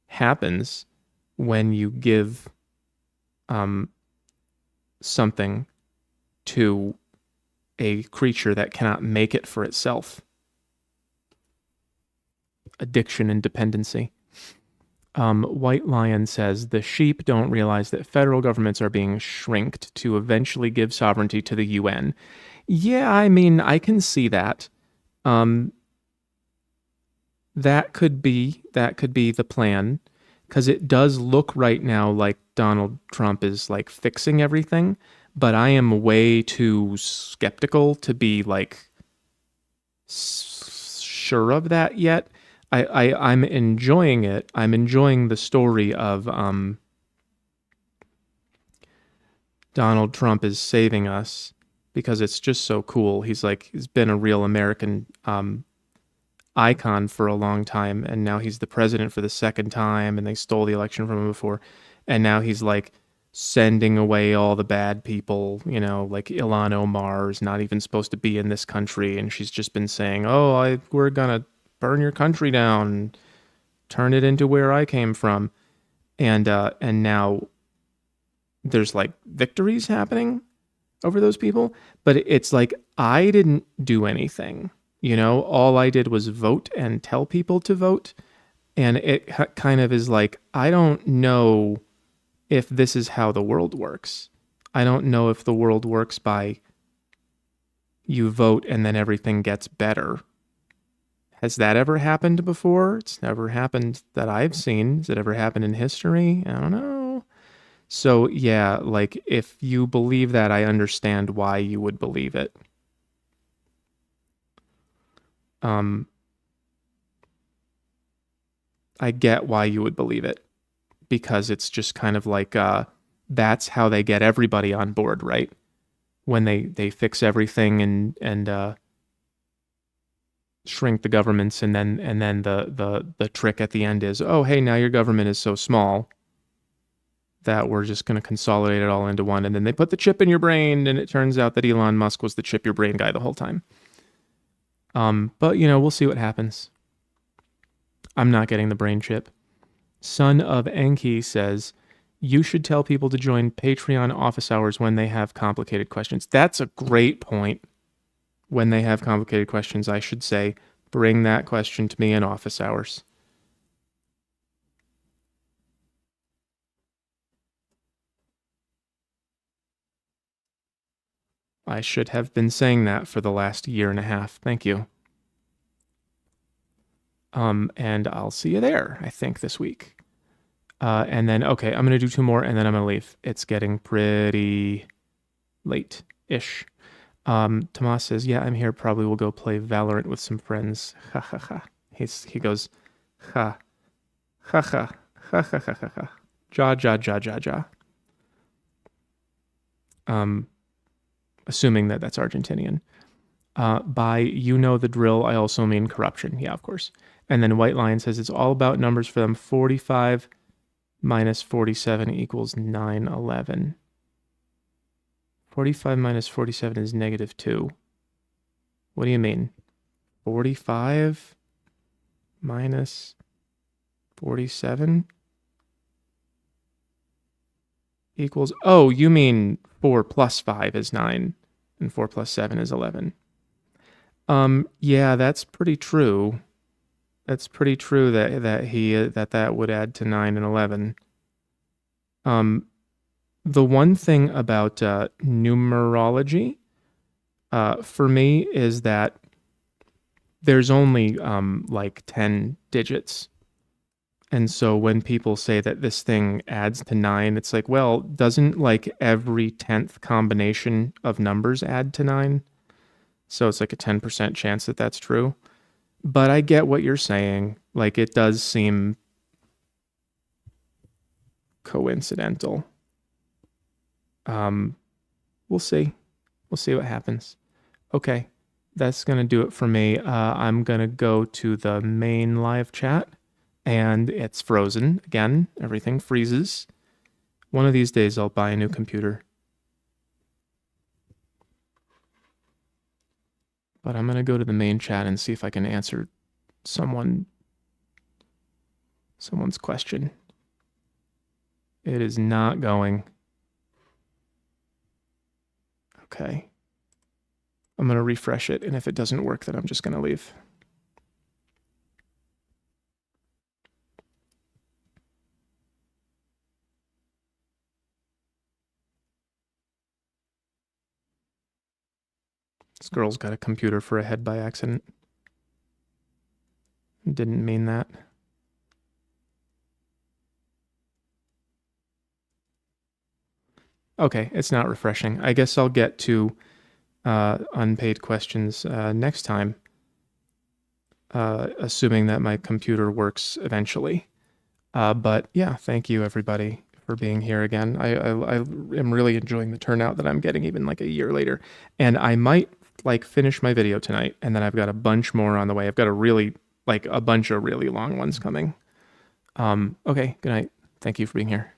happens when you give something to a creature that cannot make it for itself. Addiction and dependency. White Lion says the sheep don't realize that federal governments are being shrinked to eventually give sovereignty to the UN. Yeah, I mean, I can see that. That could be the plan, because it does look right now like Donald Trump is like fixing everything, but I am way too skeptical to be like sure of that yet. I'm enjoying it. I'm enjoying the story of Donald Trump is saving us because it's just so cool. He's been a real American icon for a long time, and now he's the president for the second time, and they stole the election from him before, and now he's like sending away all the bad people. Like Ilhan Omar is not even supposed to be in this country, and she's just been saying, "Oh, we're gonna burn your country down, turn it into where I came from," and now there's like victories happening over those people, but it's like I didn't do anything. All I did was vote and tell people to vote. And it kind of is like, I don't know if this is how the world works. I don't know if the world works by you vote and then everything gets better. Has that ever happened before? It's never happened that I've seen. Has it ever happened in history? I don't know. So, yeah, like if you believe that, I understand why you would believe it. Um, I get why you would believe it, because it's just kind of like that's how they get everybody on board, right? When they fix everything and shrink the governments, and then the trick at the end is, oh, hey, now your government is so small that we're just going to consolidate it all into one, and then they put the chip in your brain, and it turns out that Elon Musk was the chip your brain guy the whole time. But we'll see what happens. I'm not getting the brain chip. Son of Enki says, you should tell people to join Patreon office hours when they have complicated questions. That's a great point. When they have complicated questions, I should say, bring that question to me in office hours. I should have been saying that for the last year and a half. Thank you. And I'll see you there, I think, this week. And then, okay, I'm going to do two more and then I'm going to leave. It's getting pretty late-ish. Tomas says, yeah, I'm here. Probably will go play Valorant with some friends. Ha ha ha. He goes, ha, ha ha, ha ha ha ha ha. Ja ja ja ja ja. Assuming that that's Argentinian. By you know the drill, I also mean corruption. Yeah, of course. And then White Lion says it's all about numbers for them. 45 minus 47 equals 911. 45 minus 47 is -2. What do you mean? 45 minus 47 equals... Oh, you mean 4 plus 5 is 9, and 4 plus 7 is 11. Yeah, that's pretty true. That's pretty true that would add to 9 and 11. The one thing about numerology for me is that there's only like 10 digits. And so when people say that this thing adds to 9, it's like, well, doesn't like every 10th combination of numbers add to 9? So it's like a 10% chance that that's true. But I get what you're saying. Like, it does seem coincidental. We'll see. We'll see what happens. Okay, that's going to do it for me. I'm going to go to the main live chat, and it's frozen again. Everything freezes. One of these days, I'll buy a new computer. But I'm going to go to the main chat and see if I can answer someone's question. It is not going. Okay. I'm going to refresh it, and if it doesn't work, then I'm just going to leave. This girl's got a computer for a head by accident. Didn't mean that. Okay, it's not refreshing. I guess I'll get to unpaid questions next time, assuming that my computer works eventually. But yeah, thank you everybody for being here again. I am really enjoying the turnout that I'm getting even like a year later. And I might like finish my video tonight, and then I've got a bunch more on the way. I've got a bunch of really long ones coming. Okay, good night. Thank you for being here.